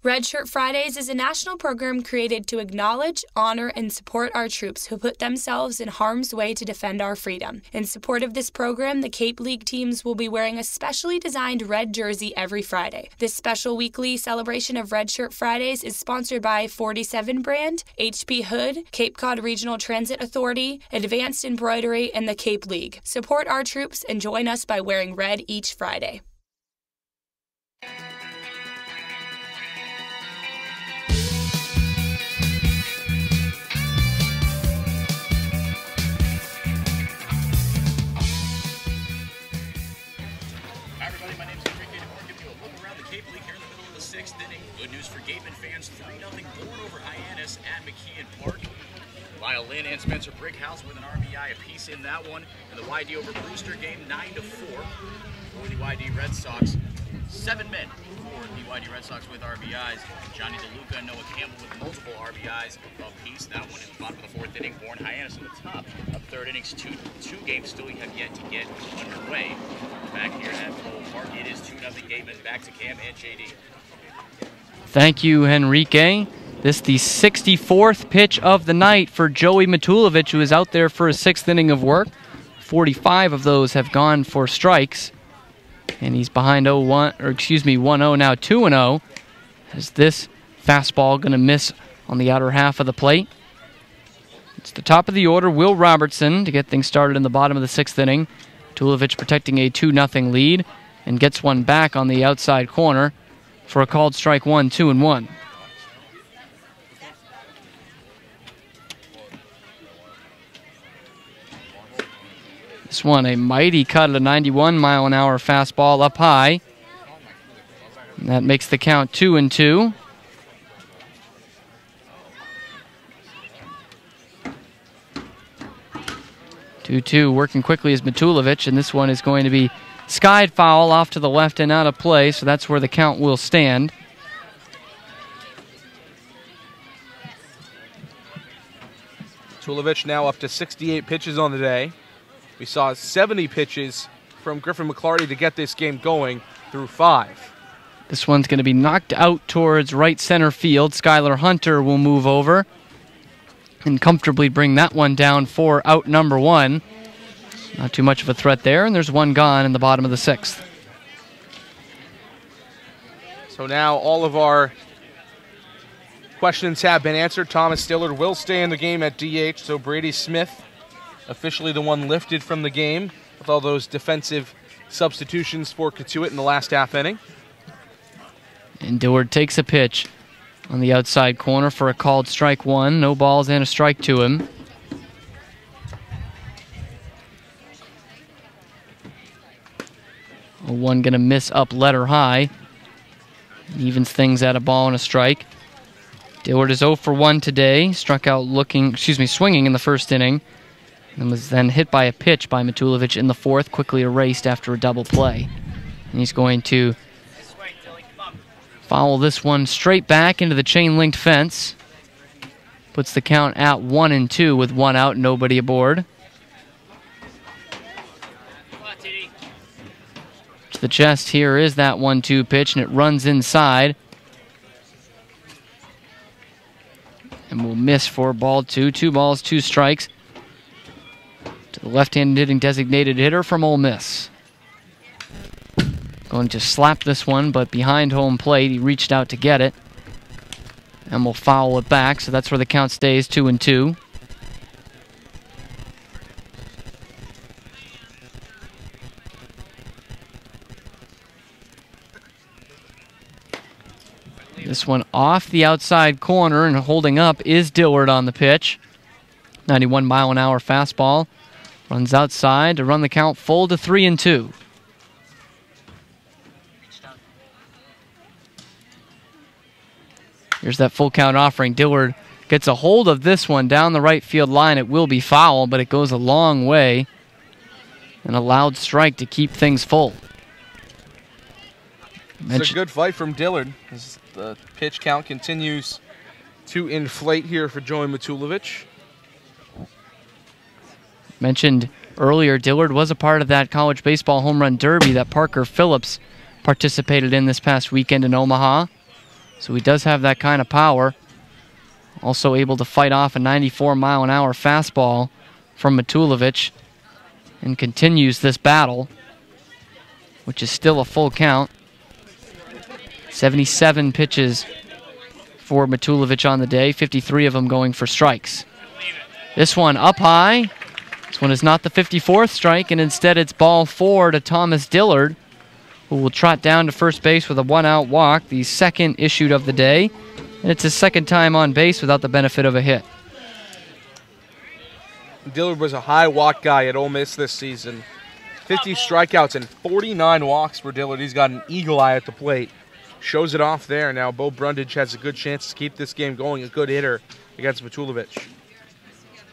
Red Shirt Fridays is a national program created to acknowledge, honor, and support our troops who put themselves in harm's way to defend our freedom. In support of this program, the Cape League teams will be wearing a specially designed red jersey every Friday. This special weekly celebration of Red Shirt Fridays is sponsored by 47 Brand, HP Hood, Cape Cod Regional Transit Authority, Advanced Embroidery, and the Cape League. Support our troops and join us by wearing red each Friday.
Good news for Gatemen fans, 3-0 Bourne over Hyannis at McKeon Park. Lyle Lynn and Spencer Brickhouse with an RBI apiece in that one. And the YD over Brewster game 9-4 for the YD Red Sox. 7 men for the YD Red Sox with RBIs. Johnny DeLuca and Noah Campbell with multiple RBIs apiece. That one in the bottom of the 4th inning. Bourne Hyannis in the top of 3rd innings. Two games still have yet to get underway. Back here at Lowell Park, it is 2-0 Gatemen. Back to Cam and JD.
Thank you, Henrique. This is the 64th pitch of the night for Joey Matulovic, who is out there for a 6th inning of work. 45 of those have gone for strikes. And he's behind 1-0, now 2-0. Is this fastball going to miss on the outer half of the plate? It's the top of the order, Will Robertson, to get things started in the bottom of the 6th inning. Matulovic protecting a 2-0 lead and gets one back on the outside corner for a called strike 1, 2-1. This one, a mighty cut at a 91-mile-an-hour fastball up high. And that makes the count 2-2. Two working quickly is Matulovic, and this one is going to be skied foul off to the left and out of play, so that's where the count will stand.
Matulovic now up to 68 pitches on the day. We saw 70 pitches from Griffin McClarty to get this game going through 5.
This one's going to be knocked out towards right center field. Skylar Hunter will move over and comfortably bring that one down for out number 1. Not too much of a threat there, and there's one gone in the bottom of the 6th.
So now all of our questions have been answered. Thomas Dillard will stay in the game at DH, so Brady Smith officially the one lifted from the game with all those defensive substitutions for Cotuit in the last half inning.
And Dillard takes a pitch on the outside corner for a called strike 1. No balls and a strike to him. One going to miss up letter high. Evens things at a ball and a strike. Dillard is 0 for 1 today. Struck out swinging in the 1st inning. And was then hit by a pitch by Matulovic in the 4th, quickly erased after a double play. And he's going to foul this one straight back into the chain-linked fence. Puts the count at 1-2 with 1 out, nobody aboard. To the chest here is that 1-2 pitch, and it runs inside. And will miss for ball 2. 2 balls, 2 strikes. To the left-handed hitting designated hitter from Ole Miss. Going to slap this one, but behind home plate, he reached out to get it. And will foul it back, so that's where the count stays, 2-2. This one off the outside corner, and holding up is Dillard on the pitch. 91-mile-an-hour fastball. Runs outside to run the count full to 3-2. Here's that full count offering. Dillard gets a hold of this one down the right field line. It will be foul, but it goes a long way. And a loud strike to keep things full.
It's a good fight from Dillard as the pitch count continues to inflate here for Joey Matulovic.
Mentioned earlier, Dillard was a part of that college baseball home run derby that Parker Phillips participated in this past weekend in Omaha. So he does have that kind of power. Also able to fight off a 94-mile-an-hour fastball from Matulovic and continues this battle, which is still a full count. 77 pitches for Matulovic on the day, 53 of them going for strikes. This one up high. This one is not the 54th strike, and instead it's ball 4 to Thomas Dillard, who will trot down to first base with a one-out walk, the second issued of the day, and it's his second time on base without the benefit of a hit.
Dillard was a high walk guy at Ole Miss this season. 50 strikeouts and 49 walks for Dillard. He's got an eagle eye at the plate. Shows it off there. Now Bo Brundage has a good chance to keep this game going. A good hitter against Matulovic.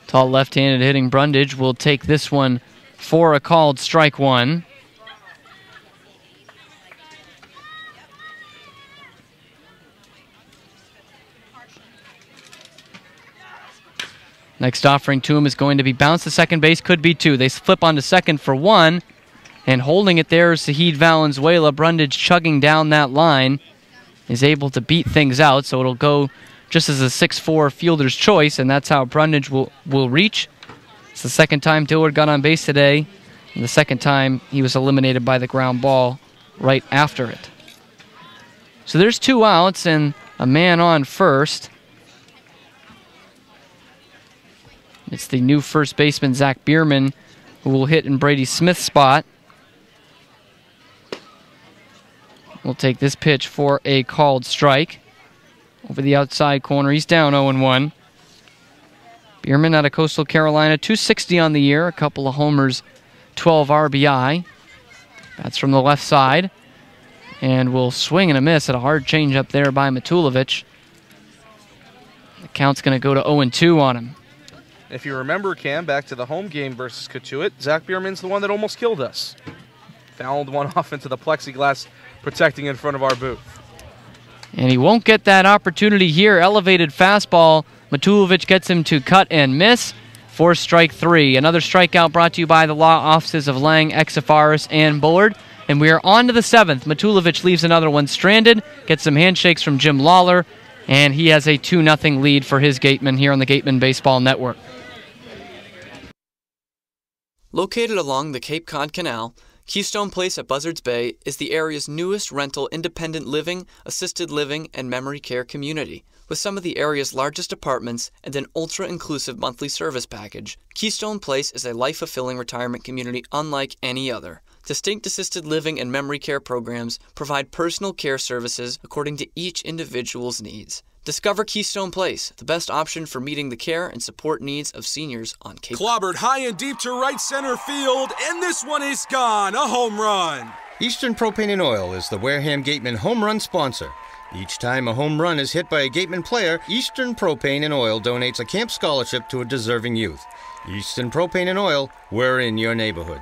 Tall left-handed hitting Brundage will take this one for a called strike one. Next offering to him is going to be bounced to second base, could be 2. They flip onto second for 1, and holding it there is Sahid Valenzuela. Brundage chugging down that line is able to beat things out, so it'll go just as a 6-4 fielder's choice, and that's how Brundage will reach. It's the second time Dillard got on base today, and the second time he was eliminated by the ground ball right after it. So there's 2 outs and a man on first. It's the new first baseman, Zach Bierman, who will hit in Brady Smith's spot. We'll take this pitch for a called strike. Over the outside corner, he's down 0-1. Bierman out of Coastal Carolina, 260 on the year, a couple of homers, 12 RBI. That's from the left side. And will swing and a miss at a hard change up there by Matulovic. The count's going to go to 0-2 on him.
If you remember, Cam, back to the home game versus Cotuit, Zach Bierman's the one that almost killed us. Fouled one off into the plexiglass, protecting in front of our booth.
And he won't get that opportunity here. Elevated fastball. Matulovic gets him to cut and miss for strike 3. Another strikeout brought to you by the law offices of Lang, Exifaris, and Bullard. And we are on to the 7th. Matulovic leaves another one stranded, gets some handshakes from Jim Lawler, and he has a 2-0 lead for his Gatemen here on the Gatemen Baseball Network.
Located along the Cape Cod Canal, Keystone Place at Buzzards Bay is the area's newest rental independent living, assisted living, and memory care community. With some of the area's largest apartments and an ultra-inclusive monthly service package, Keystone Place is a life-fulfilling retirement community unlike any other. Distinct assisted living and memory care programs provide personal care services according to each individual's needs. Discover Keystone Place, the best option for meeting the care and support needs of seniors on Cape Cod.
Clobbered high and deep to right center field, and this one is gone. A home run.
Eastern Propane and Oil is the Wareham Gatemen home run sponsor. Each time a home run is hit by a Gatemen player, Eastern Propane and Oil donates a camp scholarship to a deserving youth. Eastern Propane and Oil, we're in your neighborhood.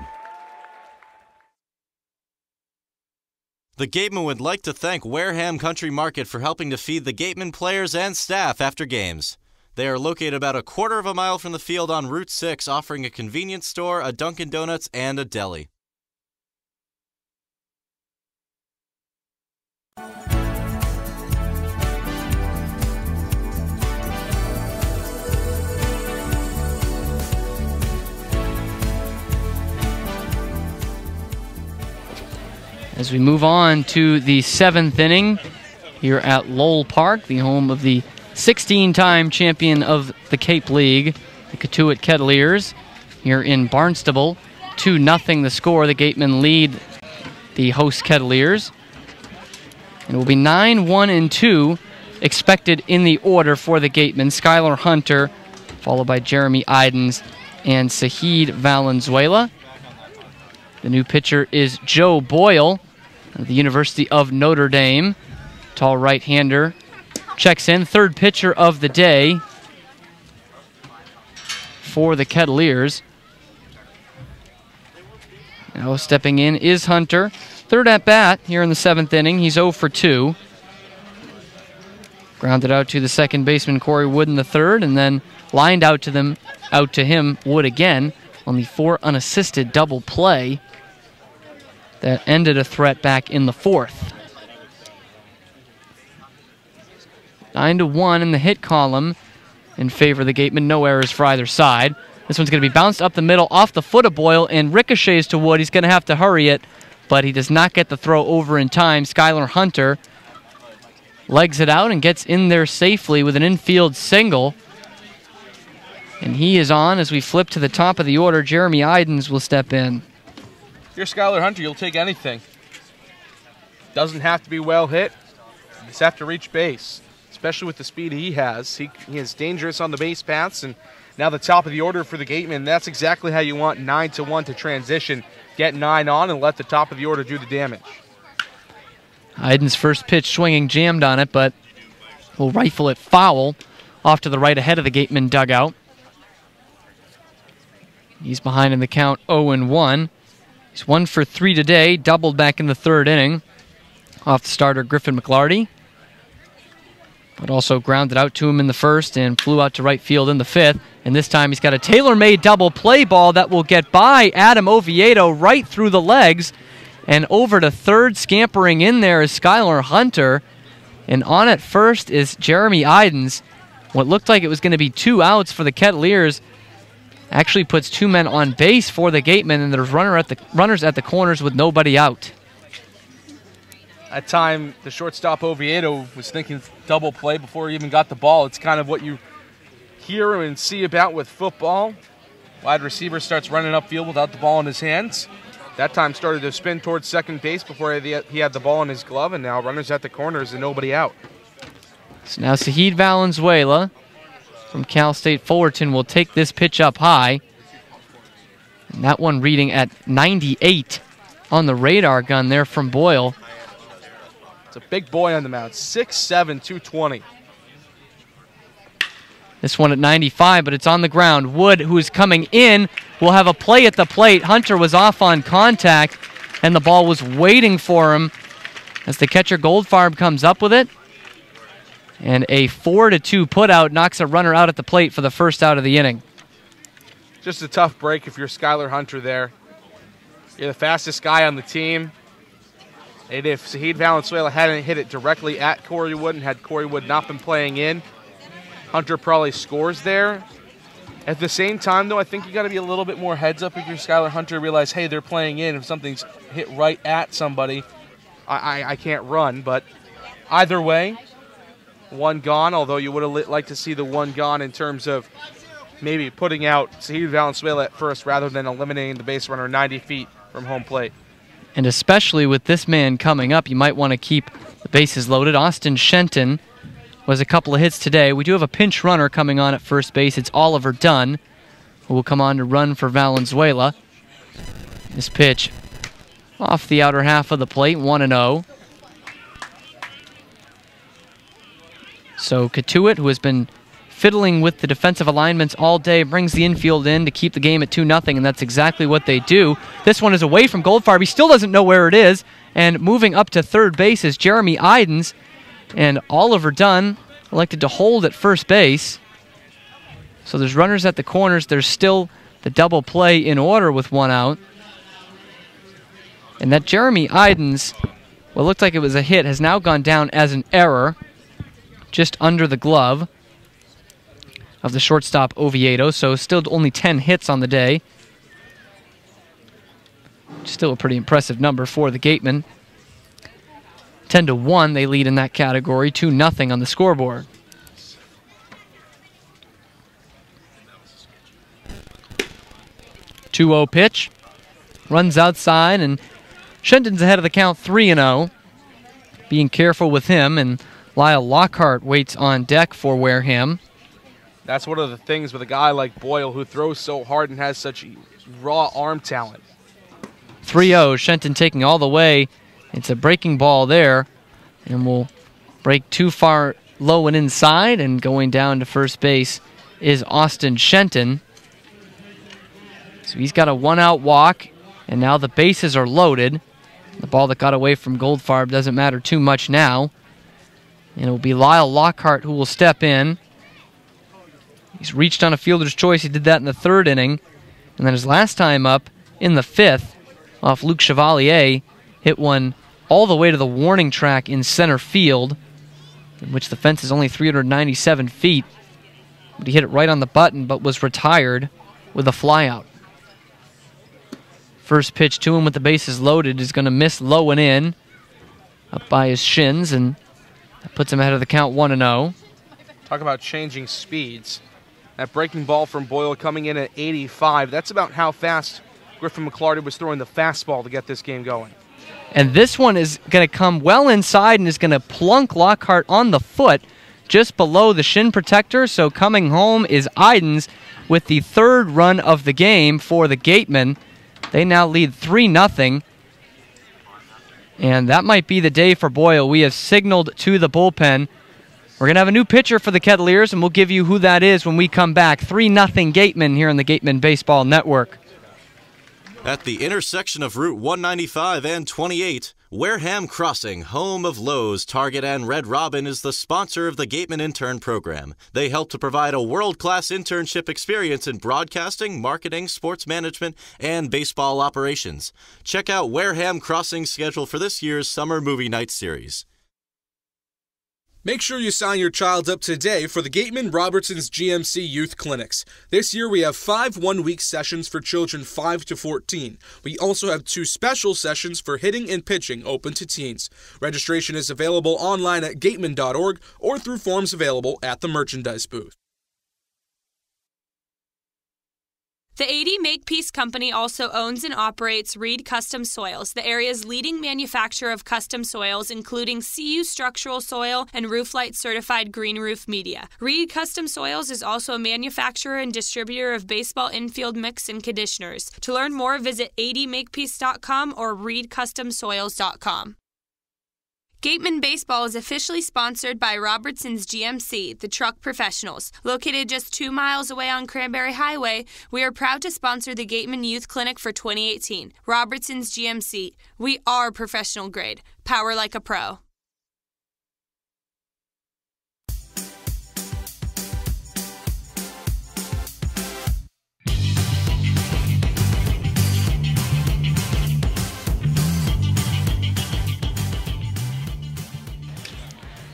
The Gatemen would like to thank Wareham Country Market for helping to feed the Gatemen players and staff after games. They are located about a quarter of a mile from the field on Route 6, offering a convenience store, a Dunkin' Donuts, and a deli.
As we move on to the 7th inning here at Lowell Park, the home of the 16-time champion of the Cape League, the Cotuit Kettleers, here in Barnstable. 2-0 the score. The Gatemen lead the host Kettleers. And it will be 9-1-2 expected in the order for the Gatemen. Skylar Hunter, followed by Jeremy Idens and Sahid Valenzuela. The new pitcher is Joe Boyle of the University of Notre Dame. Tall right-hander checks in. Third pitcher of the day for the Kettleers. Now stepping in is Hunter. Third at bat here in the 7th inning. He's 0 for 2. Grounded out to the second baseman Corey Wood in the third, and then lined out to him Wood again. on the 4 unassisted double play that ended a threat back in the 4th. 9-1 in the hit column in favor of the Gatemen. No errors for either side. This one's going to be bounced up the middle off the foot of Boyle and ricochets to Wood. He's going to have to hurry it, but he does not get the throw over in time. Skylar Hunter legs it out and gets in there safely with an infield single. And he is on as we flip to the top of the order. Jeremy Idens will step in.
If you're Skylar Hunter, you'll take anything. Doesn't have to be well hit. You just have to reach base, especially with the speed he has. He is dangerous on the base paths, and now the top of the order for the Gatemen. That's exactly how you want 9-1 to transition. Get 9 on and let the top of the order do the damage.
Idens' first pitch swinging, jammed on it, but will rifle it foul off to the right ahead of the Gatemen dugout. He's behind in the count 0-1. He's 1 for 3 today, doubled back in the 3rd inning off the starter Griffin McLarty, but also grounded out to him in the 1st and flew out to right field in the 5th. And this time he's got a tailor-made double play ball that will get by Adam Oviedo right through the legs and over to 3rd. Scampering in there is Skylar Hunter, and on at 1st is Jeremy Idens. What looked like it was going to be 2 outs for the Kettleers actually puts 2 men on base for the Gatemen, and there's runners at the corners with nobody out.
At time, the shortstop Oviedo was thinking double play before he even got the ball. It's kind of what you hear and see about with football. Wide receiver starts running upfield without the ball in his hands. That time started to spin towards second base before he had the ball in his glove, and now runners at the corners and nobody out.
So now Sahid Valenzuela from Cal State Fullerton will take this pitch up high. And that one reading at 98 on the radar gun there from Boyle.
It's a big boy on the mound, 6'7", 220.
This one at 95, but it's on the ground. Wood, who is coming in, will have a play at the plate. Hunter was off on contact, and the ball was waiting for him as the catcher Goldfarb comes up with it. And a 4-2 putout knocks a runner out at the plate for the first out of the inning.
Just a tough break if you're Skylar Hunter there. You're the fastest guy on the team. And if Sahid Valenzuela hadn't hit it directly at Corey Wood and had Corey Wood not been playing in, Hunter probably scores there. At the same time, though, I think you got to be a little bit more heads up if you're Skylar Hunter. Realize, hey, they're playing in. If something's hit right at somebody, I can't run. But either way, 1 gone, although you would have liked to see the 1 gone in terms of maybe putting out Sahid Valenzuela at first rather than eliminating the base runner 90 feet from home plate.
And especially with this man coming up, you might want to keep the bases loaded. Austin Shenton was a couple of hits today. We do have a pinch runner coming on at first base. It's Oliver Dunn, who will come on to run for Valenzuela. This pitch off the outer half of the plate, 1-0. So Cotuit, who has been fiddling with the defensive alignments all day, brings the infield in to keep the game at 2-0, and that's exactly what they do. This one is away from Goldfarb. He still doesn't know where it is, and moving up to 3rd base is Jeremy Idens, and Oliver Dunn elected to hold at first base. So there's runners at the corners. There's still the double play in order with 1 out. And that Jeremy Idens, what looked like it was a hit, has now gone down as an error, just under the glove of the shortstop Oviedo, so still only 10 hits on the day. Still a pretty impressive number for the Gatemen. 10-1, they lead in that category, 2-0 on the scoreboard. Two-0 pitch, runs outside, and Shenton's ahead of the count, 3-0. Being careful with him, and Lyle Lockhart waits on deck for Wareham.
That's one of the things with a guy like Boyle who throws so hard and has such raw arm talent.
3-0, Shenton taking all the way. It's a breaking ball there, and will break too far low and inside, and going down to first base is Austin Shenton. So he's got a 1-out walk, and now the bases are loaded. The ball that got away from Goldfarb doesn't matter too much now. And it will be Lyle Lockhart who will step in. He's reached on a fielder's choice. He did that in the 3rd inning. And then his last time up in the 5th, off Luc Chevalier, hit one all the way to the warning track in center field, in which the fence is only 397 feet. But he hit it right on the button, but was retired with a flyout. First pitch to him with the bases loaded is going to miss low and in, up by his shins, and that puts him ahead of the count 1-0.
Talk about changing speeds. That breaking ball from Boyle coming in at 85. That's about how fast Griffin McClarty was throwing the fastball to get this game going.
And this one is going to come well inside and is going to plunk Lockhart on the foot just below the shin protector. So coming home is Idens with the 3rd run of the game for the Gatemen. They now lead 3-0. And that might be the day for Boyle. We have signaled to the bullpen. We're going to have a new pitcher for the Kettleers, and we'll give you who that is when we come back. 3-0 Gatemen here on the Gatemen Baseball Network.
At the intersection of Route 195 and 28, Wareham Crossing, home of Lowe's, Target, and Red Robin, is the sponsor of the Gatemen Intern Program. They help to provide a world-class internship experience in broadcasting, marketing, sports management, and baseball operations. Check out Wareham Crossing's schedule for this year's Summer Movie Night Series.
Make sure you sign your child up today for the Gatemen Robertson's GMC Youth Clinics. This year we have 5 one-week sessions for children 5 to 14. We also have 2 special sessions for hitting and pitching open to teens. Registration is available online at gatemen.org or through forms available at the merchandise booth.
The 80 Makepeace Company also owns and operates Reed Custom Soils, the area's leading manufacturer of custom soils, including CU structural soil and Rooflight certified green roof media. Reed Custom Soils is also a manufacturer and distributor of baseball infield mix and conditioners. To learn more, visit 80makepeace.com or reedcustomsoils.com. Gatemen Baseball is officially sponsored by Robertson's GMC, the truck professionals. Located just 2 miles away on Cranberry Highway, we are proud to sponsor the Gatemen Youth Clinic for 2018. Robertson's GMC. We are professional grade. Power like a pro.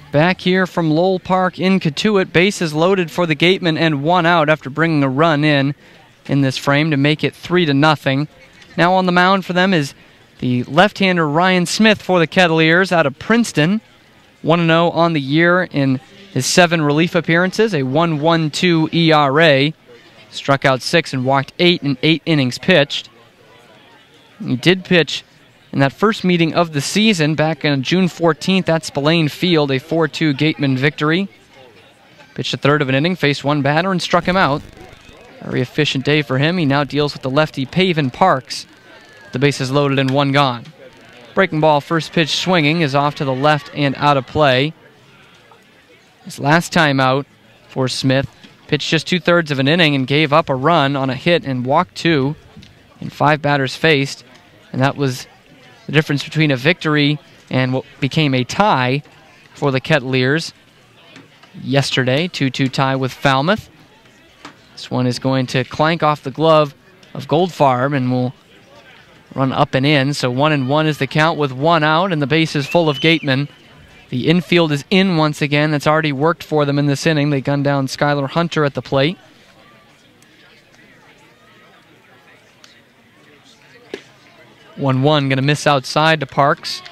Back here from Lowell Park in Cotuit, bases loaded for the Gatemen and 1 out after bringing a run in this frame to make it 3-0. Now on the mound for them is the left-hander Ryan Smith for the Kettleers out of Princeton. 1-0 on the year in his 7 relief appearances, a 1.12 ERA. Struck out 6 and walked 8 in 8 innings pitched. He did pitch in that first meeting of the season back on June 14th at Spillane Field, a 4-2 Gatemen victory. Pitched a third of an inning, faced 1 batter, and struck him out. Very efficient day for him. He now deals with the lefty Pavin Parks. The bases loaded and 1 gone. Breaking ball, first pitch swinging, is off to the left and out of play. His last time out for Smith, pitched just 2/3 of an inning and gave up a run on a hit and walked 2 in 5 batters faced. And that was the difference between a victory and what became a tie for the Kettleers yesterday. 2-2 tie with Falmouth. This one is going to clank off the glove of Goldfarb and will run up and in. So 1-1 is the count with 1 out and the base is full of Gatemen. The infield is in once again. That's already worked for them in this inning. They gunned down Skylar Hunter at the plate. 1-1, going to miss outside to Parks.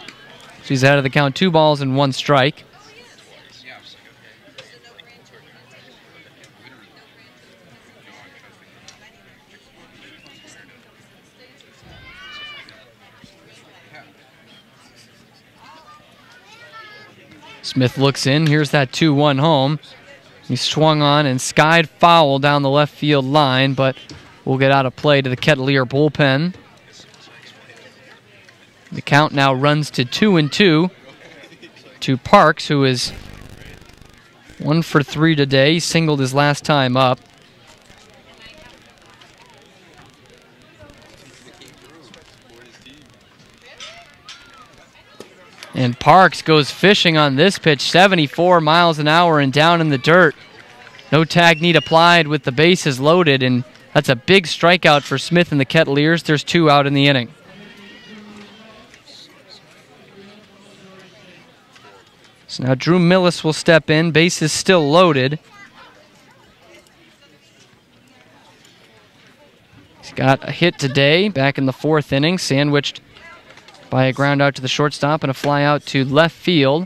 So he's out of the count, 2 balls and 1 strike. Smith looks in. Here's that 2-1 home. He swung on and skied foul down the left field line, but will get out of play to the Kettleer bullpen. The count now runs to 2-2 to Parks, who is 1 for 3 today. He singled his last time up. And Parks goes fishing on this pitch, 74 miles an hour and down in the dirt. No tag need applied with the bases loaded, and That's a big strikeout for Smith and the Kettleers. There's 2 out in the inning. So now Drew Millis will step in. Base is still loaded. He's got a hit today back in the 4th inning, sandwiched by a ground out to the shortstop and a fly out to left field.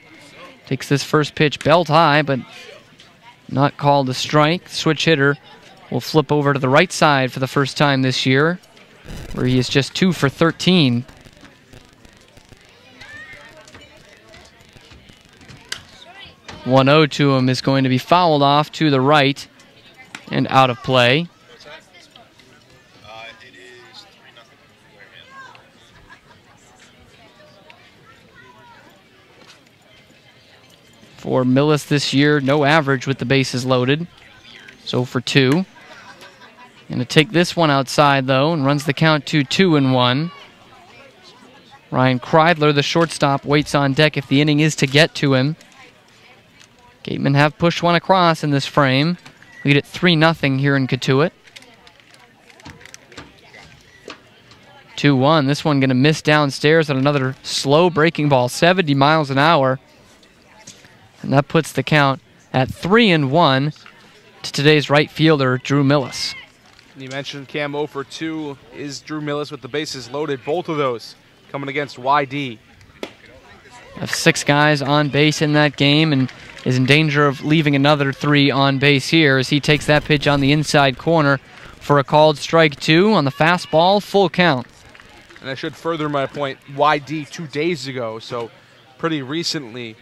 Takes this first pitch belt high, but not called a strike. Switch hitter will flip over to the right side for the first time this year, where he is just 2 for 13. (1-0) to him is going to be fouled off to the right and out of play. For Millis this year, no average with the bases loaded. So for 2. Going to take this one outside, though, and runs the count to 2-1. Ryan Kreidler, the shortstop, waits on deck if the inning is to get to him. Gatemen have pushed one across in this frame. Lead at 3-0 here in Cotuit. 2-1. This one going to miss downstairs on another slow breaking ball, 70 miles an hour. And that puts the count at 3-1 to today's right fielder, Drew Millis.
You mentioned Cam 0 for 2 is Drew Millis with the bases loaded. Both of those coming against YD.
Have 6 guys on base in that game and is in danger of leaving another 3 on base here as he takes that pitch on the inside corner for a called strike 2 on the fastball, full count.
And I should further my point, YD 2 days ago, so pretty recently.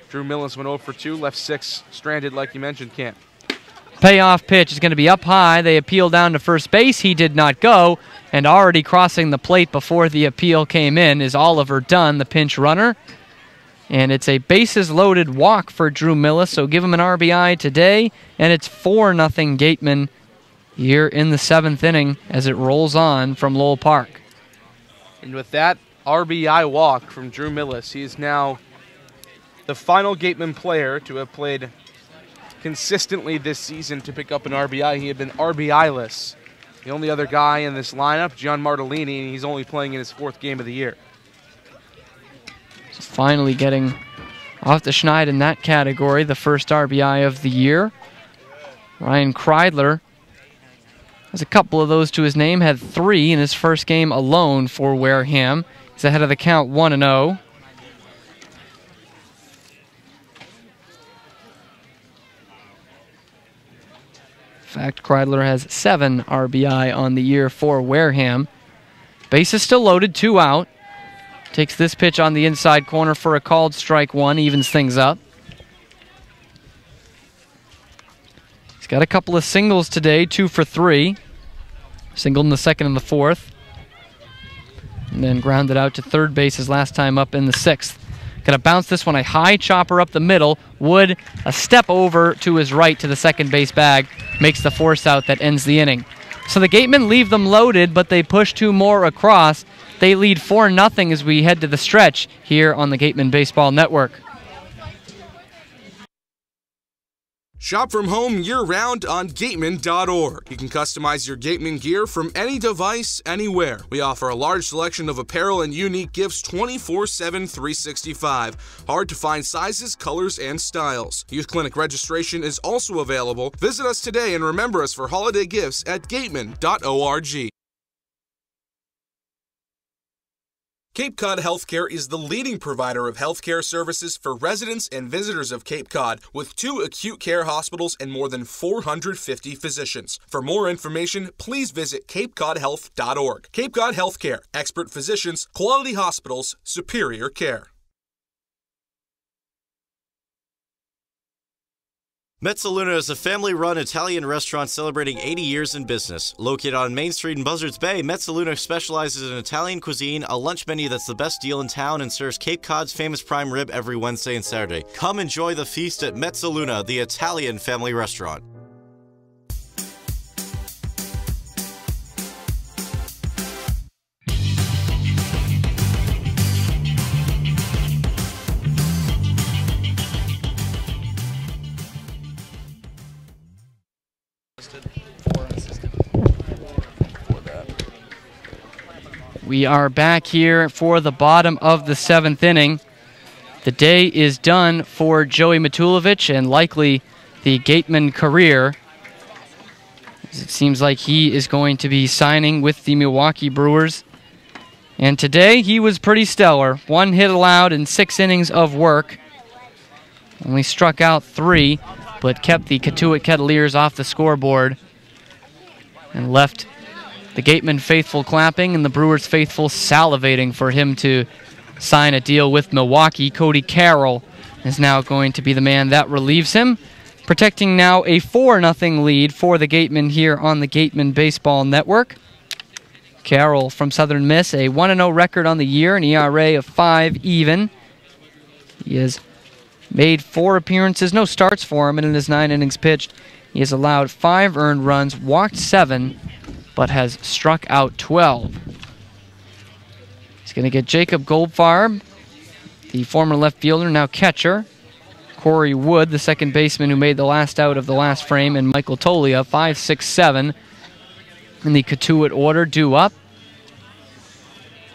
Drew Millis went 0 for 2, left 6 stranded like you mentioned, Cam.
Payoff pitch is going to be up high. They appeal down to first base. He did not go. And already crossing the plate before the appeal came in is Oliver Dunn, the pinch runner. And it's a bases-loaded walk for Drew Millis, so give him an RBI today. And it's 4-0 Gatemen here in the 7th inning as it rolls on from Lowell Park.
And with that RBI walk from Drew Millis, he is now the final Gatemen player to have played consistently this season to pick up an RBI. He had been RBI-less. The only other guy in this lineup, Gian Martellini, and he's only playing in his 4th game of the year.
So finally getting off the schneid in that category, the first RBI of the year. Ryan Kreidler has a couple of those to his name, had 3 in his first game alone for Wareham. He's ahead of the count 1-0. In fact, Kreidler has 7 RBI on the year for Wareham. Base is still loaded, 2 out. Takes this pitch on the inside corner for a called strike 1, evens things up. He's got a couple of singles today, 2 for 3. Singled in the 2nd and the 4th. And then grounded out to third base his last time up in the 6th. Going to bounce this one, a high chopper up the middle. Wood, a step over to his right to the second base bag, makes the force out that ends the inning. So the Gatemen leave them loaded, but they push 2 more across. They lead 4-0 as we head to the stretch here on the Gatemen Baseball Network.
Shop from home year-round on Gatemen.org. You can customize your Gatemen gear from any device, anywhere. We offer a large selection of apparel and unique gifts 24/7, 365. Hard to find sizes, colors, and styles. Youth Clinic registration is also available. Visit us today and remember us for holiday gifts at Gatemen.org. Cape Cod Healthcare is the leading provider of healthcare services for residents and visitors of Cape Cod, with 2 acute care hospitals and more than 450 physicians. For more information, please visit capecodhealth.org. Cape Cod Healthcare, expert physicians, quality hospitals, superior care.
Mezza Luna is a family-run Italian restaurant celebrating 80 years in business. Located on Main Street in Buzzards Bay, Mezza Luna specializes in Italian cuisine, a lunch menu that's the best deal in town, and serves Cape Cod's famous prime rib every Wednesday and Saturday. Come enjoy the feast at Mezza Luna, the Italian family restaurant.
We are back here for the bottom of the 7th inning. The day is done for Joey Matulovic and likely the Gatemen career. It seems like he is going to be signing with the Milwaukee Brewers. And today he was pretty stellar. 1 hit allowed in 6 innings of work. Only struck out 3, but kept the Cotuit Kettleers off the scoreboard and left the Gatemen faithful clapping and the Brewers faithful salivating for him to sign a deal with Milwaukee. Cody Carroll is now going to be the man that relieves him, protecting now a 4-0 lead for the Gatemen here on the Gatemen Baseball Network. Carroll from Southern Miss, a 1-0 record on the year, an ERA of 5 even. He has made 4 appearances, no starts for him, and in his 9 innings pitched, he has allowed 5 earned runs, walked 7, but has struck out 12. He's going to get Jacob Goldfarb, the former left fielder, now catcher. Corey Wood, the second baseman who made the last out of the last frame, and Michael Tolia, 5, 6, 7 in the Cotuit order, due up.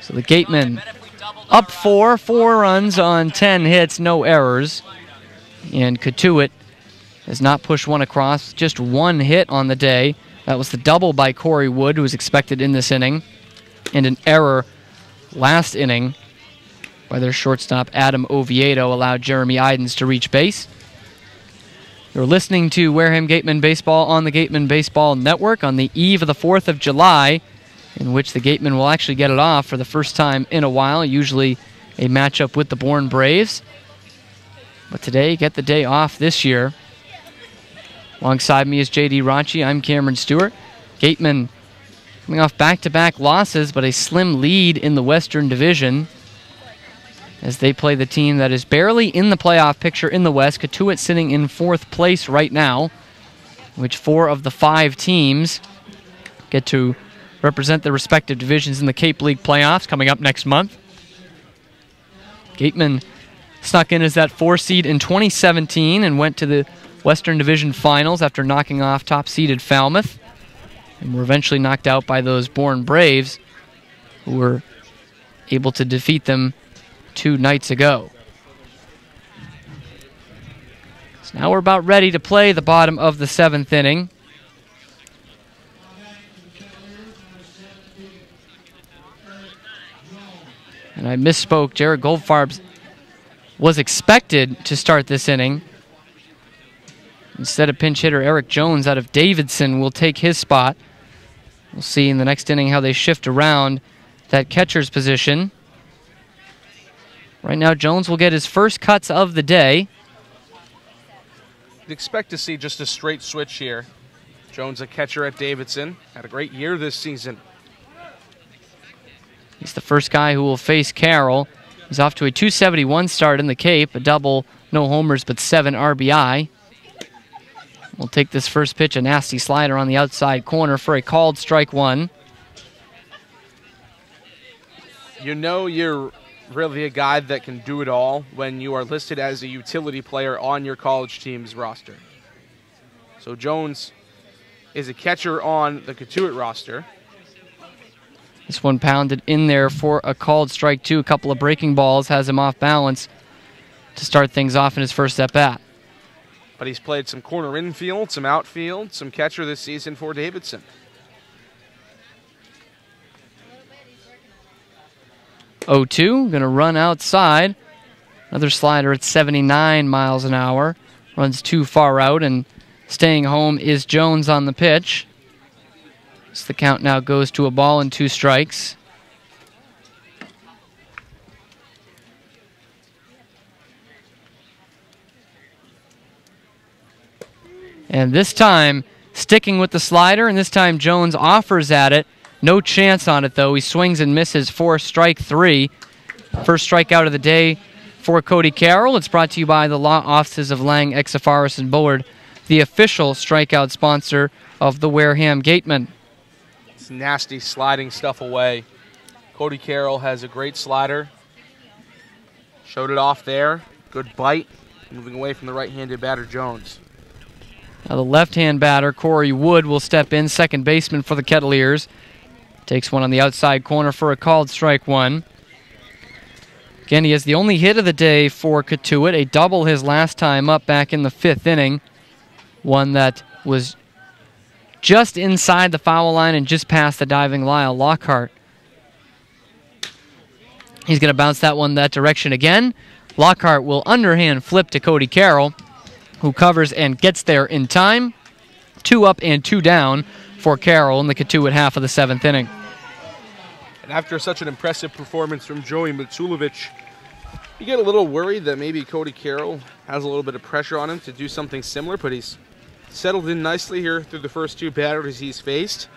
So the Gatemen up 4 runs on 10 hits, no errors. And Cotuit has not pushed one across, just 1 hit on the day. That was the double by Corey Wood, who was expected in this inning, and an error last inning by their shortstop Adam Oviedo allowed Jeremy Idens to reach base. You're listening to Wareham Gatemen Baseball on the Gatemen Baseball Network on the eve of the 4th of July, in which the Gatemen will actually get it off for the first time in a while, usually a matchup with the Bourne Braves. But today, get the day off this year. Alongside me is J.D. Rachi. I'm Cameron Stewart. Gatemen coming off back-to-back losses, but a slim lead in the Western Division as they play the team that is barely in the playoff picture in the West. Cotuit sitting in 4th place right now, which 4 of the 5 teams get to represent their respective divisions in the Cape League playoffs coming up next month. Gatemen snuck in as that 4 seed in 2017 and went to the Western Division Finals after knocking off top-seeded Falmouth, and were eventually knocked out by those Bourne Braves, who were able to defeat them 2 nights ago. So now we're about ready to play the bottom of the 7th inning. And I misspoke. Jared Goldfarb was expected to start this inning. Instead of pinch hitter Eric Jones out of Davidson will take his spot. We'll see in the next inning how they shift around that catcher's position. Right now, Jones will get his first cuts of the day.
You'd expect to see just a straight switch here. Jones, a catcher at Davidson, had a great year this season.
He's the first guy who will face Carroll. He's off to a .271 start in the Cape, a double, no homers, but 7 RBI. We'll take this first pitch, a nasty slider on the outside corner for a called strike 1.
You know you're really a guy that can do it all when you are listed as a utility player on your college team's roster. So Jones is a catcher on the Cotuit roster.
This one pounded in there for a called strike 2. A couple of breaking balls has him off balance to start things off in his first at-bat.
But he's played some corner infield, some outfield, some catcher this season for Davidson.
.02, going to run outside. Another slider at 79 miles an hour. Runs too far out, and staying home is Jones on the pitch. So the count now goes to a ball and 2 strikes. And this time, sticking with the slider, and this time Jones offers at it. No chance on it, though. He swings and misses for strike 3. First strikeout of the day for Cody Carroll. It's brought to you by the law offices of Lang, Exafaris, and Bullard, the official strikeout sponsor of the Wareham Gatemen.
It's nasty sliding stuff away. Cody Carroll has a great slider. Showed it off there. Good bite. Moving away from the right-handed batter, Jones.
Now the left-hand batter, Corey Wood, will step in, second baseman for the Kettleers. Takes one on the outside corner for a called strike one. Again, he has the only hit of the day for Cotuit, a double his last time up back in the 5th inning. One that was just inside the foul line and just past the diving Lyle Lockhart. He's going to bounce that one that direction again. Lockhart will underhand flip to Cody Carroll, who covers and gets there in time. 2 up and 2 down for Carroll in the Cotuit half of the 7th inning.
And after such an impressive performance from Joey Matulovic, you get a little worried that maybe Cody Carroll has a little bit of pressure on him to do something similar, but he's settled in nicely here through the first 2 batters he's faced.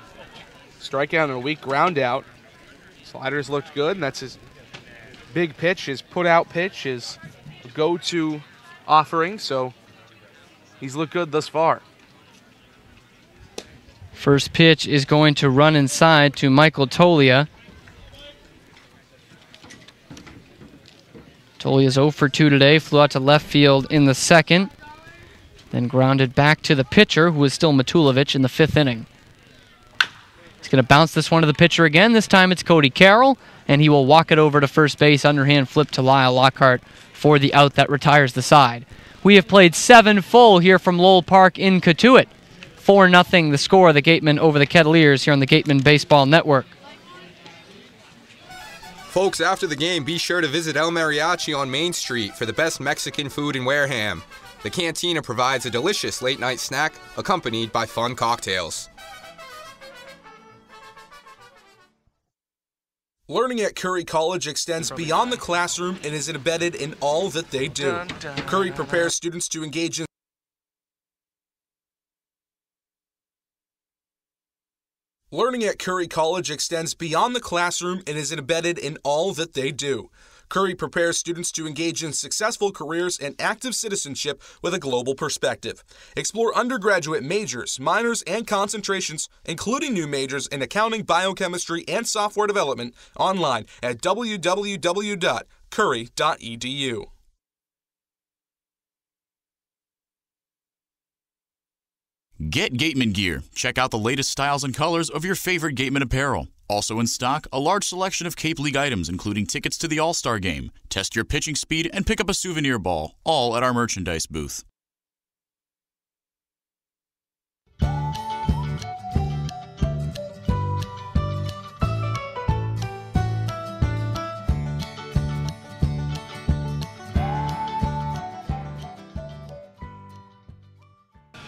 Strikeout and a weak ground out. Sliders looked good, and that's his big pitch, his put-out pitch, his go-to offering, so he's looked good thus far.
First pitch is going to run inside to Michael Tolia. Tolia's 0 for 2 today, flew out to left field in the 2nd, then grounded back to the pitcher, who is still Matulovic, in the 5th inning. He's going to bounce this one to the pitcher again. This time it's Cody Carroll, and he will walk it over to first base, underhand flip to Lyle Lockhart for the out that retires the side. We have played 7 full here from Lowell Park in Cotuit. 4-0 the score of the Gatemen over the Kettleers here on the Gatemen Baseball Network.
Folks, after the game, be sure to visit El Mariachi on Main Street for the best Mexican food in Wareham. The cantina provides a delicious late-night snack accompanied by fun cocktails.
Learning at Curry College extends beyond the classroom and is embedded in all that they do. Curry prepares students to engage in Learning at Curry College extends beyond the classroom and is embedded in all that they do. Curry prepares students to engage in successful careers and active citizenship with a global perspective. Explore undergraduate majors, minors, and concentrations, including new majors in accounting, biochemistry, and software development, online at www.curry.edu.
Get Gatemen gear. Check out the latest styles and colors of your favorite Gatemen apparel. Also in stock, a large selection of Cape League items, including tickets to the All-Star Game. Test your pitching speed and pick up a souvenir ball, all at our merchandise booth.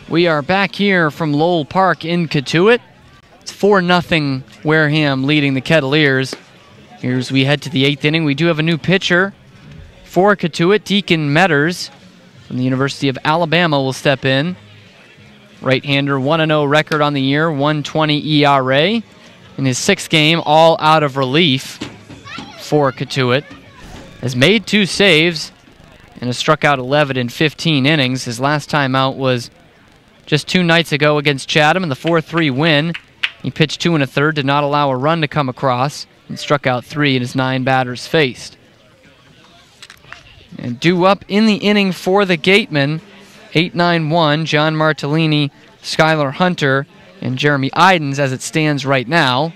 We are back here from Lowell Park in Cotuit. It's 4-0 Wareham leading the Kettleers. Here's we head to the 8th inning. We do have a new pitcher for Cotuit. Deacon Metters from the University of Alabama will step in. Right-hander, 1-0 record on the year, 1.20 ERA. In his 6th game, all out of relief for Cotuit. Has made 2 saves and has struck out 11 in 15 innings. His last time out was just 2 nights ago against Chatham in the 4-3 win. He pitched 2 1/3, did not allow a run to come across, and struck out 3 in his 9 batters faced. And due up in the inning for the Gatemen, 8-9-1, John Martellini, Skylar Hunter, and Jeremy Idens as it stands right now.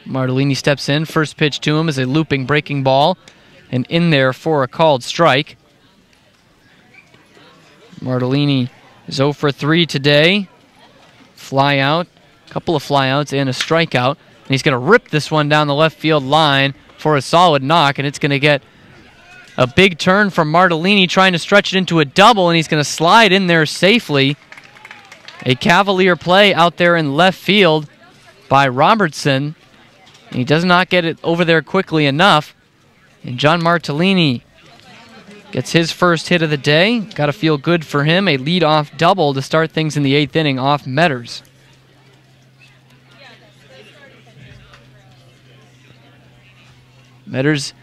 Martellini steps in. First pitch to him is a looping breaking ball, and in there for a called strike. Martellini is 0 for 3 today. Fly out, a couple of flyouts and a strikeout. And he's going to rip this one down the left field line for a solid knock, and it's going to get a big turn from Martellini trying to stretch it into a double, and he's going to slide in there safely. A cavalier play out there in left field by Robertson. And he does not get it over there quickly enough. And John Martellini gets his first hit of the day. Got to feel good for him. A leadoff double to start things in the 8th inning off Metters. Metters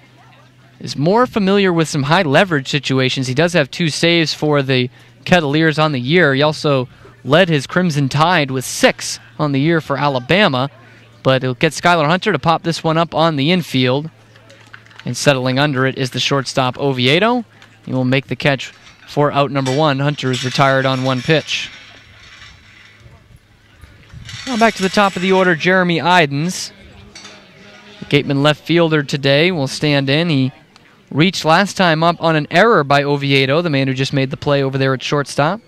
is more familiar with some high leverage situations. He does have 2 saves for the Kettleers on the year. He also led his Crimson Tide with 6 on the year for Alabama. But it'll get Skylar Hunter to pop this one up on the infield. And settling under it is the shortstop Oviedo. He will make the catch for out number 1. Hunter is retired on 1 pitch. Now back to the top of the order, Jeremy Idens. The Gatemen left fielder today will stand in. He reached last time up on an error by Oviedo, the man who just made the play over there at shortstop.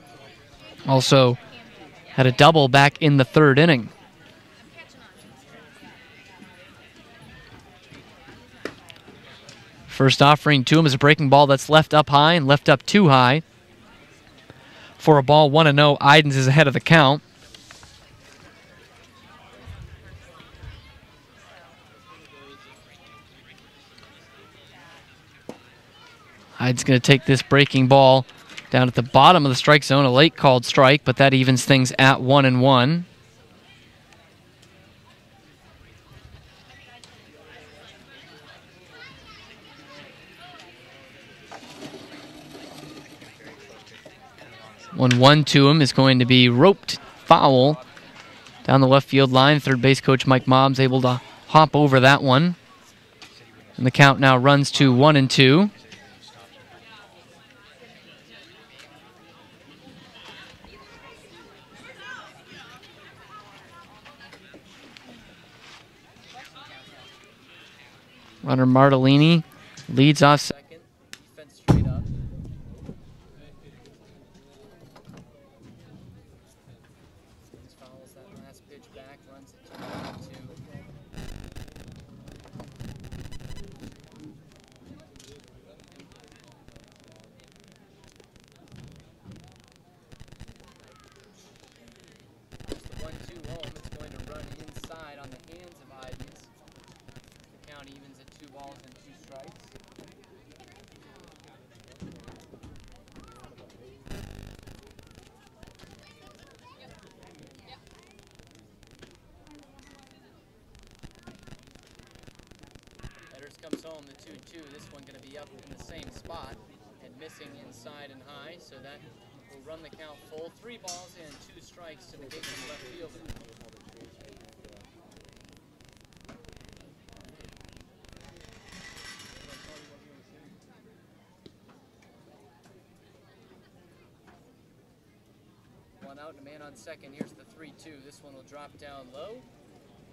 Also had a double back in the 3rd inning. First offering to him is a breaking ball that's left up high and left up too high. For a ball 1-0, Idens is ahead of the count. Idens going to take this breaking ball down at the bottom of the strike zone, a late called strike, but that evens things at 1-1. One to him is going to be roped foul down the left field line. Third base coach Mike Mobbs able to hop over that one. And the count now runs to 1-2. Runner Martellini leads off second. Defense straight up. Fouls that last pitch back, runs it to 1-2. The 1-2 home. It's going to run inside on the hands of Idens. The count evens at 2 balls and 2 strikes. Headers comes home, the 2-2. This one going to be up in the same spot and missing inside and high, so that will run the count full. 3 balls and 2 strikes to the Gatemen left fielder. One out and a man on second. Here's the 3-2. This one will drop down low.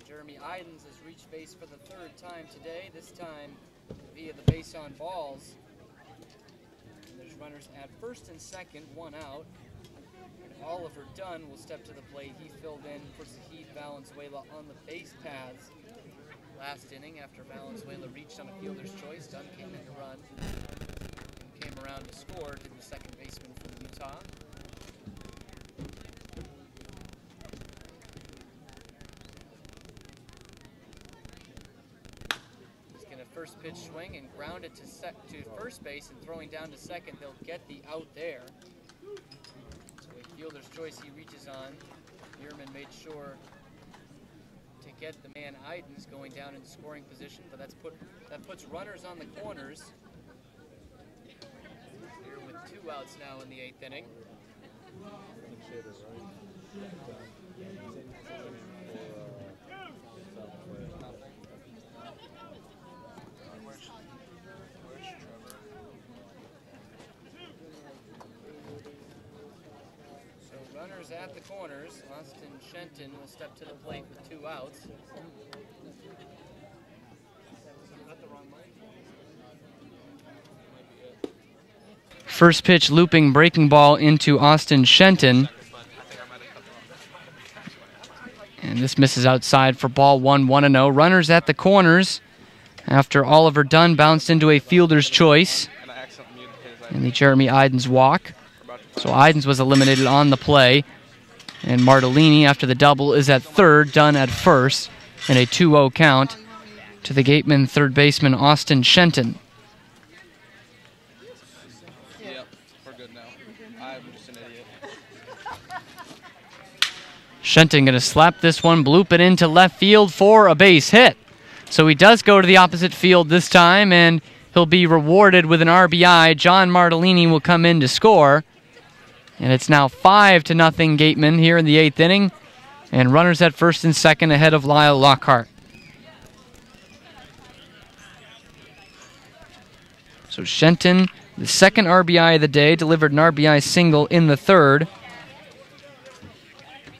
Jeremy Idens has reached base for the 3rd time today, this time via the base on balls. And there's runners at first and second, 1 out. And Oliver Dunn will step to the plate. He filled in for Zahid Valenzuela on the base paths last inning after Valenzuela reached on a fielder's choice. Dunn came in to run and came around to score to the second baseman from Utah. First pitch swing and ground it to first base, and throwing down to second, they'll get the out there. So a fielder's choice he reaches on. Bierman made sure to get the man Idens going down into scoring position, but that puts runners on the corners. Here with 2 outs now in the 8th inning. Runners at the corners. Austin Shenton will step to the plate with 2 outs. First pitch looping breaking ball into Austin Shenton. And this misses outside for ball 1, 1-0. Runners at the corners after Oliver Dunn bounced into a fielder's choice. And the Jeremy Idens walk. So Idens was eliminated on the play. And Martellini, after the double, is at third, Dunn at first, and a 2-0 count to the Gatemen third baseman Austin Shenton.
Yep, we're good now. I'm just an idiot.
Shenton going to slap this one, bloop it into left field for a base hit. So he does go to the opposite field this time, and he'll be rewarded with an RBI. John Martellini will come in to score. And it's now 5-0 Gatemen here in the 8th inning. And runners at first and second ahead of Lyle Lockhart. So Shenton The second RBI of the day, delivered an RBI single in the third.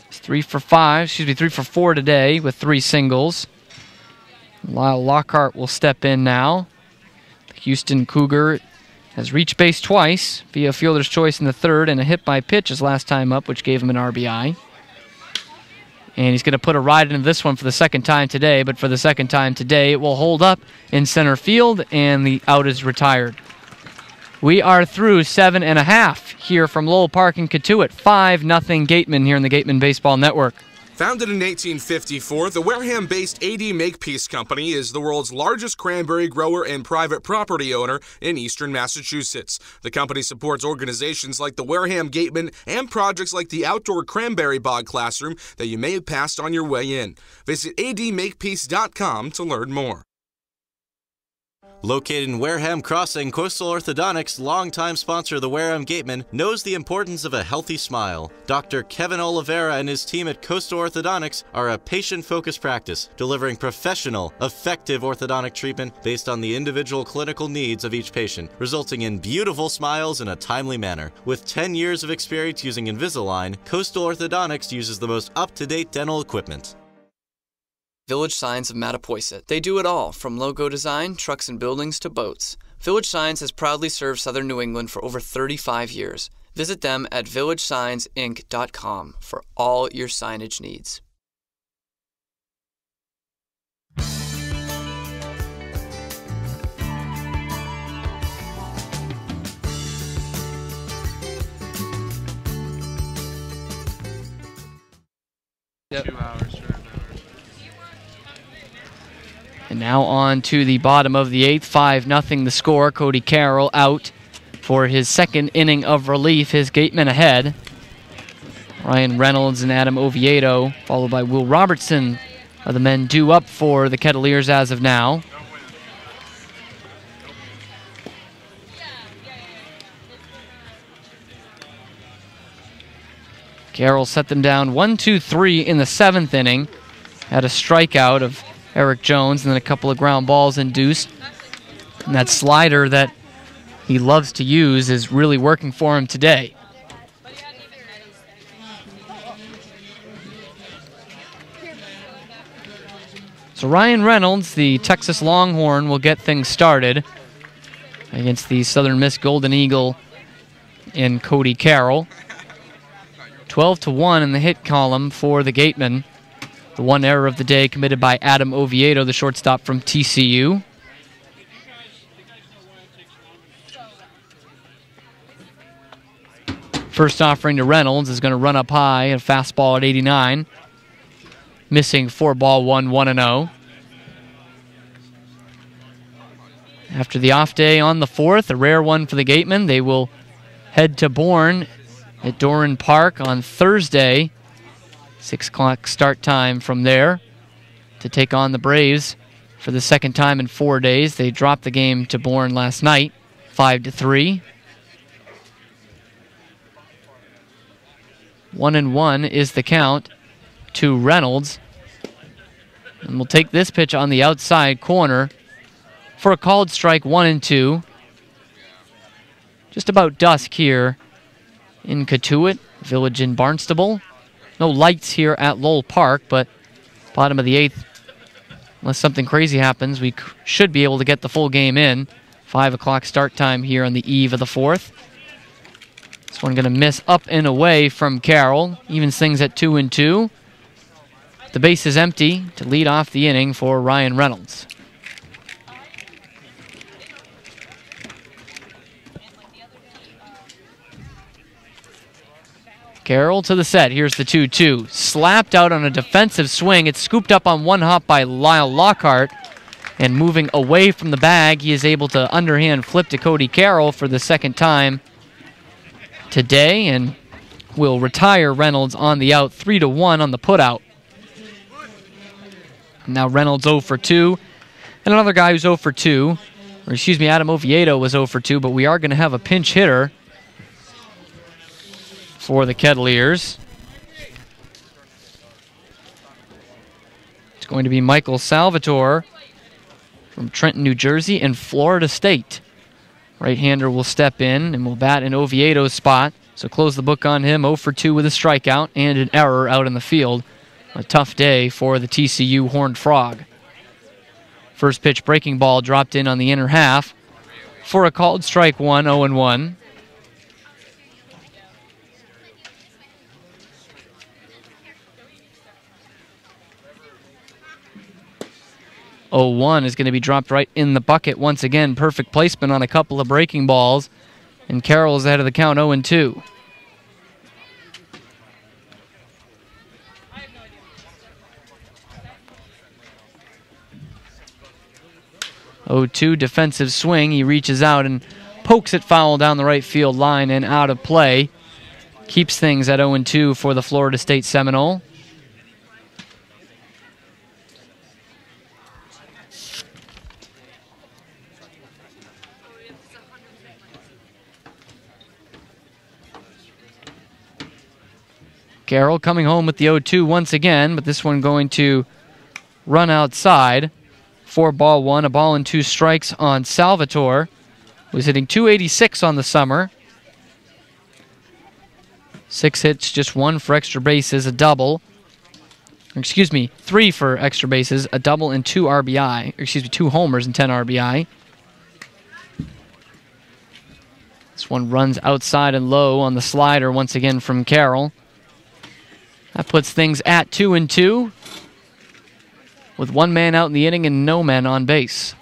He's 3 for 4 today with 3 singles. Lyle Lockhart will step in now. The Houston Cougar has reached base twice via fielder's choice in the third and a hit by pitch his last time up, which gave him an RBI. And he's going to put a ride into this one for the second time today, but for the second time today, it will hold up in center field, and the out is retired. We are through 7.5 here from Lowell Park in Cotuit. 5-0 Gatemen here in the Gatemen Baseball Network.
Founded in 1854, the Wareham-based AD Makepeace Company is the world's largest cranberry grower and private property owner in eastern Massachusetts. The company supports organizations like the Wareham Gatemen and projects like the outdoor cranberry bog classroom that you may have passed on your way in. Visit admakepeace.com to learn more.
Located in Wareham Crossing, Coastal Orthodontics, longtime sponsor of the Wareham Gatemen, knows the importance of a healthy smile. Dr. Kevin Oliveira and his team at Coastal Orthodontics are a patient-focused practice, delivering professional, effective orthodontic treatment based on the individual clinical needs of each patient, resulting in beautiful smiles in a timely manner. With 10 years of experience using Invisalign, Coastal Orthodontics uses the most up-to-date dental equipment.
Village Signs of Mattapoisett. They do it all, from logo design, trucks and buildings, to boats. Village Signs has proudly served southern New England for over 35 years. Visit them at villagesignsinc.com for all your signage needs.
Yep. And now on to the bottom of the 8th, 5-0 the score. Cody Carroll out for his second inning of relief. His Gatemen ahead. Ryan Reynolds and Adam Oviedo, followed by Will Robertson, are the men due up for the Kettleers as of now. Carroll set them down 1-2-3 in the 7th inning. Had a strikeout of Eric Jones and then a couple of ground balls induced. And that slider that he loves to use is really working for him today. So Ryan Reynolds, the Texas Longhorn, will get things started against the Southern Miss Golden Eagle in Cody Carroll. 12-1 in the hit column for the Gatemen. The one error of the day committed by Adam Oviedo, the shortstop from TCU. First offering to Reynolds is going to run up high, a fastball at 89. Missing 4-1, 1-0. After the off day on the 4th, a rare one for the Gatemen, they will head to Bourne at Doran Park on Thursday. 6 o'clock start time from there to take on the Braves for the second time in 4 days. They dropped the game to Bourne last night, 5-3. 1-1 is the count to Reynolds. And we'll take this pitch on the outside corner for a called strike, 1-2. Just about dusk here in Cotuit, village in Barnstable. No lights here at Lowell Park, but bottom of the 8th, unless something crazy happens, we should be able to get the full game in. 5 o'clock start time here on the eve of the 4th. This one going to miss up and away from Carroll. Evens things at 2-2. The base is empty to lead off the inning for Ryan Reynolds. Carroll to the set. Here's the 2-2. Slapped out on a defensive swing. It's scooped up on one hop by Lyle Lockhart. And moving away from the bag, he is able to underhand flip to Cody Carroll for the second time today. And will retire Reynolds on the out. 3-1 on the putout. Now Reynolds 0 for 2. And another guy who's 0 for 2. Or excuse me, Adam Oviedo was 0 for 2. But we are going to have a pinch hitter for the Kettleers. It's going to be Michael Salvatore from Trenton, New Jersey, and Florida State. Right-hander will step in and will bat in Oviedo's spot. So close the book on him, 0 for 2 with a strikeout and an error out in the field. A tough day for the TCU Horned Frog. First pitch breaking ball dropped in on the inner half for a called strike one, 0-1. One is going to be dropped right in the bucket once again. Perfect placement on a couple of breaking balls. And Carroll's ahead of the count, 0-2. Defensive swing. He reaches out and pokes it foul down the right field line and out of play. Keeps things at 0-2 for the Florida State Seminole. Carroll coming home with the 0-2 once again, but this one going to run outside. 4-1, a ball and 2 strikes on Salvatore, who's hitting .286 on the summer. 6 hits, just 1 for extra bases, a double. Excuse me, 3 for extra bases, a double and 2 RBI. Excuse me, 2 homers and 10 RBI. This one runs outside and low on the slider once again from Carroll. That puts things at 2-2 with 1 man out in the inning and no men on base.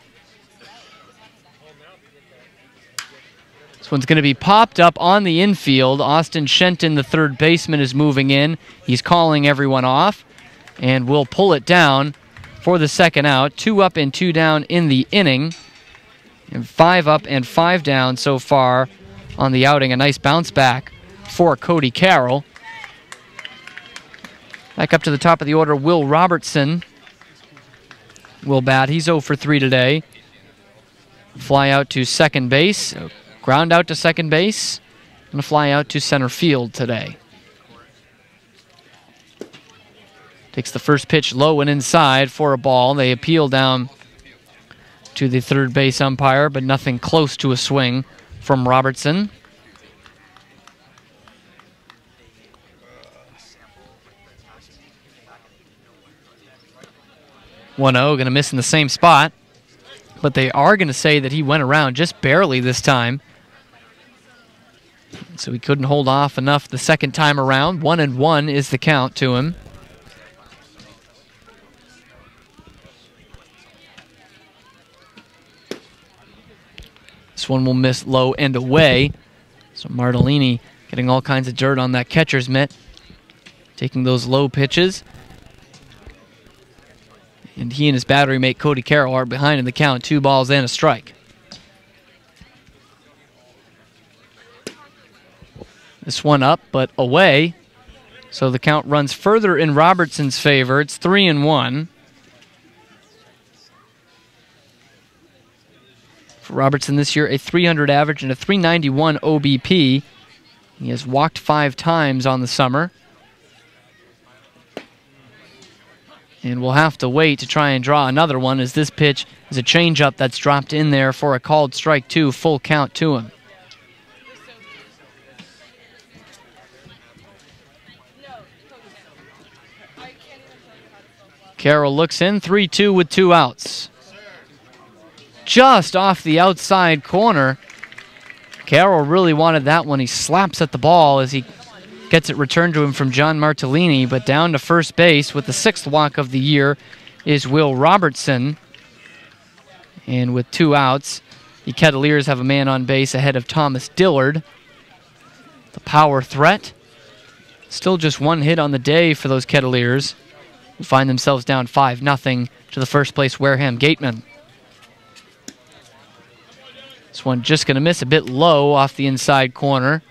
This one's going to be popped up on the infield. Austin Shenton, the third baseman, is moving in. He's calling everyone off and will pull it down for the second out. 2 up and 2 down in the inning. And 5 up and 5 down so far on the outing. A nice bounce back for Cody Carroll. Back up to the top of the order, Will Robertson will bat. He's 0 for 3 today. Fly out to second base, ground out to second base, and a fly out to center field today. Takes the first pitch low and inside for a ball. They appeal down to the third base umpire, but nothing close to a swing from Robertson. Going to miss in the same spot, but they are going to say that he went around just barely this time. So he couldn't hold off enough the second time around. 1-1 is the count to him. This one will miss low and away. So Martellini getting all kinds of dirt on that catcher's mitt, taking those low pitches. And he and his battery mate Cody Carroll are behind in the count. 2 balls and a strike. This one up, but away. So the count runs further in Robertson's favor. It's 3-1. For Robertson this year, a .300 average and a .391 OBP. He has walked 5 times on the summer. And we'll have to wait to try and draw another one, as this pitch is a changeup that's dropped in there for a called strike 2, full count to him. Carroll looks in, 3-2 with 2 outs. Just off the outside corner. Carroll really wanted that one. He slaps at the ball as he gets it returned to him from John Martellini, but down to first base with the 6th walk of the year is Will Robertson. And with 2 outs, the Kettleers have a man on base ahead of Thomas Dillard. The power threat. Still just 1 hit on the day for those Kettleers, who find themselves down 5-0 to the first place Wareham Gatemen. This one just going to miss a bit low off the inside corner.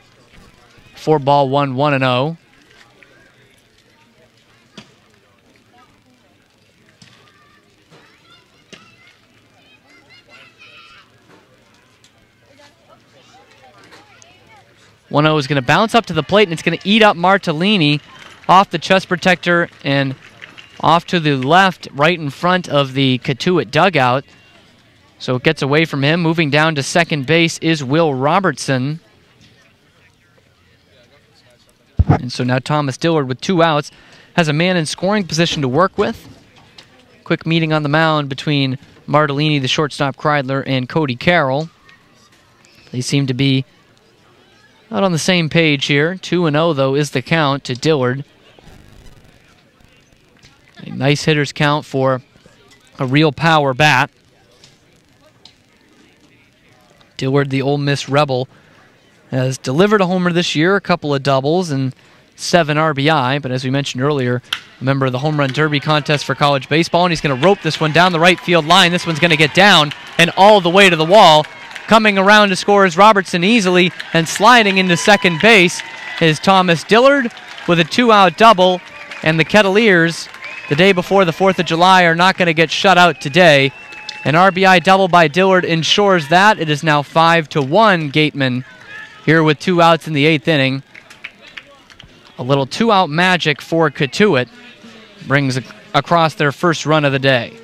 1, 1-0. Is going to bounce up to the plate, and it's going to eat up Martellini off the chest protector and off to the left, right in front of the Cotuit dugout. So it gets away from him. Moving down to second base is Will Robertson. And so now Thomas Dillard with 2 outs has a man in scoring position to work with. Quick meeting on the mound between Martellini, the shortstop Kreidler, and Cody Carroll. They seem to be not on the same page here. 2-0, though, is the count to Dillard. A nice hitter's count for a real power bat. Dillard, the Ole Miss Rebel, has delivered a homer this year, a couple of doubles, and 7 RBI. But as we mentioned earlier, a member of the Home Run Derby contest for college baseball, and he's going to rope this one down the right field line. This one's going to get down and all the way to the wall. Coming around to score is Robertson easily, and sliding into second base is Thomas Dillard with a 2-out double. And the Kettleers, the day before the 4th of July, are not going to get shut out today. An RBI double by Dillard ensures that. It is now 5-1 Gatemen here with 2 outs in the 8th inning. A little 2-out magic for Cotuit brings across their first run of the day.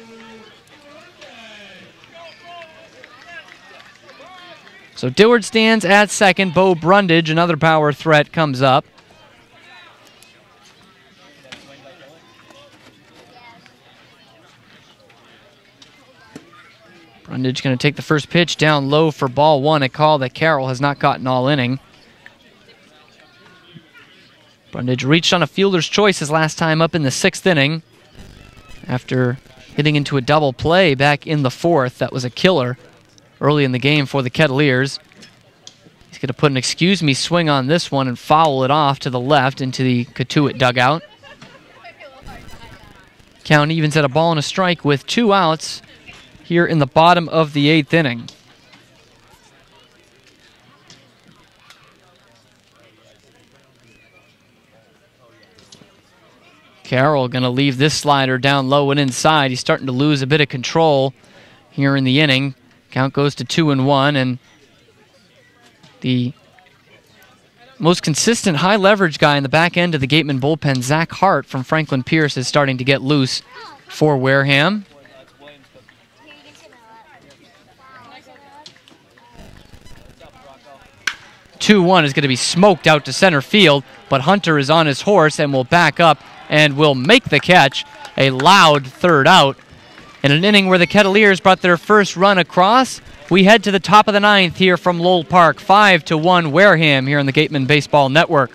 So Dillard stands at second. Bo Brundage, another power threat, comes up. Brundage going to take the first pitch down low for ball 1, a call that Carroll has not gotten all inning. Brundage reached on a fielder's choice his last time up in the 6th inning after hitting into a double play back in the 4th. That was a killer early in the game for the Kettleers. He's going to put an excuse-me swing on this one and foul it off to the left into the Cotuit dugout. Count evens at a ball and a strike with 2 outs here in the bottom of the 8th inning. Carroll going to leave this slider down low and inside. He's starting to lose a bit of control here in the inning. Count goes to 2-1, and the most consistent high leverage guy in the back end of the Gatemen bullpen, Zach Hart from Franklin Pierce, is starting to get loose for Wareham. 2-1 is going to be smoked out to center field, but Hunter is on his horse and will back up and will make the catch. A loud 3rd out. In an inning where the Kettleers brought their first run across, we head to the top of the 9th here from Lowell Park. 5-1 Wareham here on the Gatemen Baseball Network.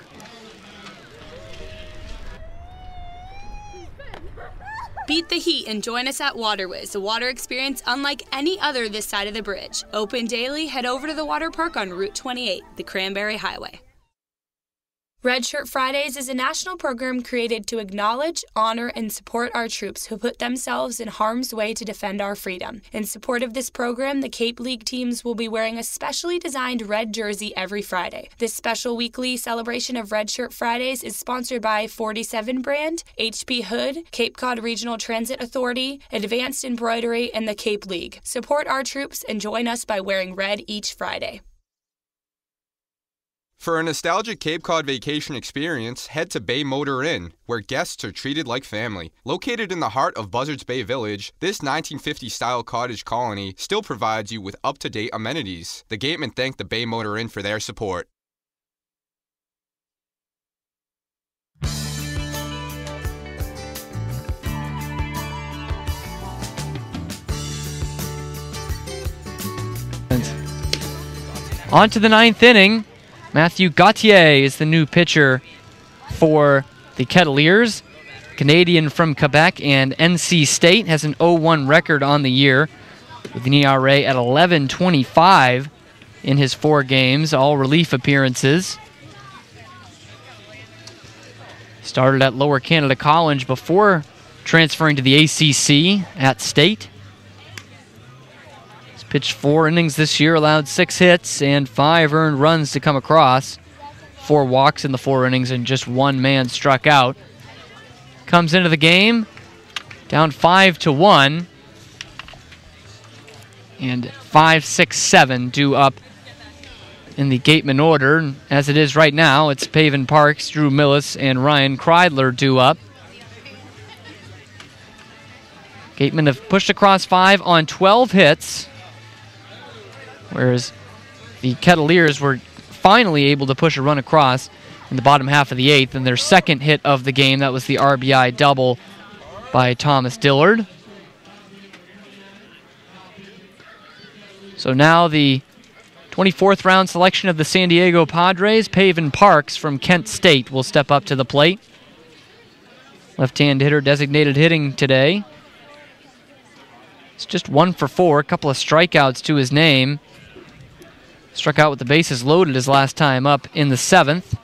Beat the heat and join us at Waterways, a water experience unlike any other this side of the bridge. Open daily, head over to the water park on Route 28, the Cranberry Highway. Red Shirt Fridays is a national program created to acknowledge, honor, and support our troops who put themselves in harm's way to defend our freedom. In support of this program, the Cape League teams will be wearing a specially designed red jersey every Friday. This special weekly celebration of Red Shirt Fridays is sponsored by 47 Brand, HP Hood, Cape Cod Regional Transit Authority, Advanced Embroidery, and the Cape League. Support our troops and join us by wearing red each Friday.
For a nostalgic Cape Cod vacation experience, head to Bay Motor Inn, where guests are treated like family. Located in the heart of Buzzards Bay Village, this 1950-style cottage colony still provides you with up-to-date amenities. The Gatemen thank the Bay Motor Inn for their support.
On to the 9th inning. Matthew Gauthier is the new pitcher for the Kettleers. Canadian from Quebec and NC State, has an 0-1 record on the year with an ERA at 11.25 in his 4 games, all relief appearances. Started at Lower Canada College before transferring to the ACC at State. Pitched 4 innings this year, allowed 6 hits and 5 earned runs to come across. 4 walks in the 4 innings and just 1 man struck out. Comes into the game down 5-1. And 5, 6, 7 due up in the Gatemen order. As it is right now, it's Paven Parks, Drew Millis, and Ryan Kreidler due up. Gatemen have pushed across 5 on 12 hits. whereas the Kettleers were finally able to push a run across in the bottom half of the 8th, and their second hit of the game, that was the RBI double by Thomas Dillard. So now the 24th round selection of the San Diego Padres, Pavin Parks from Kent State, will step up to the plate. Left-hand hitter designated hitting today. It's just 1 for 4, a couple of strikeouts to his name. Struck out with the bases loaded his last time up in the 7th.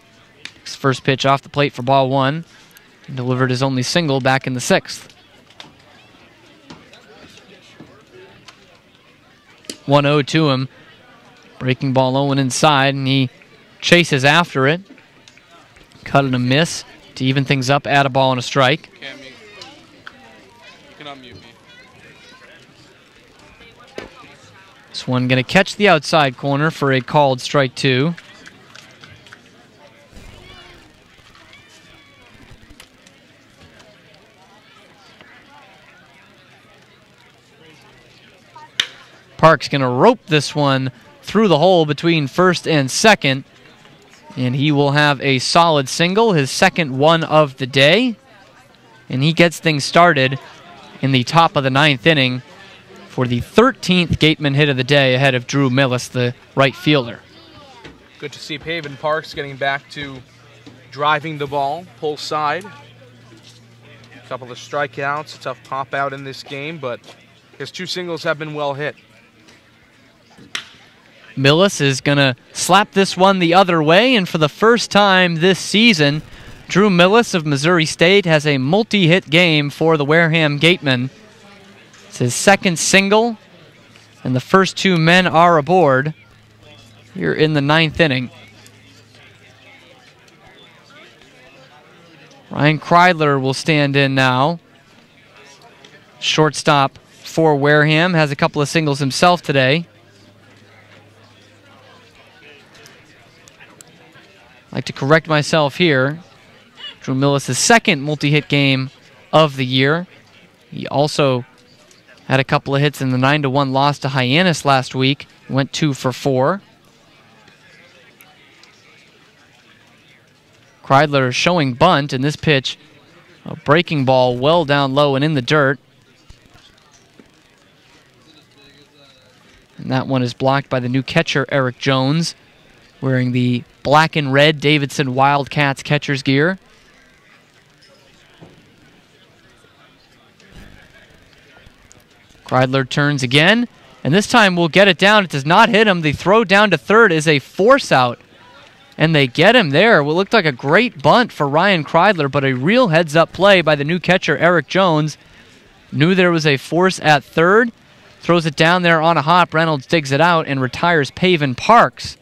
His first pitch off the plate for ball 1. And delivered his only single back in the 6th. 1-0 to him. Breaking ball low and inside, and he chases after it. Cut and a miss to even things up, add a ball and a strike.
Can't mute. You can unmute me.
This one going to catch the outside corner for a called strike 2. Park's going to rope this one through the hole between first and second, and he will have a solid single, his second one of the day, and he gets things started in the top of the 9th inning for the 13th Gatemen hit of the day ahead of Drew Millis, the right fielder.
Good to see Pavin Parks getting back to driving the ball, pull side. A couple of strikeouts, a tough pop out in this game, but his 2 singles have been well hit.
Millis is going to slap this one the other way, and for the first time this season, Drew Millis of Missouri State has a multi-hit game for the Wareham Gatemen. It's his second single, and the first 2 men are aboard here in the 9th inning. Ryan Kreidler will stand in now. Shortstop for Wareham, has a couple of singles himself today. I'd like to correct myself here. Drew Millis' second multi-hit game of the year. He also had a couple of hits in the 9-1 loss to Hyannis last week. Went 2 for 4. Kreidler showing bunt, and this pitch, a breaking ball well down low and in the dirt. And that one is blocked by the new catcher, Eric Jones, wearing the black and red Davidson Wildcats catcher's gear. Kreidler turns again, and this time we'll get it down. It does not hit him. The throw down to third is a force out, and they get him there. What looked like a great bunt for Ryan Kreidler, but a real heads-up play by the new catcher, Eric Jones. Knew there was a force at third, throws it down there on a hop. Reynolds digs it out and retires Pavin Parks.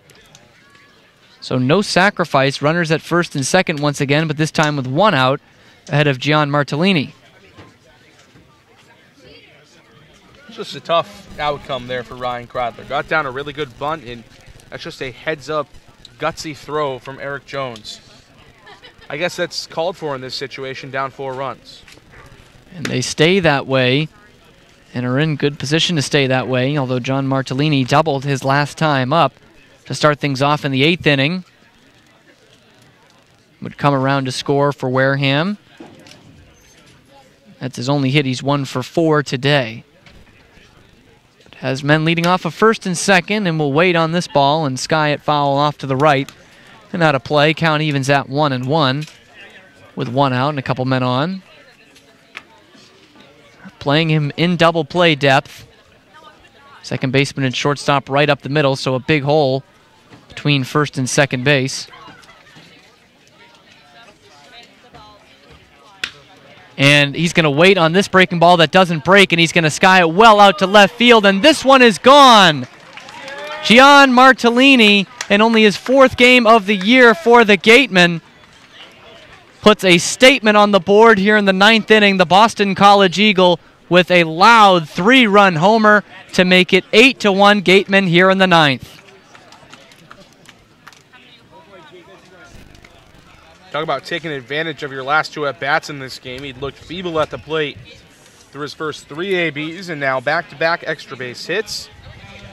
So no sacrifice, runners at first and second once again, but this time with 1 out ahead of Gian Martellini.
Just a tough outcome there for Ryan Kreidler. Got down a really good bunt, and that's just a heads-up, gutsy throw from Eric Jones. I guess that's called for in this situation, down 4 runs.
And they stay that way and are in good position to stay that way, although Gian Martellini doubled his last time up to start things off in the 8th inning. Would come around to score for Wareham. That's his only hit. He's 1 for 4 today. But has men leading off of first and second, and will wait on this ball and sky it foul off to the right. And out of play. Count evens at 1-1 with 1 out and a couple men on. Playing him in double play depth. Second baseman and shortstop right up the middle, so a big hole between first and second base. And he's going to wait on this breaking ball that doesn't break, and he's going to sky it well out to left field, and this one is gone. Gian Martellini, in only his 4th game of the year for the Gatemen, puts a statement on the board here in the 9th inning. The Boston College Eagle with a loud 3-run homer to make it 8-1 Gatemen here in the 9th.
Talk about taking advantage of your last 2 at-bats in this game. He looked feeble at the plate through his first 3 ABs, and now back-to-back extra base hits.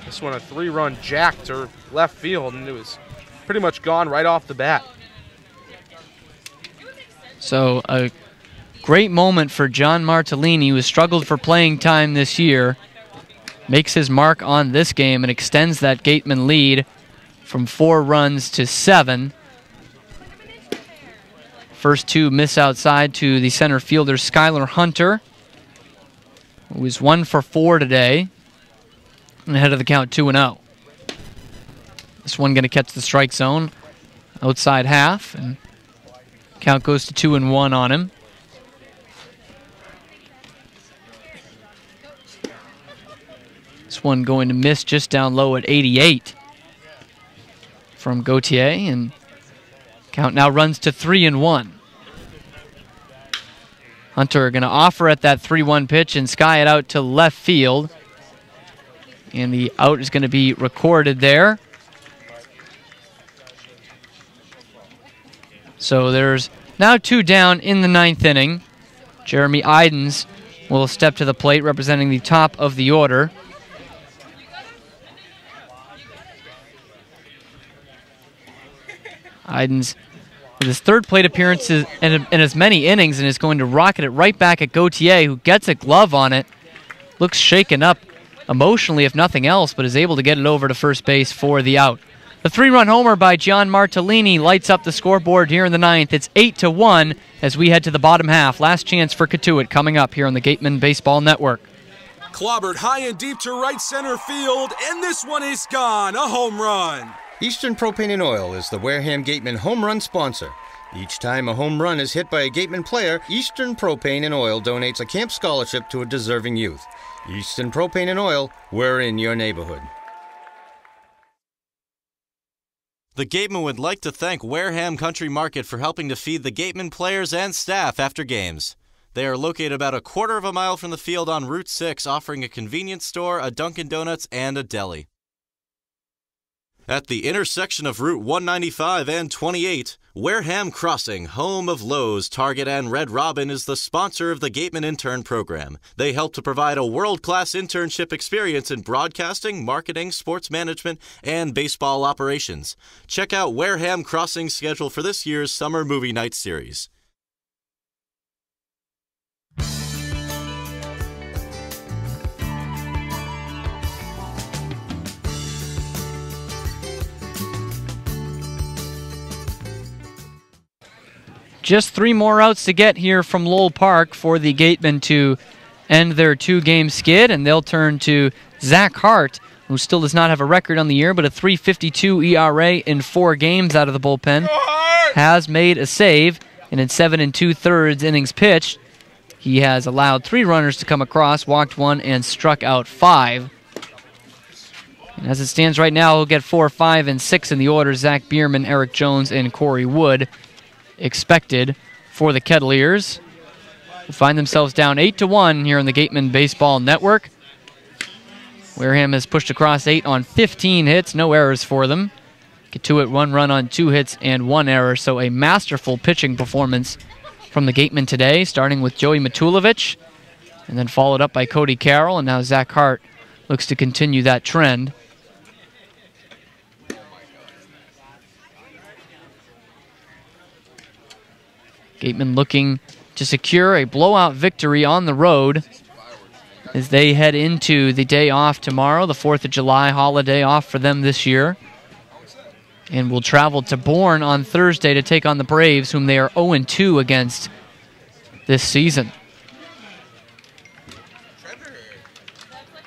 This one a 3-run jack to left field, and it was pretty much gone right off the bat.
So a great moment for John Martellini, who has struggled for playing time this year. Makes his mark on this game and extends that Gatemen lead from 4 runs to 7. First 2 miss outside to the center fielder, Skylar Hunter, who is 1 for 4 today, and ahead of the count 2-0. This one going to catch the strike zone, outside half, and count goes to 2-1 on him. This one going to miss just down low at 88 from Gautier, and count now runs to 3-1. Hunter going to offer at that 3-1 pitch and sky it out to left field. And the out is going to be recorded there. So there's now 2 down in the 9th inning. Jeremy Idens will step to the plate representing the top of the order. Idens with his 3rd plate appearance in as many innings and is going to rocket it right back at Gautier, who gets a glove on it. Looks shaken up emotionally, if nothing else, but is able to get it over to first base for the out. The 3-run homer by John Martellini lights up the scoreboard here in the 9th. It's 8-1 as we head to the bottom half. Last chance for Cotuit coming up here on the Gatemen Baseball Network.
Clobbered high and deep to right center field, and this one is gone. A home run.
Eastern Propane and Oil is the Wareham Gatemen home run sponsor. Each time a home run is hit by a Gatemen player, Eastern Propane and Oil donates a camp scholarship to a deserving youth. Eastern Propane and Oil, we're in your neighborhood.
The Gatemen would like to thank Wareham Country Market for helping to feed the Gatemen players and staff after games. They are located about a quarter of a mile from the field on Route 6, offering a convenience store, a Dunkin' Donuts, and a deli. At the intersection of Route 195 and 28, Wareham Crossing, home of Lowe's, Target, and Red Robin, is the sponsor of the Gatemen Intern Program. They help to provide a world-class internship experience in broadcasting, marketing, sports management, and baseball operations. Check out Wareham Crossing's schedule for this year's Summer Movie Night Series.
Just 3 more outs to get here from Lowell Park for the Gatemen to end their 2-game skid, and they'll turn to Zach Hart, who still does not have a record on the year, but a .352 ERA in 4 games out of the bullpen. Has made a save, and in 7 2/3 innings pitched, he has allowed 3 runners to come across, walked 1, and struck out 5. And as it stands right now, he'll get 4, 5, and 6 in the order. Zach Bierman, Eric Jones, and Corey Wood expected for the Kettleers, who find themselves down 8-1 here on the Gatemen Baseball Network. Wareham has pushed across 8 on 15 hits, no errors for them. Cotuit 1 run on 2 hits and 1 error, so a masterful pitching performance from the Gatemen today, starting with Joey Matulovic, and then followed up by Cody Carroll, and now Zach Hart looks to continue that trend. Gatemen looking to secure a blowout victory on the road as they head into the day off tomorrow, the 4th of July holiday off for them this year. And will travel to Bourne on Thursday to take on the Braves, whom they are 0-2 against this season.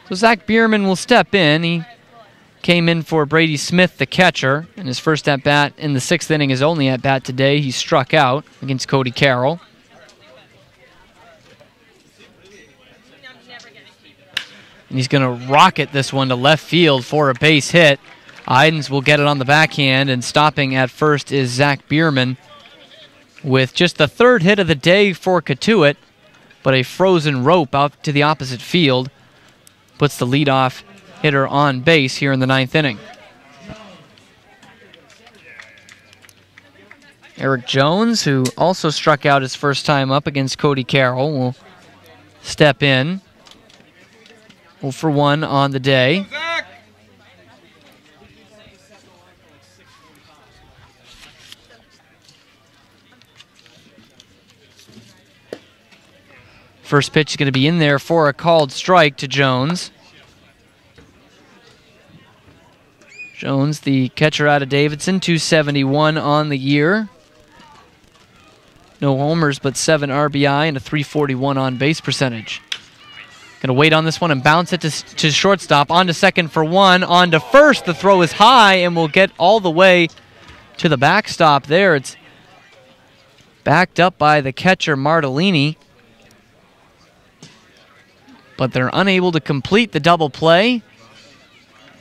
So Zach Bierman will step in. He came in for Brady Smith, the catcher, and his first at-bat in the 6th inning, his only at-bat today. He struck out against Cody Carroll. And he's going to rocket this one to left field for a base hit. Idens will get it on the backhand, and stopping at first is Zach Bierman with just the 3rd hit of the day for Cotuit, but a frozen rope out to the opposite field puts the leadoff hitter on base here in the 9th inning. Eric Jones, who also struck out his first time up against Cody Carroll, will step in. 0 for 1 on the day. First pitch is going to be in there for a called strike to Jones. Jones, the catcher out of Davidson, 271 on the year. No homers, but 7 RBI and a 341 on base percentage. Going to wait on this one and bounce it to shortstop. On to second for one. On to first. The throw is high and will get all the way to the backstop there. It's backed up by the catcher, Martellini. But they're unable to complete the double play.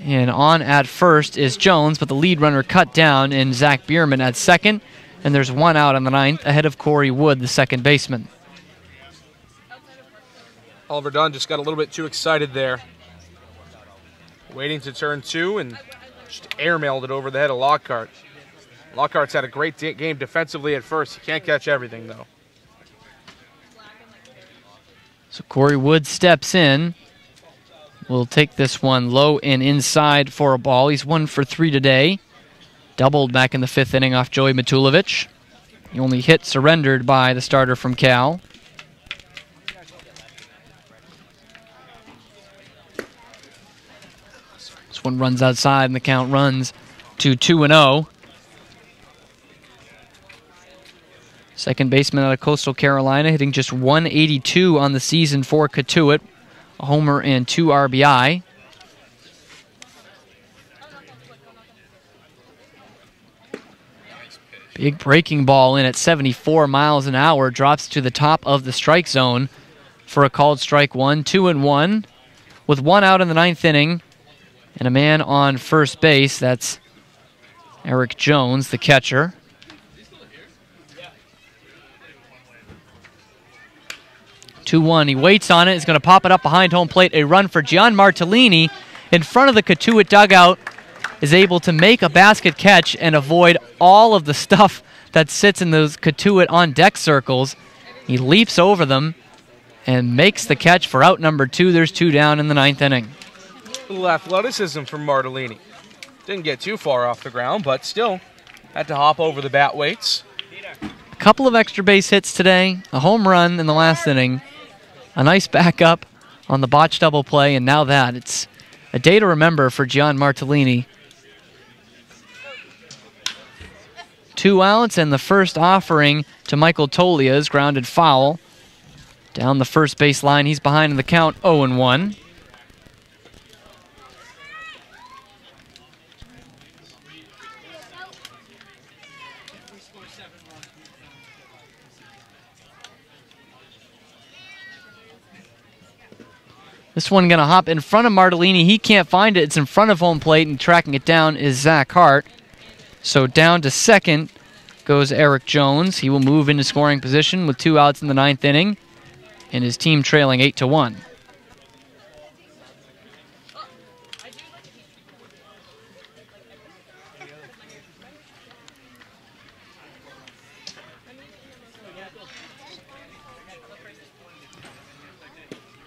And on at first is Jones, but the lead runner cut down in Zach Bierman at second. And there's one out in the ninth ahead of Corey Wood, the second baseman.
Oliver Dunn just got a little bit too excited there. Waiting to turn two and just airmailed it over the head of Lockhart. Lockhart's had a great game defensively at first. He can't catch everything, though.
So Corey Wood steps in. Will take this one low and inside for a ball. He's 1 for 3 today. Doubled back in the 5th inning off Joey Matulovic. The only hit surrendered by the starter from Cal. This one runs outside and the count runs to 2-0. Second baseman out of Coastal Carolina, hitting just 182 on the season for Cotuit. A homer and 2 RBI. Big breaking ball in at 74 miles an hour. Drops to the top of the strike zone for a called strike one. 2-1 with one out in the 9th inning. And a man on first base. That's Eric Jones, the catcher. He waits on it. He's going to pop it up behind home plate. A run for Gian Martellini in front of the Cotuit dugout. Is able to make a basket catch and avoid all of the stuff that sits in those Cotuit on deck circles. He leaps over them and makes the catch for out number 2. There's 2 down in the 9th inning.
A little athleticism from Martellini. Didn't get too far off the ground, but still had to hop over the bat weights.
A couple of extra base hits today. A home run in the last inning. A nice backup on the botched double play, and now that. It's a day to remember for Gian Martellini. 2 outs, and the first offering to Michael Tolia's grounded foul. Down the first base line, he's behind in the count, 0-1. This one going to hop in front of Martellini. He can't find it. It's in front of home plate, and tracking it down is Zach Hart. So down to second goes Eric Jones. He will move into scoring position with 2 outs in the 9th inning, and his team trailing 8-1.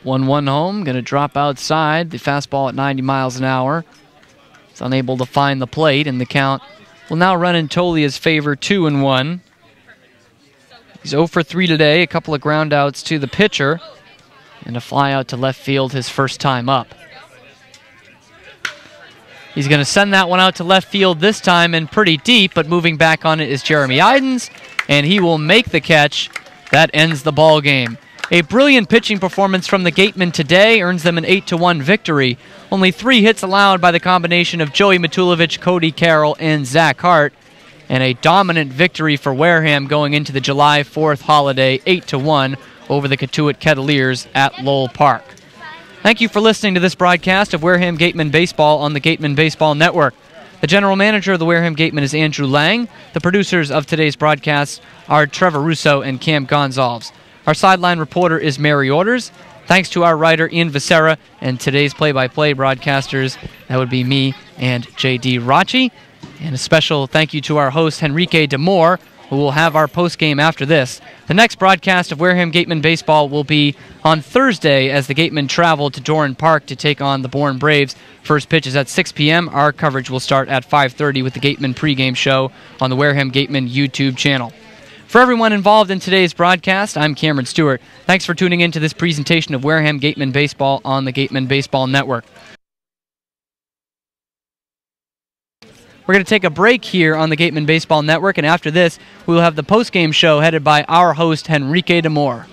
One home, going to drop outside. The fastball at 90 miles an hour. It's unable to find the plate, and the count will now run in Tolia's favor, 2-1. He's 0 for 3 today. A couple of ground outs to the pitcher, and a fly out to left field his first time up. He's going to send that one out to left field this time and pretty deep, but moving back on it is Jeremy Idens, and he will make the catch. That ends the ball game. A brilliant pitching performance from the Gatemen today earns them an 8-1 victory. Only 3 hits allowed by the combination of Joey Matulovic, Cody Carroll, and Zach Hart. And a dominant victory for Wareham going into the July 4th holiday, 8-1 over the Cotuit Kettleers at Lowell Park. Thank you for listening to this broadcast of Wareham Gatemen Baseball on the Gatemen Baseball Network. The general manager of the Wareham Gatemen is Andrew Lang. The producers of today's broadcast are Trevor Russo and Cam Gonzalez. Our sideline reporter is Mary Orders. Thanks to our writer, Ian Vicera, and today's play-by-play broadcasters, that would be me and J.D. Rachi. And a special thank you to our host, Henrique Demore, who will have our postgame after this. The next broadcast of Wareham Gatemen Baseball will be on Thursday as the Gatemen travel to Doran Park to take on the Bourne Braves. First pitch is at 6 p.m. Our coverage will start at 5:30 with the Gatemen Pregame Show on the Wareham Gatemen YouTube channel. For everyone involved in today's broadcast, I'm Cameron Stewart. Thanks for tuning in to this presentation of Wareham Gatemen Baseball on the Gatemen Baseball Network. We're going to take a break here on the Gatemen Baseball Network, and after this, we will have the postgame show headed by our host, Henrique Demore.